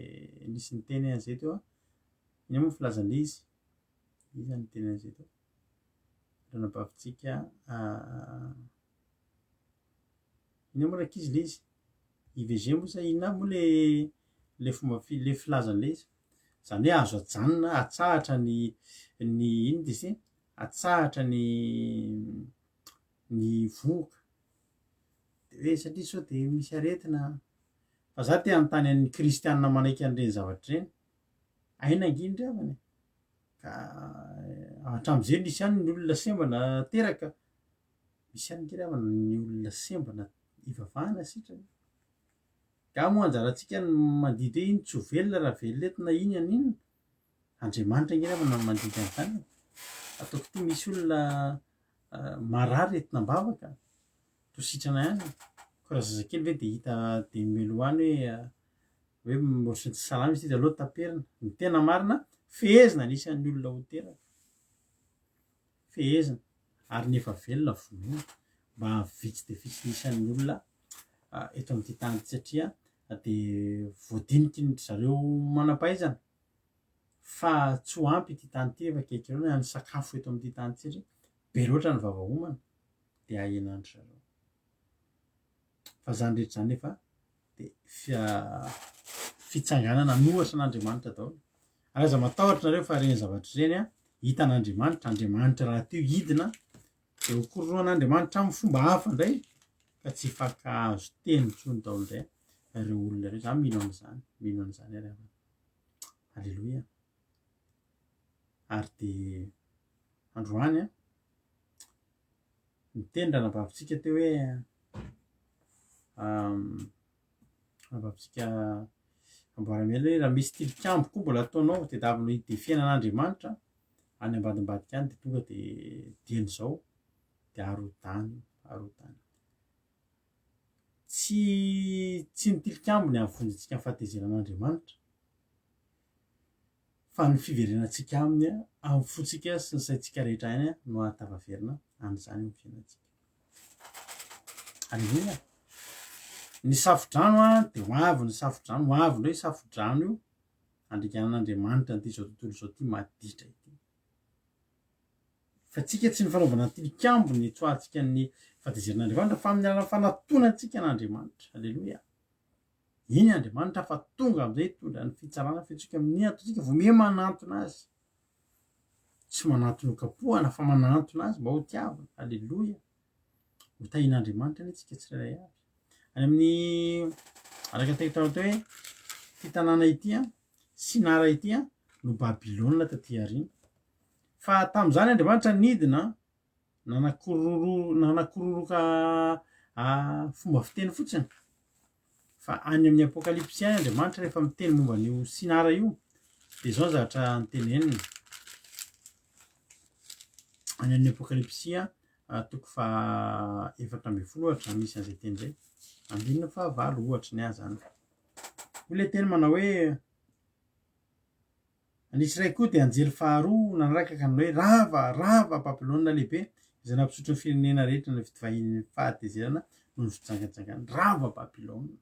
nisy ny teny an'izay teo a ina moa filazan'le izy zany teny an'izay teo ranabavitsika ina moa rakizy le izy IVG moa sa inona moa le fomba le filazan'le izy zany hoe azo ajanona atsahatra ny ino de se atsahatra ny voka de hoe satria sao de misy aretina fa za te anontany an'ny kristianina manaiky an'ireny zavatra ireny aina angindry avany ka hatram'izay nisy any ny olona sembana teraka misy any ngiravana ny olona sembana ivavahana sitrany ka moa anjarantsika ny mandidy hoe iny tsy ho velona raha velona iny an'inona Andriamanitra ngiravana mandidy an'izany ataoko ty misy olona marary retina-bavaka to sitrana ihany ko raha zazakely ve de hita de meloany hoe ohatrany tsy salama izy ty de aloha taperina ny tena marina fehezina anisan'ny olona ho teraka fehezina ary nefa velona vonoina mba vitsy de vitsy nisan'ny olona eto amin'ity tany satria de voadiniky zareo manam-pahaizana fa tsy ho ampy ity tany ty efa kaiky reo ny sakafo eto amin'ity tany ty satria be loatra ny vavaomana de ahenandry zareo fa zany rehetra zany nefa de fitsanganana nohatra an'Andriamanitra daholo ary aza matahotra nareo fa reny zavatra ireny a hitan'Andriamanitra Andriamanitra raha teo hidina de hokororoan'Andriamanitra amin'ny fomba hafa indray ka tsy fankahazo teny intsony daholo indray ireo olona ireo za mino an'izany ary alleloia ary de androany a niteny ranabavitsika teo hoe ranabavitsika amboaramela hoe raha misy tilikambo koa mbola ataonao de davinao hidefiana an'Andriamanitra any ambadimbadika any de tonga de dieny zao de arodany tsy ny tilikambony avonjintsika ny fahatezeran'Andriamanitra fa ny fiverenantsika aminy amin'ny fotsika sy ny saitsika rehetra any no ahatavaverina an'izany ny fiainantsika alleluia ny safodrano de ho avy ny safodrano ho avy ndray safodrano io andrikanan'Andriamanitra n'ity zao tontolo zao ty maditra ity fa tsika tsy ny fanaovana ny tilikambo ny tsoahantsika ny fahatezerin'Andriamanitra fa amin'ny alalan'ny fanatonantsika n'Andriamanitra alleloia iny Andriamanitra fa tonga am'izay tondra ny fitsarana fetsika amin'ny atotsika vo mihe manantona azy tsy manantona kapohana fa manantona azy mba ho tiavana alleloia ho tahin'Andriamanitra ny tsika tsirairay avy any amin'ny araka tekitao teo hoe ty tanàna ity a Sinara ity a no Babilôna taty arina fa tam'izany Andriamanitra nidina nanakororoka fomba fiteny fotsiny fa any amin'ny apokalipsy any Andriamanitra rehefa miteny momba an'io Sinara io de zao zavatra niteneniny any amin'ny apokalipsy toko fa 7 ohatra misy an'izay teny zay 9 ohatra ny azany ho le teny manao hoe anisy ray koa de anjely faharoa nanaraka ka manao hoe rava Babilôna lehibe izay nampisotro ny firenena rehetra ny fitivahin'ny fahatezerana no ny fitsangatsangana rava Babilôna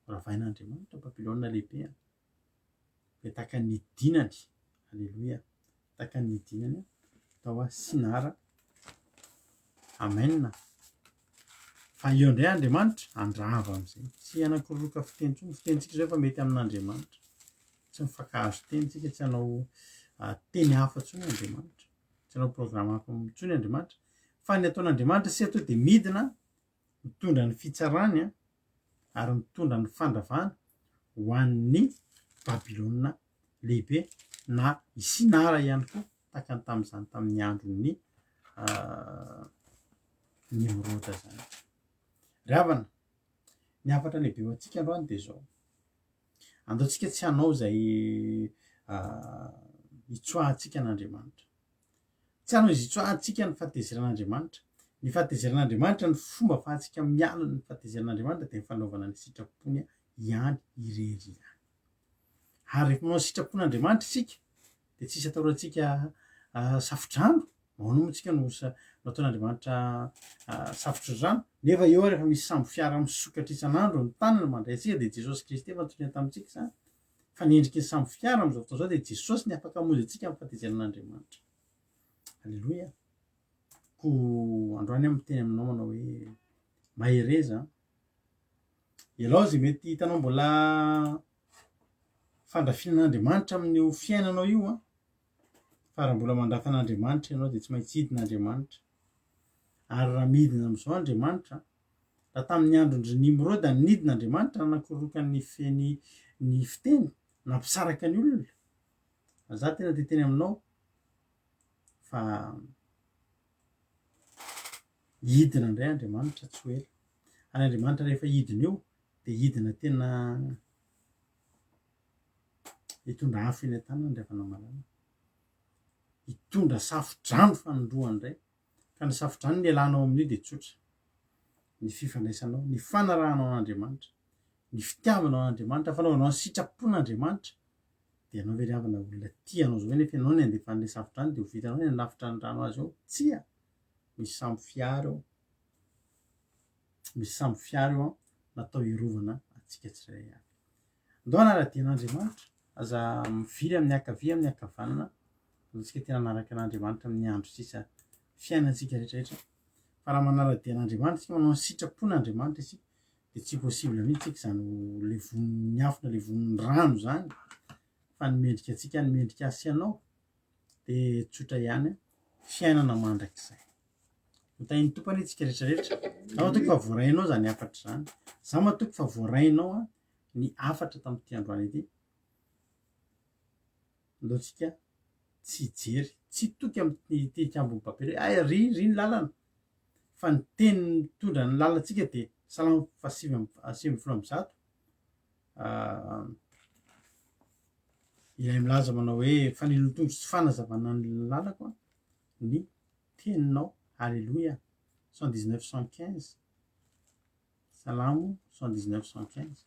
ravain'Andriamanitra Babilôna lehibe de taka ny dinany alleloia taka ny dinany atao hoe Sinara amen fa eo indray Andriamanitra andrava am'izay tsy anakororoka fitentsika zao efa mety amin'Andriamanitra tsy mifankahazo tenitsika tsy hanao teny hafa ntsony Andriamanitra tsy hanao programa hafa ntsony Andriamanitra fa ny ataon'Andriamanitra sy atao de midina mitondra ny fitsarany ary mitondra ny fandravahana ho an'ny Babilôna lehibe na i Sinara ihany koa takany tam'izany tamin'ny andron'ny Nimrôda zany ry havana ny hafatra lehibe ho antsika androany de zao andaontsika tsy hanao zay hitsoahantsika n'Andriamanitra tsy hanao izy hitsoahantsika ny fahatezeran'Andriamanitra ny fahatezeran'Andriamanitra ny fomba fahantsika miala ny fahatezeran'Andriamanitra de ny fanaovana ny sitrapony ihany irery ihany ary rehefa manao sitrapon'Andriamanitra isika de tsisy atahorantsika safodrano mahoana moa tsika no nataon'Andriamanitra safotra zany nefa eo rehefa misy sambo fiara misokatra isan'andro ny tanana mandray antsika dia Jesosy Kristy efa nitondra tamintsika zany fa ny endriky ny sambo fiara amin'izao fotoana zao dia Jesosy ny afaka hamonjy antsika amin'ny fahatezeran'Andriamanitra. Alleloia. Ko androany amin'ny teny aminao manao hoe mahereza ialao zay mety hitanao mbola fandrafinan'Andriamanitra amin'io fiainanao io a fa raha mbola mandrafa an'Andriamanitra ianao dia tsy maintsy hidin'Andriamanitra. Ary raha midina amin'izao Andriamanitra raha tamin'ny andron'ny Nimrôda nidin'Andriamanitra nakorokany feny ny fiteny nampisaraka ny olona. Za tena teteny aminao fa hidina indray Andriamanitra tsy ho ela. Ary Andriamanitra rehefa hidina eo dia hidina tena hitondra afo eny an-tany andriafana malala. Hitondra safodrano fanondroany indray ka ny safodrano ny alanao amin'io dia tsotra. Ny fifandraisanao, ny fanarahanao an'Andriamanitra, ny fitiavanao an'Andriamanitra, fanaovanao ny sitrapon'Andriamanitra dia anao ve ry havana olona tianao zao nefa ianao ny andefan'ilay safodrano dia ho vitanao ny hanafitra ny rano azy ao. Tsia, misy sambo fiara eo, misy sambo fiara eo natao hiarovana antsika tsirairay avy. Andao hanaradian'Andriamanitra aza miviry amin'ny akavia amin'ny akavanana antsika tena hanaraka an'Andriamanitra amin'ny andro sisa fiainantsika rehetrarehetra. Fa raha manaradian'Andriamanitra isika manao ny sitrapon'Andriamanitra isika dia tsy possible mihitsy tsika izany le von'ny afo na le von'ny rano zany fa ny mendrika antsika ny mendrika asy ianao dia tsotra ihany fiainana mandrakizay. Hotahin'ny tompany itsika rehetrarehetra. Za matoky fa voarainao zany afatra zany. Za matoky fa voarainao ny afatra tamin'ity androany ity. Andaontsika tsy hijery, tsy toky amin'ny tilikambo papely hoe ry ny lalana. Fa ny teny mitondra ny lalantsika dia Salamo 8:1. Ilay milaza manao hoe fa ny lotongo sy fanazavana ny lalako ny teninao. Alléluia. 119:115. Salamo 119:115.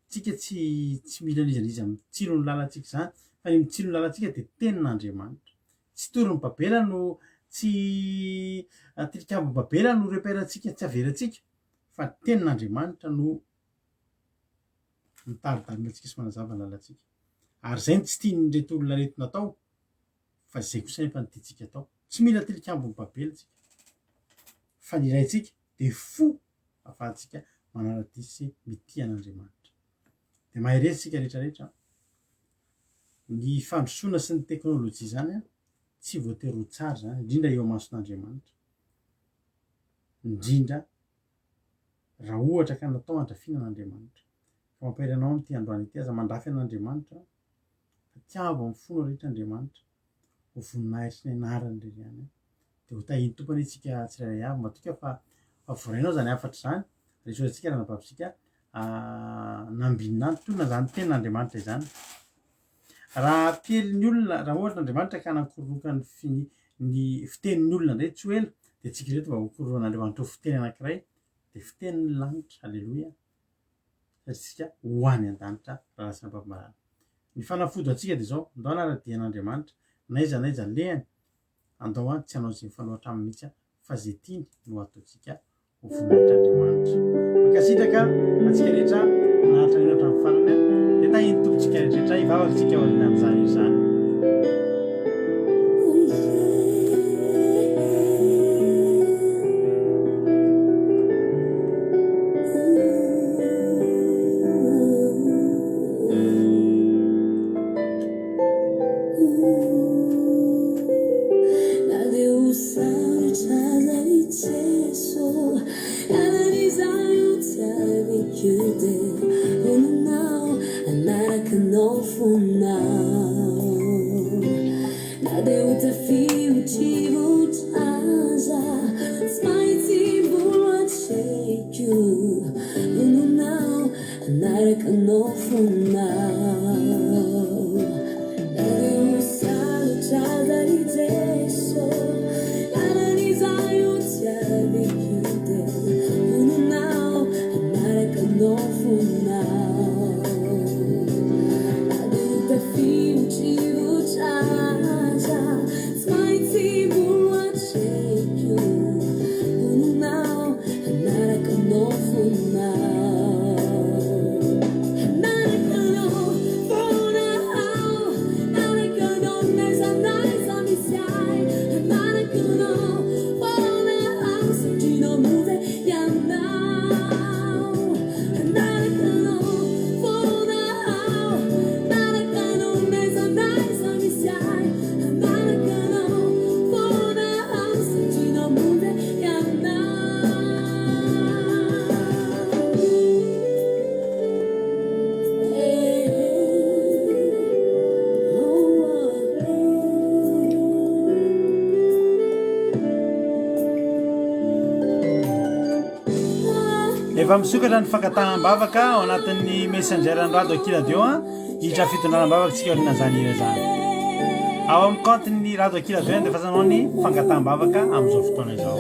Tsika tsy mila nizaniza mitsilo ny lalantsika zany fa ny mitsilo ny lalantsika dia tenin'Andriamanitra. Tsy torin'ny babela no tsy tilikambo babela no reperantsika tsy averantsika fa tenin'Andriamanitra no mitaridarina antsika sy manazava ny lalantsika. Ary zay tsy tian'ny reto olona reto natao fa zay kosa nefa ny tiantsika atao. Tsy mila tilikambo babela tsika fa ny iraintsika dia fo ahafahantsika manaradia sy mitia an'Andriamanitra. Dia mahereza isika rehetrarehetra ny fandrosoana sy ny teknôlôjia zany tsy voatery ho tsara zany indrindra eo mason'Andriamanitra. Indrindra raha ohatra ka natao handrafina an'Andriamanitra. Ka mampahery anao amin'ity androany ity aza mandrafy an'Andriamanitra fa tiavo amin'ny fonao rehetra Andriamanitra ho voninahitry ny anarany irery ihany dia ho tahin'ny tompany itsika tsirairay avy matoka fa voarainao zany afatra zany resorantsika raha nabavisika nambinina toy na zany tenin'Andriamanitra izany. Raha apely ny olona raha ohatra Andriamanitra ka nankoroka ny fitenin'ny olona indray tsy ho ela dia tsika reto mba hokoroan'Andriamanitra ho fiteny anankiray dia fitenin'ny lanitra. Alleloia. Satria tsika ho any an-danitra raha lasina ampamalalana. Ny fanafody antsika dia izao andao hanaradian'Andriamanitra naiza lehany andao tsy hanao izay fanoatra aminy mihitsy fa zay tiany no ataontsika ho voninahitr'Andriamanitra. Mankasitraka antsika rehetra manaritra ny hatramin'ny farany dia tahin'ny tompontsika rehetrarehetra hivavakantsika ao aoriana amin'izany izany. And now, and I can know for now. efa misokatra ny fankataham-bavaka ao anatin'ny messenger ny radio akiladio a hiditra fitondranam-bavaka tsika orina zany ira zany ao amin'ny compte-ny radio akiladio dia fasanao ny fankataham-bavaka amin'izao fotoana izao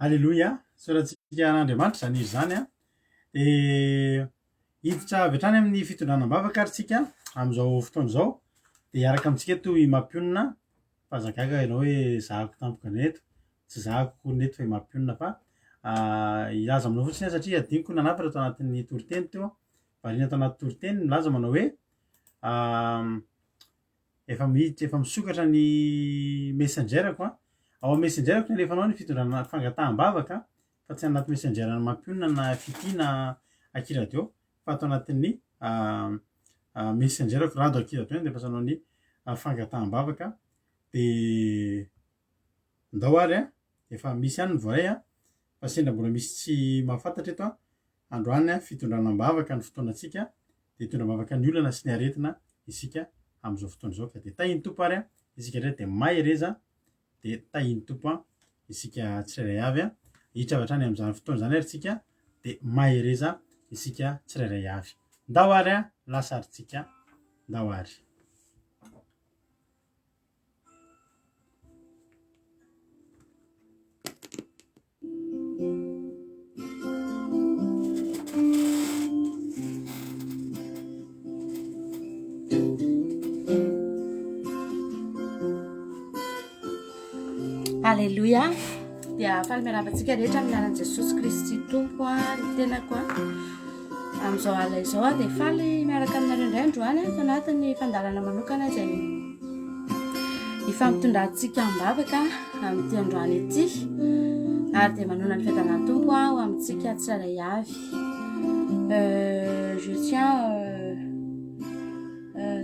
Alléluia, soratsika an'Andriamanitra zany izy zany a. Dia hiditra avy hatrany amin'ny fitondranam-bavaka ary tsika amin'izao fotoana izao dia hiaraka amintsika toy mampionina fa zakaga ianao hoe zahako tampoka neto, tsy zahako neto fa mampionina fa ilaza aminao fotsiny satria adiniko nanapatra tao anatin'ny toriteny teo variana tao anaty toriteny milaza manao hoe efa miditra efa misokatra ny messengerako a ao amin'ny messengerako ny alefanao ny fitondrana fangataham-bavaka fa tsy anaty messenger ny mampionina na fitiana akiradio fa atao anatin'ny messengerako radio akiradio dia fasanao ny fangataham-bavaka dia ndao ary a efa misy ihany ny voaray a fa sendra mbola misy tsy mahafantatra eto a androany a fitondranam-bavaka ny fotoanantsika dia hitondram-bavaka ny olana sy ny aretina isika amin'izao fotoana izao ka dia tahiny tompo ary a isika indray dia may reza dia tahiny tompo a isika tsirairay avy a hiditra avy hatrany amin'izany fotoana izany ary tsika dia may reza isika tsirairay avy ndao ary a lasa arytsika ndao ary Alléluia. Dia faly miaravantsika rehetra amin'ny anaran'i Jesosy Kristy tompo ny tenako amin'izao alina izao dia faly miaraka aminareo indray androany tao anatin'ny fandalana manokana izay ifampitondratsika am-bavaka amin'ity androany ity ary dia manona ny fiadanan'ny tompo ho amintsika tsirairay avy. Je tiens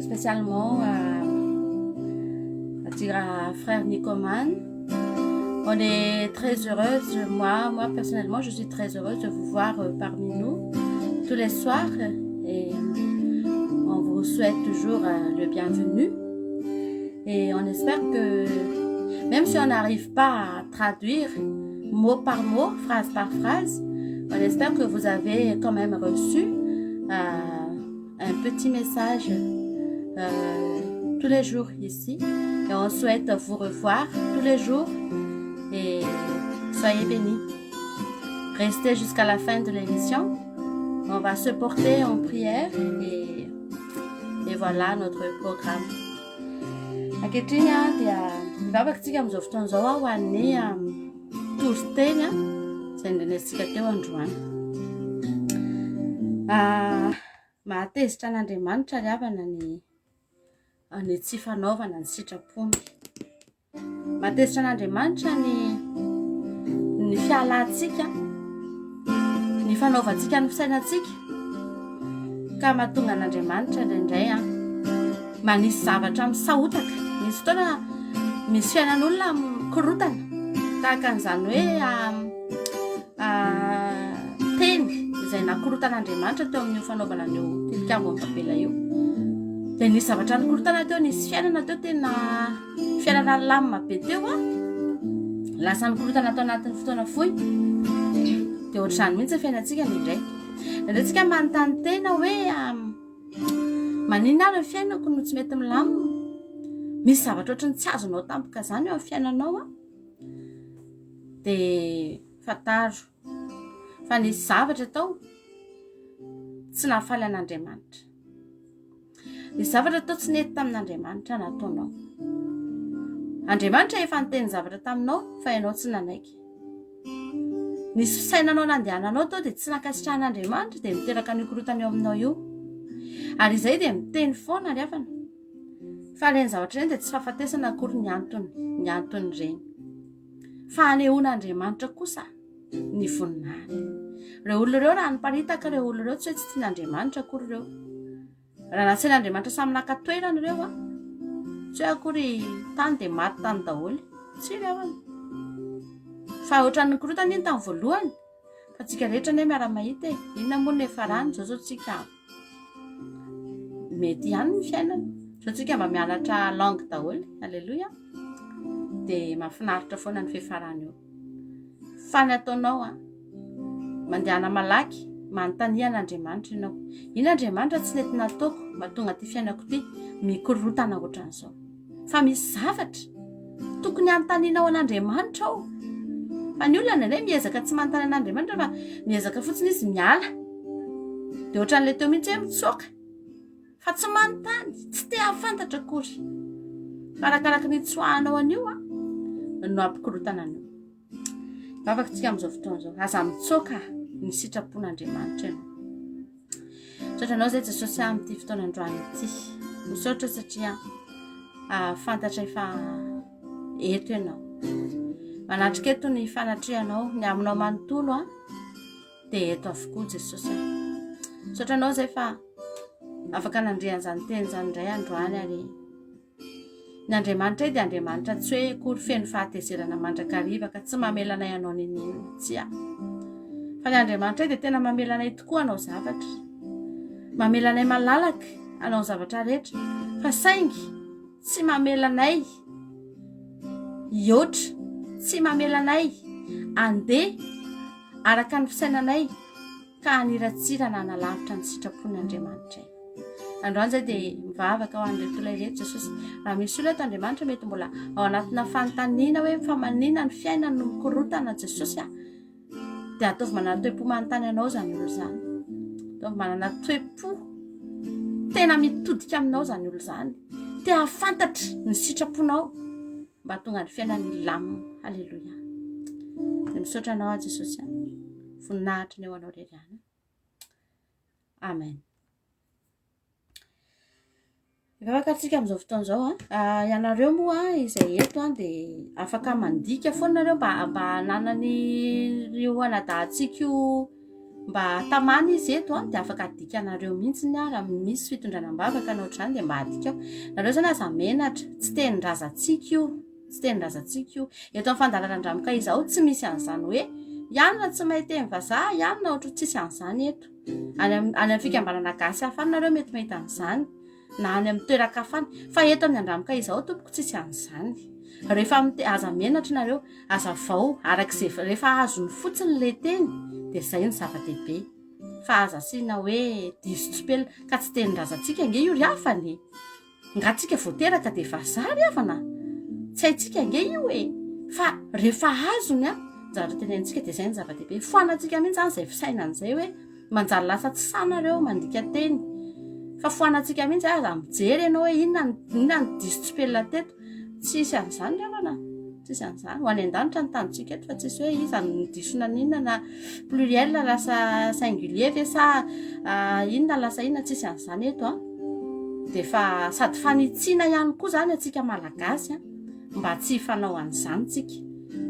spécialement à dire à frère Nicomane. On est très heureuse, moi personnellement, je suis très heureuse de vous voir parmi nous tous les soirs et on vous souhaite toujours le bienvenu et on espère que Même si on n'arrive pas à traduire mot par mot, phrase par phrase, on espère que vous avez quand même reçu un petit message tous les jours ici. Et on souhaite vous revoir tous les jours et soyez bénis. Restez jusqu'à la fin de l'émission. On va se porter en prière et voilà notre programme. Ankehitriny dia mivavakantsika amin'izao fotoana izao ho an'ny toriteny izay nendrentsika teo androany. Mahatezitra an'Andriamanitra ry havana ny tsy fanaovana ny sitrapony. Mahatezitra an'Andriamanitra ny fialantsika, ny fanaovantsika ny fisainantsika, ka mahatonga an'Andriamanitra indraindray manisy zavatra misahotaka. Misy fotoana misy fiainan'olona mikorotana tahaka an'izany hoe teny izay nakorotan'Andriamanitra teo amin'io fanaovana an'io tilikambo amin'ny babela io. Dia nisy zavatra nikorotana teo, nisy fiainana teo tena fiainana lamina be teo lasa nikorotana tao anatin'ny fotoana fohy. Dia ohatr'izany mihitsy fiainantsika indray. Indraindraitsika manontany tena hoe maninona ny fiainako no tsy mety milamina? Misy zavatra ohatrany tsy azonao tampoka izany eo amin'ny fiainanao dia fantaro fa nisy zavatra tao tsy nahafaly an'Andriamanitra. Nisy zavatra tao tsy nety tamin'Andriamanitra nataonao. Andriamanitra efa niteny zavatra taminao fa ianao tsy nanaiky. Nisy fisainanao nandehananao tao dia tsy nankasitrahan'Andriamanitra dia miteraka nikorotana eo aminao io. Ary izay dia miteny foana ry havana. Fa ireny zavatra ireny dia tsy fahafatesana akory ny antony ireny. Fa hanehoan'Andriamanitra kosa ny voninahiny. Ireo olona ireo raha niparitaka ireo olona ireo tsy hoe tsy tian'Andriamanitra akory ireo. Raha natsehan'Andriamanitra samy naka-toerana ireo tsy hoe akory tany dia maty tany daholo. Tsy ry havana. Fa ohatrany nikorotana iny tamin'ny voalohany. Fa tsika rehetra ne miara-mahita inona moa ny efa rany zao tsika mety ihany ny fiainana. Zao tsika mba mianatra langue daholo. Alleluia. Dia mahafinaritra foana ny fiafarany io. Fa ny ataonao mandehana malaky manontania an'Andriamanitra ianao. Iny Andriamanitra tsy nety nataoko mba tonga ty fiainako ty mikorotana ohatran'izao. Fa misy zavatra tokony anontanianao an'Andriamanitra ao. Fa ny olona indray miezaka tsy manontany an'Andriamanitra fa miezaka fotsiny izy miala. Dia ohatran'ilay teo mihitsy hoe mitsoaka. Fa tsy manontany, tsy te hafantatra akory. Fa arakaraka ny tsoahanao an'io no ampikorotana an'io. Vavakantsika amin'izao fotoana izao. Aza mitsoaka ny sitrapon'Andriamanitra ianao. Misaotra anao izay Jesosy amin'ity fotoana androany ity. Misaotra satria fantatra efa eto ianao. Manatrika eto ny fanatrianao, ny aminao manontolo dia eto avokoa Jesosy. Misaotra anao izay fa afaka nandrian'izany teny izany indray androany ary ny Andriamanitra dia Andriamanitra tsy hoe akory feno fahatezerana mandrakariva ka tsy mamelanay anao ninina. Tsy fa ny Andriamanitra dia tena mamelanay tokoa anao zavatra. Mamelanay malalaka anao zavatra rehetra. Fa saingy tsy mamelanay iotra, tsy mamelanay andeha araka ny fisainanay ka haniratsirana analavitra ny sitrapon'ny Andriamanitra. Androany izay dia mivavaka ho an'ilay tolay rehetra Jesosy. Raha misy olona eto Andriamanitra mety mbola ao anatina fanontaniana hoe fa maninona ny fiainana no mikorotana Jesosy dia ataovy manana toe-po manontany anao izany olo izany. Ataovy manana toe-po tena mitodika aminao izany olo izany. Te hafantatra ny sitraponao mba tonga ny fiainany lamina. Alleluia. Dia misaotra anao Jesosy. Voninahitra ny eo anao irery ihany. Amen. Vavakantsika amin'izao fotoana izao ianareo moa izay eto dia afaka mandika foana nareo mba hananany io anadahantsika io mba tamana izy eto dia afaka adika anareo mihitsy raha misy fitondranam-bavaka na ohatr'izany dia mba adika ao. Nareo zany aza menatra tsy tenin-drazantsika io, tsy tenin-drazantsika io eto amin'ny fandalaran-dramoka izao tsy misy an'izany hoe ianona tsy mahay teny vazaha, ianona ohatra tsisy an'izany eto. Any amin'ny fikambanana gasy hafa nareo mety mahita an'izany na any amin'ny toeran-kafany fa eto amin'ny andramoka izao tompoko tsisy an'izany. rehefa aza menatra nareo aza vao arak'izay rehefa azony fotsiny le teny dia izay ny zava-dehibe fa aza asiana hoe diso tsipelina ka tsy tenin-drazantsika ange io ry hafany ngatsika voateraka dia vazary havana tsy haintsika ange io e fa rehefa azony a zavatra tenentsika dia izay ny zava-dehibe foanantsika mihitsy zany izay fisainan'izay hoe manjary lasa tsy sanareo mandika teny fa foanantsika mihitsy aza mijery ianao hoe inona ny diso tsipelina teto tsisy an'izany ravana tsisy an'izany ho any an-danitra ny tanitsika eto fa tsisy hoe izany nydisona n'inona na pluriel lasa singulier ve sa inona lasa inona tsisy an'izany eto a dia fa sady fanitsiana ihany koa zany atsika malagasy a mba tsy fanao an'izany tsika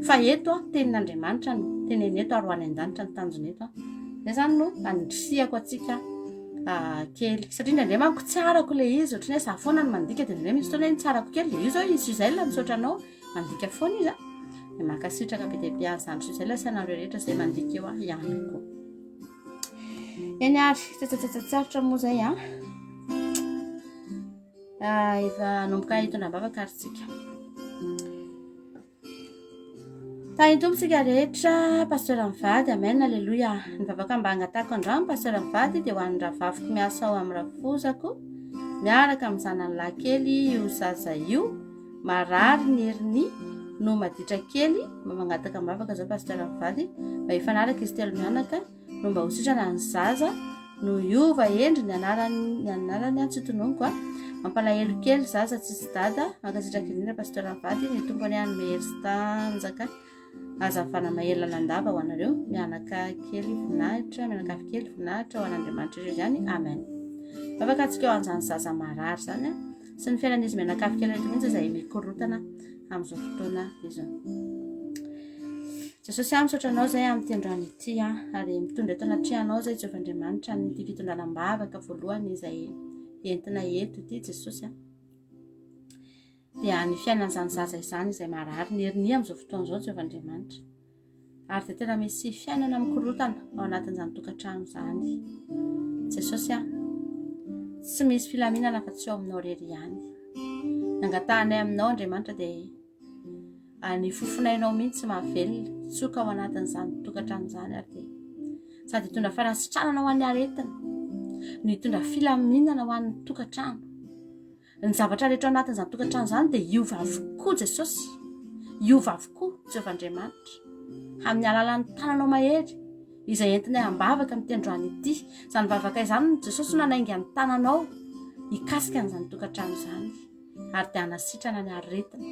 fa eto a tenin'Andriamanitra no teneny eto ary ho any an-danitra ny tanjona eto a zay zany no andrisihako atsika kely satria indraindray manko tsy arako le izy ohatrany hoe za foana ny mandika dia indraindray misy fotoana hoe tsarako kely dia io zao izy Suzelle misaotra anao mandika foana izy a dia mankasitraka be dia be an'izany Suzelle sy anareo rehetra izay mandika eo a ihany koa eny ary tsatsatsatsarotra moa zay a efa nomboka hitondram-bavaka ary tsika tahintompotsika rehetra pasteur mivady amen alleluia ny vavaka mba hangatako andramo pasteur mivady dia ho an'ny rahavaviko miasa ao amin'ny rafozako miaraka amin'ny zanany lahy kely io zaza io marary ny heriny no maditra kely mba mangataka mivavaka zao pasteur mivady mba hifanaraka izy telo mianaka no mba ho sitrana ny zaza no iova endry ny anarany a tsy tononoko a mampalahelo kely zaza tsisy dada mankasitraka indrindra pasteur mivady ny tompony any mehery-tanjaka azavana mahelana andava ho anareo mianaka kely voninahitra mianakafy kely voninahitra ho an'Andriamanitra ireo zany amen vavaka antsika eo an'izany zaza marary zany a sy ny fiainan'izy mianakafy kely rehetra mihitsy izay mikorotana amin'izao fotoana izao Jesosy misaotra anao zay amin'ny tendroany ity a ary mitondra eto anatrihanao zay Jehovah'Andriamanitra nyity fitondranam-bavaka voalohany izay entina eto ity Jesosy a dia ny fiainan'izany zaza izany izay marary ny heriny amin'izao fotoana izao Jehovah'Andriamanitra ary dia tena misy fiainana mikorotana ao anatin'izany tokantrano izany Jesosy a tsy misy filaminana fa tsy eo aminao rery ihany nangatahanay aminao Andriamanitra dia ny fofonainao mihitsy mahavelona tsoka ao anatin'izany tokantrano izany ary dia sady hitondra fanasitranana ho an'ny aretina no hitondra filaminana ho an'ny tokantrano ny zavatra rehetra ao anatin'izany tokantrano izany dia hiova avokoa Jesosy hiova avokoa Jehovah'Andriamanitra amin'ny alalan'ny tananao mahery izay entinay hambavaka amin'ny tendroany ity izany vavaka izany Jesosy no nanainga ny tananao hikasika an'izany tokantrano izany ary dia hanasitrana ny aretina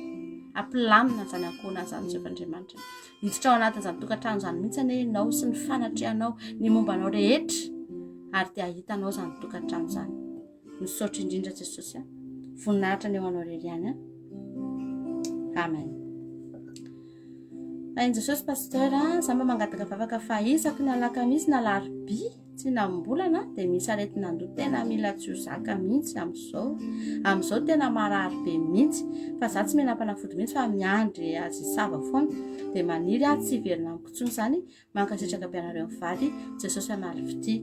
ampilamina izany ankohona izany Jehovah'Andriamanitra hiditra ao anatin'izany tokantrano izany mihitsy anao sy ny fanatrehanao ny mombanao rehetra ary dia ahitanao izany tokantrano izany misaotra indrindra Jesosy a voninahitra ny eo anao rery ihany a amen ain Jesosy pasteur za mba mangataka vavaka fa isaky ny alakamisy na alarobia tsy nambolana dia misy aretina andoha tena mila tsy ho zaka mihitsy amin'izao tena marary be mihitsy fa za tsy menam-panafody mihitsy fa miandry azy isava foana dia maniry a tsy hiverina amin'nkotsony izany mankasitraka be anareo mivady Jesosy amalifity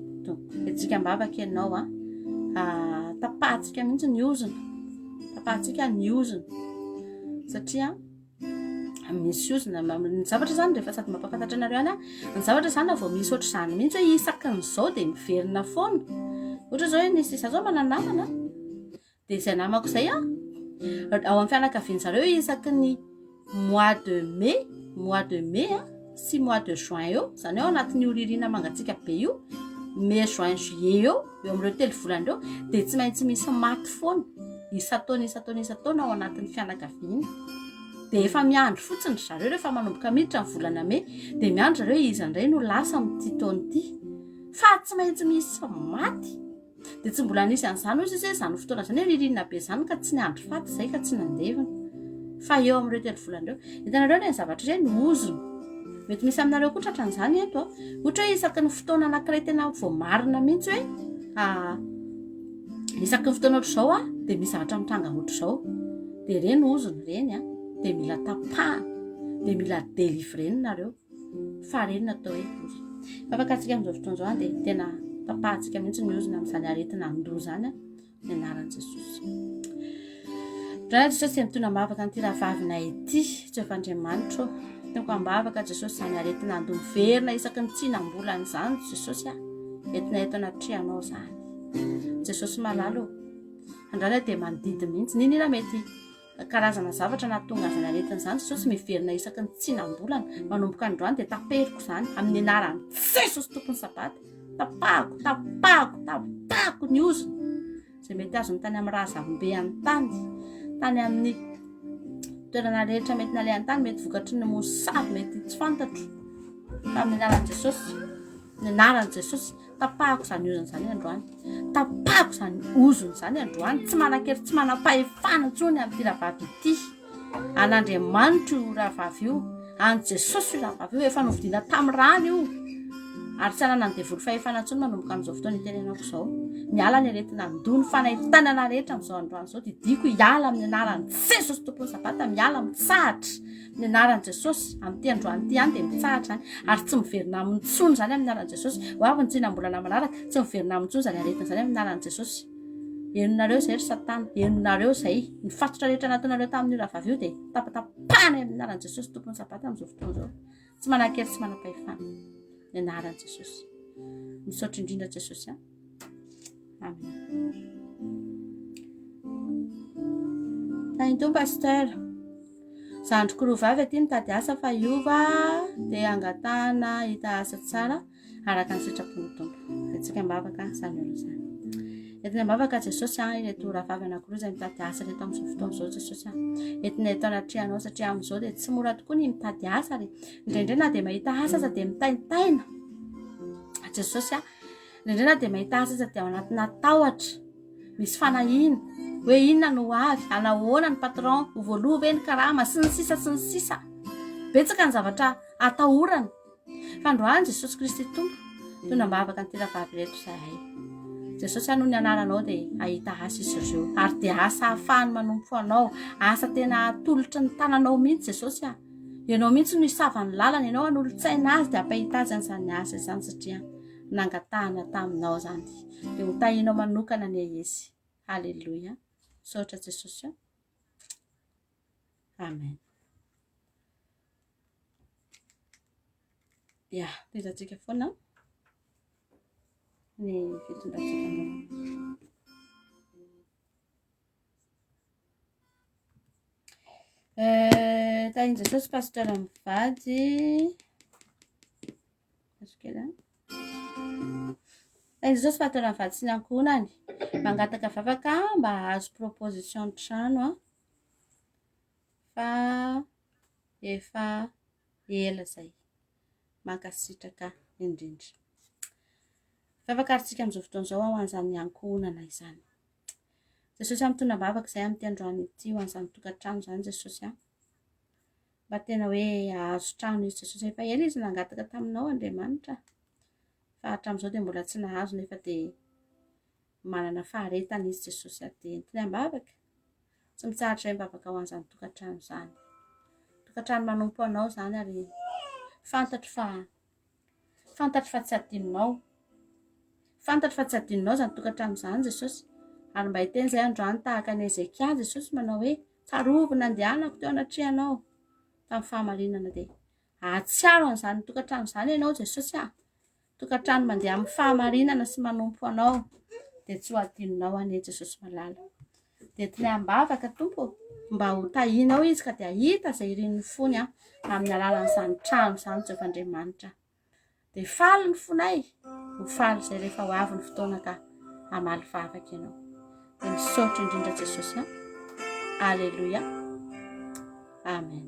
etsika mbavaka ianao a tapahantsika mihitsy ny ozona tapahantsika ny ozona satria misy ozona ny zavatra zany rehefa sady mampafantatra anareo any ny zavatra zany vao misy ohatr' izany mihitsy hoe isakin'izao dia miverina foana ohatra zao hoe nisy isa zao mananamana dia izay namako izay ao amin'ny fianakavian'zareo isaky ny mois de mai sy mois de juin eo zany eo anatin'ny oririna mangatsika be io mai juin juillet eo amin'ireo telo volana ireo dia tsy maintsy misy maty foana isataona ao anatin'ny fianakaviana dia efa miandro fotsiny zareo rehefa manomboka miditra ny volana mai dia miandro zareo izandray no lasa amin'ity taona ity fa tsy maintsy misy maty dia tsy mbola nisy an'izany ozy izy hoe izany fotoana izany hoe ririnina be izany ka tsy niandro faty izay ka tsy nandevina fa eo amin'ireo telo volana ireo hitanareo ny zavatra ireny ozona mety misy aminareo koa tratran'izany eto ohatra hoe isaky ny fotoana anankiray tena vao marina mihitsy hoe isaky ny fotoana ohatr'izao dia misy zavatra mitranga ohatr'izao dia reny ozona reny dia mila tapahana dia mila délivrena nareo fa reny natao hoe ozy afaka antsika amin'izao fotoana izao dia tena tapahantsika mihitsy ny ozona amin'izany aretina andoha izany ny anaran'i Jesosy Raha Jesosy mitondra mavaka an'ity rahavavina ity tsy efa Andriamanitra toko ambavaka Jesosy izany aretina andony verina isaky ny tsinam-bolana izany Jesosy entina eto anaty trehanao izany. Jesosy malalo andrana dia mandidy mihitsy ninona mety karazana zavatra nahatonga azany aretina izany Jesosy miverina isaky ny tsinam-bolana manomboka androany dia taperiko izany amin'ny anarany Jesosy tompony sabata tapahako ny ozony izay mety azony tany amin'ny razam-be an-tany tany amin'ny toerana rehetra mety nalehan'ny tany mety vokatry ny mosavy mety tsy fantatro fa amin'ny anaran'i Jesosy ny anaran'i Jesosy tapahako izany ozony izany androany tapahako izany ozony izany androany tsy manan-kery tsy manam-pahefana intsony amin'ity rahavavy ity an'Andriamanitra io rahavavy io an' Jesosy io rahavavy io efa novidiana tamin'ny rano io ary tsy anana ny devoly fahefana intsony manomboka amin'izao fotoana itenenako izao miala ny aretina andony fanahitana rehetra amin'izao androany izao didiko hiala amin'ny anaran'i Jesosy tompony sabata miala mitsahatra ny anaran'i Jesosy amin'ity androany ity any dia mitsahatra any ary tsy miverina amin'ntsony izany amin'ny anaran'i Jesosy ho avy ny tsinam-bolana manaraka tsy miverina amin'ntsony izany aretina izany amin'ny anaran'i Jesosy. Henonareo izay ry Satana henonareo izay ny fatotra rehetra natonareo tamin'io rahavavy io dia tapatapahana amin'ny anaran'i Jesosy tompony sabata amin'izao fotoana izao tsy manan-kery tsy manam-pahefana ny anaran'i Jesosy. Misaotra indrindra Jesosy amen. Tainto pasteur zandriko roa vavy aty mitady asa fa iova dia angatahana hita asa tsara araka ny sitrapon'ny tompo etsika mbavaka izany olo izany entina mbavaka Jesosy ireto rahavavy anankiroa izay mitady asa reto amin'izao fotoana izao Jesosy entina eto anatrehanao satria amin'izao dia tsy mora tokoa ny mitady asa ary indraindray na dia mahita asa aza dia mitaintaina Jesosy indraindray na dia mahita asa aza dia ao anatina tahotra misy fanahina hoe inona no avy anahoana ny patron ho voaloha ve ny karama sy ny sisa betsaka ny zavatra atahorana fa androany Jesosy Kristy tompo tondra mbavaka ny rahavavy reto izahay Jesosy noho ny anaranao dia ahita asa izy ireo ary dia asa ahafahany manompo anao asa tena atolotra ny tananao mihitsy Jesosy ianao mihitsy no hisavan'ny lalana ianao an'olo-tsaina azy dia ampahita azy an'izany asa izany satria nangatahana taminao izany dia ho tahinao manokana ny Yesu. Halleluja. Misaotra Jesosy amen. Ya, tezantsika foana ny fitondratsika tahin Jesosy pasteur mivady tahin Jesosy pasteur mivady sy ny ankonany mangataka vavaka mba hahazo proposition trano fa efa ela zay mankasitraka indrindra vavaka aritsika amin'izao fotoana izao ho an'izany ankonana izany Jesosy mitondra mbavaka izay amin'ity androany ity ho an'izany tokantrano izany Jesosy mba tena hoe hahazo trano izy Jesosy efa ela izy nangataka taminao Andriamanitra fa hatramin'izao dia mbola tsy nahazo nefa dia manana faharetana izy Jesosy dia entiny ambavaka tsy mitsahatra hoe mbavaka ho an'izany tokantrano izany tokantrano manompo anao izany ary fantatro fa tsy adinonao izany tokantrano izany Jesosy ary mba hiteny izay androany tahaka ny Ezekia Jesosy manao hoe tsarovina andehanako teo anatrehanao tamin'ny fahamarinana dia ahatsiaro an'izany tokantrano izany ianao Jesosy tokantrano mandeha amin'ny fahamarinana sy manompo anao dia tsy ho adinonao anie Jesosy malala dia entiny ambavaka tompo mba ho tahinao izy ka dia hita izay irin'ny fony amin'ny alalan'izany trano izany Jehovah Andriamanitra dia faly ny fonay ho faly izay rehefa ho avy ny fotoana ka hamaly vavaka ianao dia misaotra indrindra Jesosy Alleluia amen.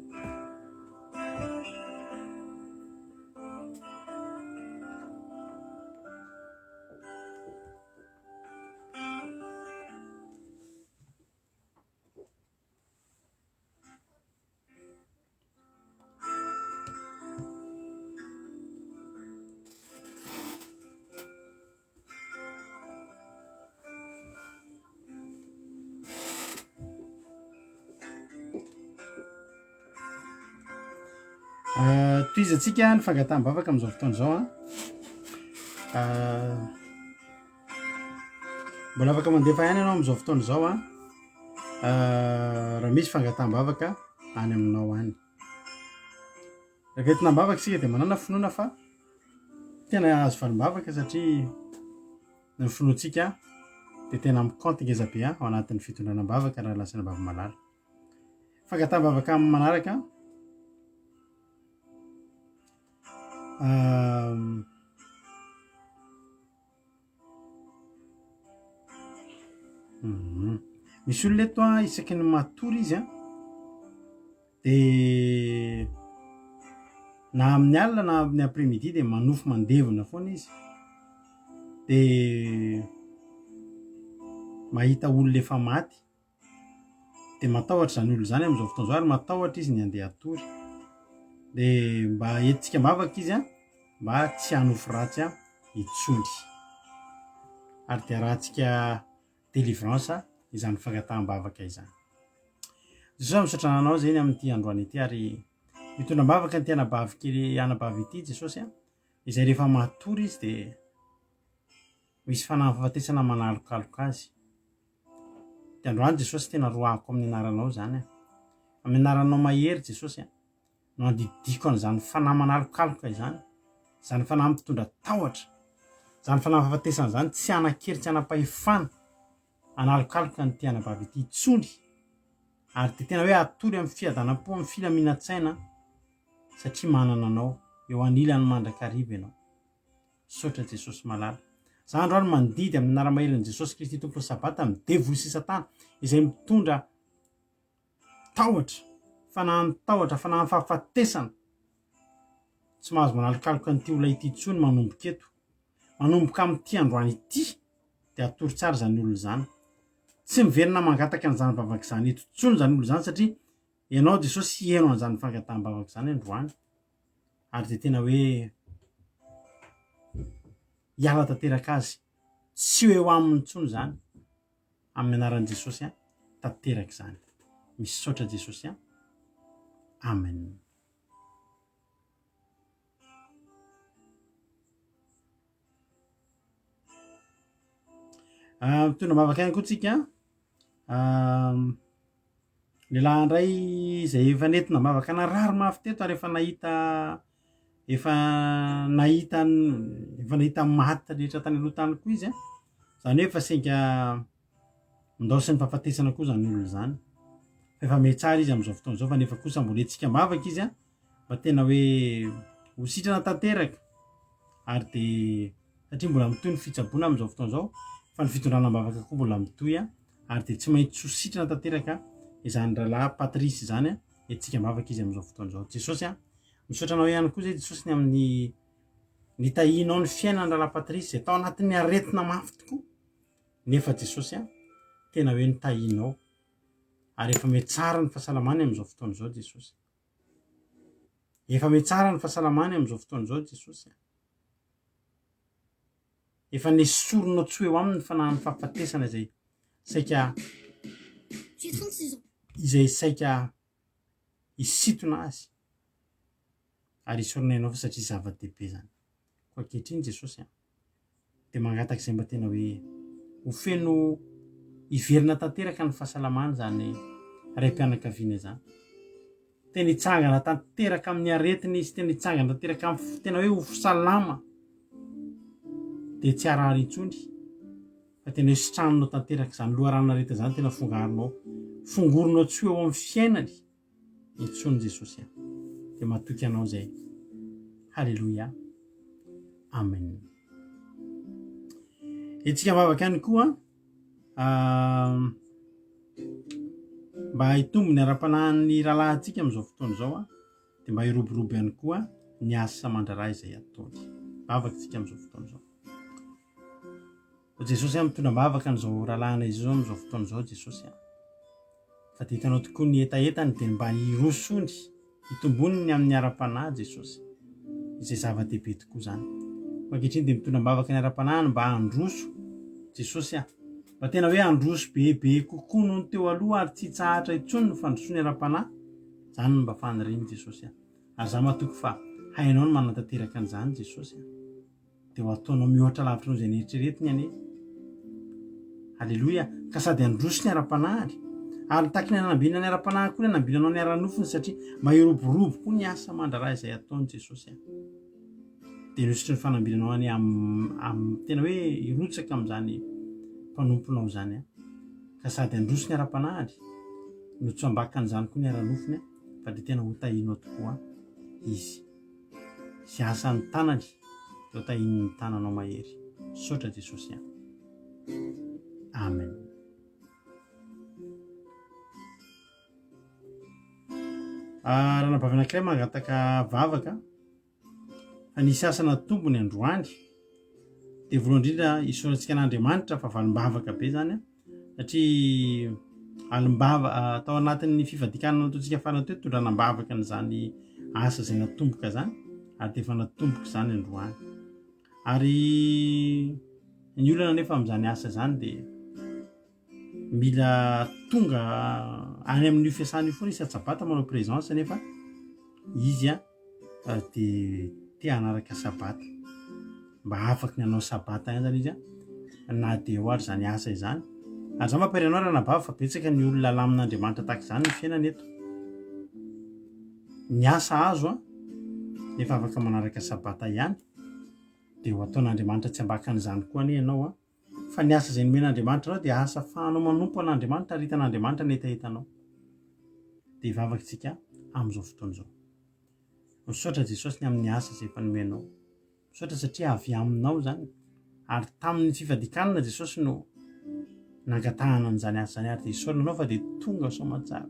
Toizantsika ny fangataham-bavaka amin'izao fotoana izao mbola afaka mandefa ihany ianao amin'izao fotoana izao raha misy fangataham-bavaka any aminao any. Rehefa entinam-bavaka isika dia manana finoana fa tena azo valim-bavaka satria ny finoantsika dia tena mikaonty ngeza be ao anatin'ny fitondranam-bavaka raha lasana bava malala. Fangataham-bavaka amin'ny manaraka misy olona eto isaky ny matory izy dia na amin'ny alina na amin'ny après-midi dia manofo mandevona foana izy dia mahita olona efa maty dia matahotra zany olo zany amin'izao fotoana izao ary matahotra izy ny andeha atory dia mba entintsika mavaka izy mba tsy hanofo ratsy itsony ary dia rahantsika délivrance izany fangataham-bavaka izany. Jesosy misaotra anao zany amin'ity androany ity ary mitondram-bavaka ny anabavy kely anabavy ity Jesosy izay rehefa matory izy dia misy fanafahafatesana manalokaloka azy. Dia androany Jesosy tena roahako amin'ny anaranao zany amin'ny anaranao mahery Jesosy no andidiko an'izany fanahy manalokaloka izany, izany fanahy mitondra tahotra, izany fanafahafatesana izany tsy hanan-kery tsy hanam-pahefana analokaloka ny anabavy ity itsony ary dia tena hoe atory amin'ny fiadanam-po amin'ny filaminan-tsaina satria manana anao eo anilany mandrakariva ianao. Saotra Jesosy malala. Za androany mandidy amin'ny anara-mahelan'i Jesosy Kristy tompony sabata amin'ny devoly sy satana izay mitondra tahotra, fanahy tahotra, fanahy fahafatesana tsy mahazo manalokaloka n'ity olona ity itsony manomboka eto, manomboka amin'ity androany ity dia atory tsara zany olo zany. Tsy miverina mangataka an'izany bavaka izany eto intsony zany olo zany satria ianao Jesosy hihaino an'izany fangataham-bavaka izany androany ary dia tena hoe hiala tanteraka azy tsy hoe ho aminy intsony zany amin'ny anaran'i Jesosy tanteraka izany. Misaotra Jesosy amen. Mitondra-bavaka ihany koa tsika lehilahy indray izay efa nentina mavaka narary mafy teto ary efa nahita maty rehetra tany aloha tany koa izy zany hoe efa senga mindao sy ny fahafatesana koa zany olo zany efa metsara izy amin'izao fotoana izao fa nefa kosa mbola etsika mavaka izy mba tena hoe ho sitrana tanteraka ary dia satria mbola mitoy ny fitsaboana amin'izao fotoana izao fa ny fitondranam-bavaka koa mbola mitoy ary dia tsy maintsy ho sitrana tanteraka izany rahalahy Patrice zany etsika mavaka izy amin'izao fotoana izao. Jesosy misaotra anao ihany koa zay Jesosy ny amin'ny nitahinao ny fiainana rahalahy Patrice izay tao anatin'ny aretina mafy tokoa nefa Jesosy tena hoe nitahinao ary efa metsara ny fahasalamany amin'izao fotoana izao Jesosy. Efa metsara ny fahasalamany amin'izao fotoana izao Jesosy. Efa nesoronao tsy hoe ho aminy fanahy ny fahafatesana izay saika hisitona azy ary hisorona ianao fa satria zava-dehibe zany. Koa ankehitriny Jesosy dia mangataka izay mba tena hoe ho feno hiverina tanteraka ny fahasalamany zany raim-pianakaviana zany. Tena hitsangana tanteraka amin'ny aretiny izy, tena hitsangana tanteraka amin'ny tena hoe ho salama dia tsy harary intsony fa tena hoe sitranonao tanteraka izany loharanona areta zany tena fongoronao tsy eo amin'ny fiainany intsony Jesosy dia matoky anao zay. Halleluia, amen. Etsika mavaka ihany koa mba hitombo ny ara-panahin'ny rahalahintsika amin'izao fotoana izao dia mba hiroborobo ihany koa ny asa mandraraha izay ataony. Mavaka tsika amin'izao fotoana izao. Jesosy mitondra-bavaka an'izao rahalahina izao amin'izao fotoana izao Jesosy fa dia hitanao tokoa ny etaetany dia mba hirosony hitomboniny amin'ny ara-panahy Jesosy izay zava-dehibe tokoa zany. Ankehitriny dia mitondra-bavaka ny ara-panahiny mba handroso Jesosy mba tena hoe handroso bebe kokoa noho ny teo aloha ary tsy hitsahatra intsony ny fandrosoany ara-panahy zany no mba faniriany Jesosy ary za matoky fa hainao ny manantanteraka an'izany Jesosy dia ho ataonao mihoatra lavitra noho izay neritreretiny anie. Halleluia. Ka sady handroso ny ara-panahy ary taky ny anambina ny ara-panahy koa ny anambinanao ny ara-nofony satria mahiroborobo koa ny asa mandraraha izay ataony Jesosy dia nosotry ny fanambinanao any tena hoe irotsaka amin'izany mpanomponao zany ka sady androso ny ara-panahary no tsy ambakan'izany koa ny ara-nofony fa dia tena ho tahinao tokoa izy sy asa ny tanany zao tahiny ny tananao mahery sotra Jesosy amen. Raha nabavy anankiray mangataka vavaka fa nisy asana tombony androany dia voalohany indrindra isaorantsika an'Andriamanitra fa valim-bavaka be zany satria atao anatin'ny fivadikanana ataontsika farany teo tondranam-bavaka n'izany asa izay natomboka zany ary dia efa natomboka zany androany ary ny olana nefa amin'izany asa zany dia mila tonga any amin'io fiasana io foana isy sabata manao présence nefa izy dia tia hanaraka sabata mba afaka ny hanao sabata ihany zany izy na dia eo ary zany asa izany ary za mamparianao raha nabavy fa betsaka ny olona lamin'Andriamanitra tahaka izany ny fiainana eto ny asa azo nefa afaka manaraka sabata ihany dia ho ataon'Andriamanitra tsy ambakan'izany koa ane ianao fa ny asa izay nomen'Andriamanitra anao dia asa fahanao manompo an'Andriamanitra ary hitan'Andriamanitra ny etahitanao dia hivavakantsika amin'izao fotoana izao. Misaotra Jesosy ny amin'ny asa izay efa nomenao, misaotra satria avy aminao zany ary tamin'ny fivadikanana Jesosy no nangatahana an'izany asa zany ary dia isaorana anao fa dia tonga soamatsara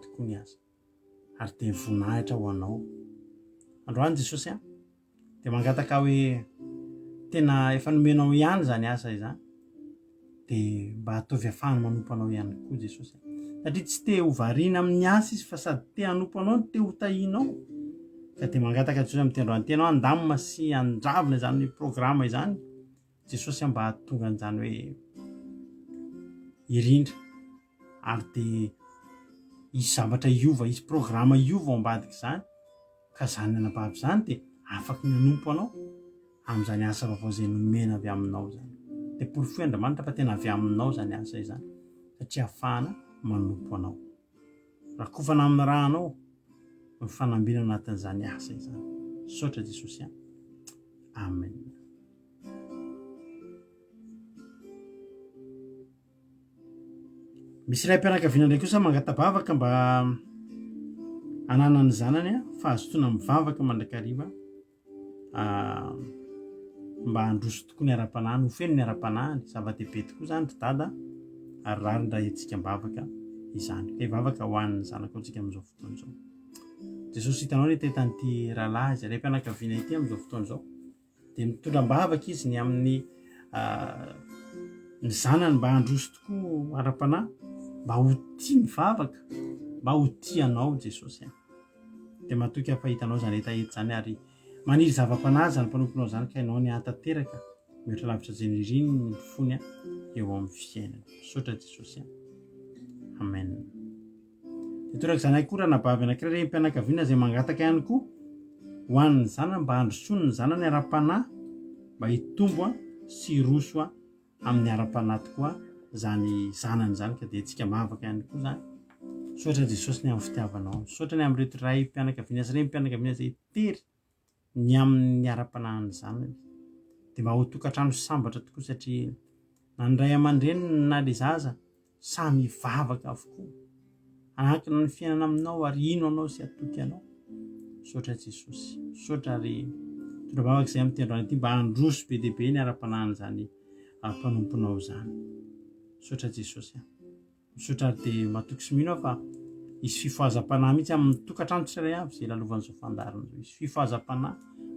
tokoa ny asa ary dia voninahitra ho anao androany Jesosy dia mangataka hoe tena efa nomenao ihany zany asa izany dia mba ataovy afahany manompo anao ihany koa Jesosy satria tsy te ho variana amin'ny asa izy fa sady te hanompo anao te ho tahinao ka dia mangataka Jesosy amin'ny tendroany tenao andamina sy andravina izany programa izany Jesosy mba hahatonga an'izany hoe irindra ary dia isy zavatra iova isy programa iova ao ambadika izany ka zany anabavy izany dia afaka ny hanompo anao amin'izany asa vaovao izay nomena avy aminao zany dia porofoy Andriamanitra fa tena avy aminao zany asa izany satria ahafahana manompo anao rakofana amin'ny rahanao ny fanambina anatin'izany asa izany. Saotra Jesosy amen. Misy iray mpianakaviana indray kosa mangatabavaka mba hanana ny zanany fa azotoana mivavaka mandrakariva mba handroso tokoa ny ara-panahy ho feno ny ara-panahy zava-dehibe tokoa zany ry dada ary rariny raha etsika mivavaka izany ka hivavaka ho an'ny zanako antsika amin'izao fotoana izao. Jesosy hitanao ny tetan'ity rahalahy izay iray mpianakaviana ity amin'izao fotoana izao dia mitondram-bavaka izy ny amin'ny ny zanany mba handroso tokoa ara-panahy mba ho tia mivavaka mba ho tianao Jesosy dia matoky hampahitanao zany etaety zany ary maniry zava-panahy zany mpanomponao zany ka ianao ny hatateraka mihoatra lavitra izay niriny ny fony eo amin'ny fiainana. Saotra Jesosy amen. Dia toraka izany koa raha nabavy anankiray ireny mpianakaviana izay mangataka ihany koa ho an'ny zanany mba handrosoany ny zanany ara-panahy mba hitombo sy hiroso amin'ny ara-panahy tokoa zany zanany zany ka dia antsika mavaka ihany koa zany. Saotra Jesosy ny amin'ny fitiavanao, saotra ny amin'ireo ray mpianakaviana sy ireny mpianakaviana izay tery ny amin'ny ara-panahiny zanany dia mba ho tokantrano sambatra tokoa satria na ny ray aman-dreny na ilay zaza samy hivavaka avokoa ankina ny fiainana aminao ary ino anao sy atoky anao. Saotra Jesosy, saotra ary tondra-bavaka izay amin'ny tendroany ity mba handroso be dia be ny ara-panahiny zany mpanomponao zany. Saotra Jesosy misaotra ary dia matoky sy mino fa isy fifohazam-panahy mihitsy amin'ny tokantrano tsirairay avy izay lalovan'izao fandarina izao. Isy fifohazam-panahy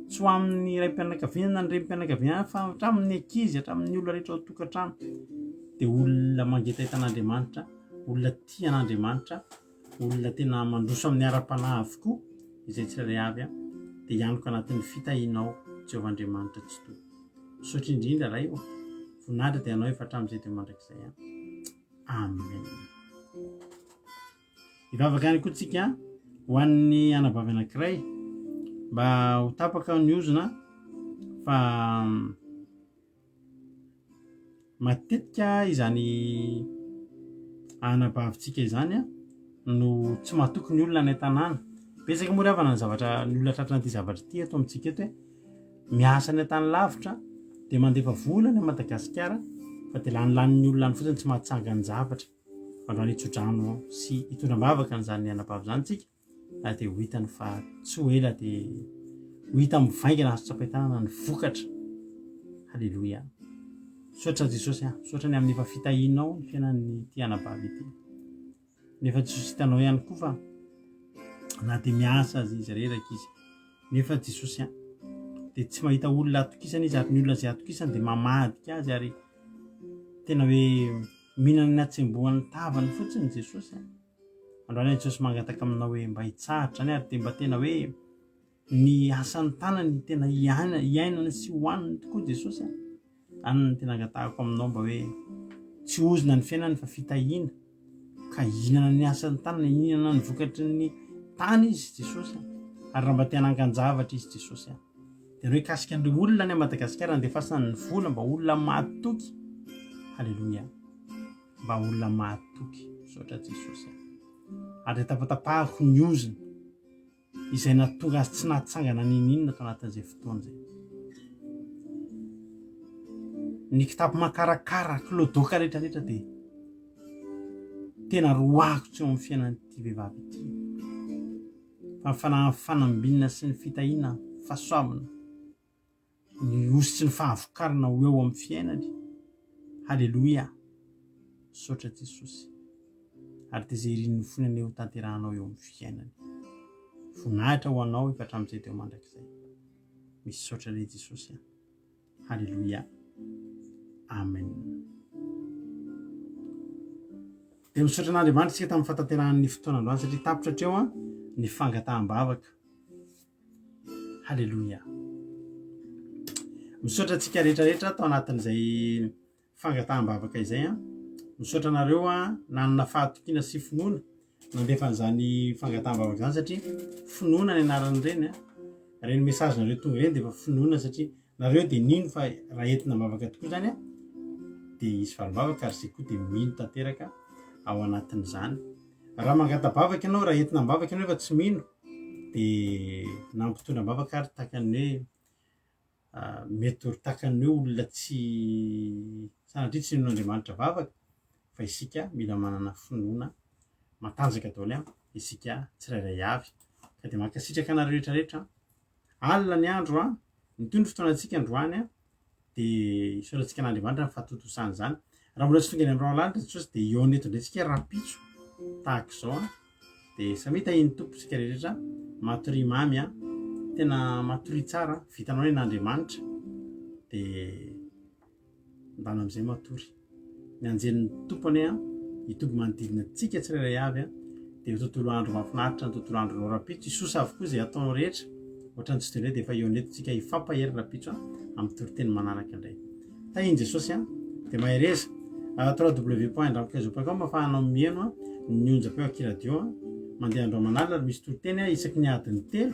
tsy ho amin'ny ray mpianakaviana na ny ray mpianakaviana fa hatramin'ny ankizy hatramin'ny olona rehetra ao tokantrano dia olona mangetahitana olona tia an'Andriamanitra olona tena mandroso amin'ny ara-panahy avokoa izay tsirairay avy dia hianoko anatin'ny fitahinao Jehovahandriamanitra tsy toy. Saotra indrindra ray voninahitra dia anao efa hatramin'izay dia mandrakizay amen. Hivavaka ihany koa tsika ho an'ny anabavy anankiray mba ho tapaka ny ozona fa matetika izany anabavintsika izany no tsy mahatoky ny olona ny tanàna betsaka moa ravana ny zavatra ny olona tratrana ty zavatra ty ato amintsika eto hoe miasa ny tany lavitra dia mandefa volana a Madagasikara fa dia lanilanin'ny olona ny fotsiny tsy mahatsanga ny zavatra androany hitsodrano sy hitondram-bavaka n'izany anabavy zany tsika dia ho hitany fa tsy ho ela dia ho hita mivaingana azo tsapahitanana ny vokatra. Halleloia. Sotra Jesosy sotra ny amin'ny efa fitahinao ny fiainan'ny ty anabavy ity nefa Jesosy hitanao ihany koa fa na dia miasa azy izy reraka izy nefa Jesosy dia tsy mahita olona atokisana izy ary ny olona izay atokisana dia mamadika azy ary tena hoe mihinana ny atsembohan'ny tavany fotsiny Jesosy androany Jesosy mangataka aminao hoe mba hitsahatra any ary dia mba tena hoe ny asan'ny tanany tena hiainana sy hohaniny tokoa Jesosy any tena angatahako aminao mba hoe tsy ozona ny fiainany fa fitahiana ka hihinana ny asan'ny tanany hihinana ny vokatry ny tany izy Jesosy ary raha mba tena angan-javatra izy Jesosy dia hoe kasika ny olona any Madagasikara andefasana ny vola mba olona mahatoky. Halleloia. Mba olona mahatoky sotra Jesosy ary tapatapahako ny oziny izay natonga azy tsy nahatsangana ninina tao anatin'izay fotoana zay. Ny kitapo makarakara kilodoka rehetrarehetra dia tena roako tsy eo amin'ny fiainan'ity vehivavy ity fa fanambinina sy ny fitahiana fahasoavana ny osy sy ny fahavokarana ho eo amin'ny fiainany. Halleloia. Sotra Jesosy ary dia izay irin'ny fonany ho tanterahanao eo amin'ny fiainany voninahitra ho anao efa hatramin'izay teo mandrakizay misy sotra ilay Jesosy. Halleloia. Amen. Dia misaotra an'Andriamanitra isika tamin'ny fahatanterahan'ny fotoana androany satria tapitra hatreo ny fangataham-bavaka. Halleloia. Misaotra antsika rehetrarehetra tao anatin'izay fangataham-bavaka izay misaotra anareo nanana fahatokiana sy finoana nandefa an'izany fangataham-bavaka izany satria finoana ny anaran'ireny reny message nareo tonga ireny dia efa finoana satria nareo dia nino fa raha entina bavaka tokoa zany dia isy valom-bavaka ary izay koa dia mino tanteraka ao anatin'izany. Raha mangata-bavaka ianao raha entina bavaka ianao efa tsy mino dia nampitondram-bavaka ary takan'ny hoe mety ho takan'ny hoe olona tsy sanatria tsy nin'Andriamanitra vavaka fa isika mila manana finoana matanjaka daholo isika tsirairay avy ka dia mankasitraka anareo rehetrarehetra alina ny andro mitondry fotoanantsika androany dia isaorantsika an'Andriamanitra ny fahatotosany zany. Raha mbola tsy tonga ny andro lanitra Jesosy dia eo neto indraintsika rapitso tahaka izao dia samy tahiny tompontsika rehetrarehetra matory mamy tena matory tsara vitanao ny n'Andriamanitra dia mbana amin'izay matory ny anjenin'ny tompony hitombo manodidina antsika tsirairay avy dia tontolo andro mahafinaritra ny tontolo andro rapitso isosa avokoa izay ataonao rehetra ohatrany tsy toy dia efa eo netontsika hifampahery rapitso amin'ny toriteny manaraka indray. Tahiny Jesosy dia mahereza www.andramokaizo.com afahanao mihaino ny onjam-peo akiradio mandeha andro manalina ary misy toriteny isaky ny adiny 3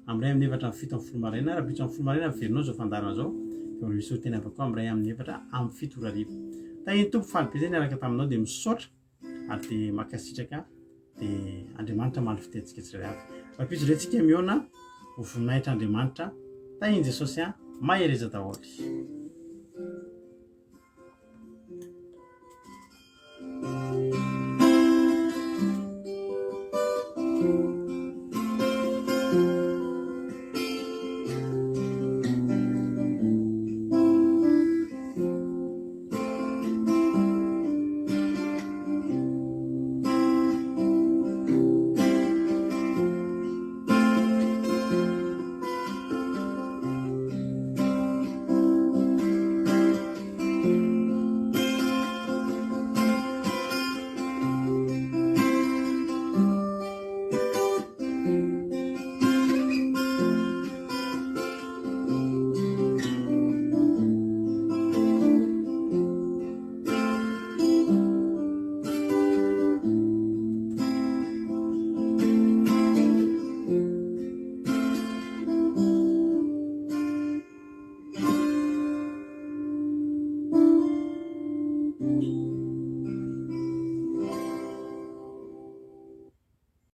amin'ny 2 amin'ny 7 amin'ny 7 amin'ny folo maraina rapitso amin'ny folo maraina averinao zao fandarana zao dia misy toriteny avy koa amin'ny 2 amin'ny 7 amin'ny 7 orariva. Tahiny tompo faly-be niaraka taminao dia misaotra ary dia makasitraka dia Andriamanitra maly fitentsika tsirairay avy. Rapitso rentsika mihaona ho voninahitra Andriamanitra. Tahiny Jesosy mahereza daholo.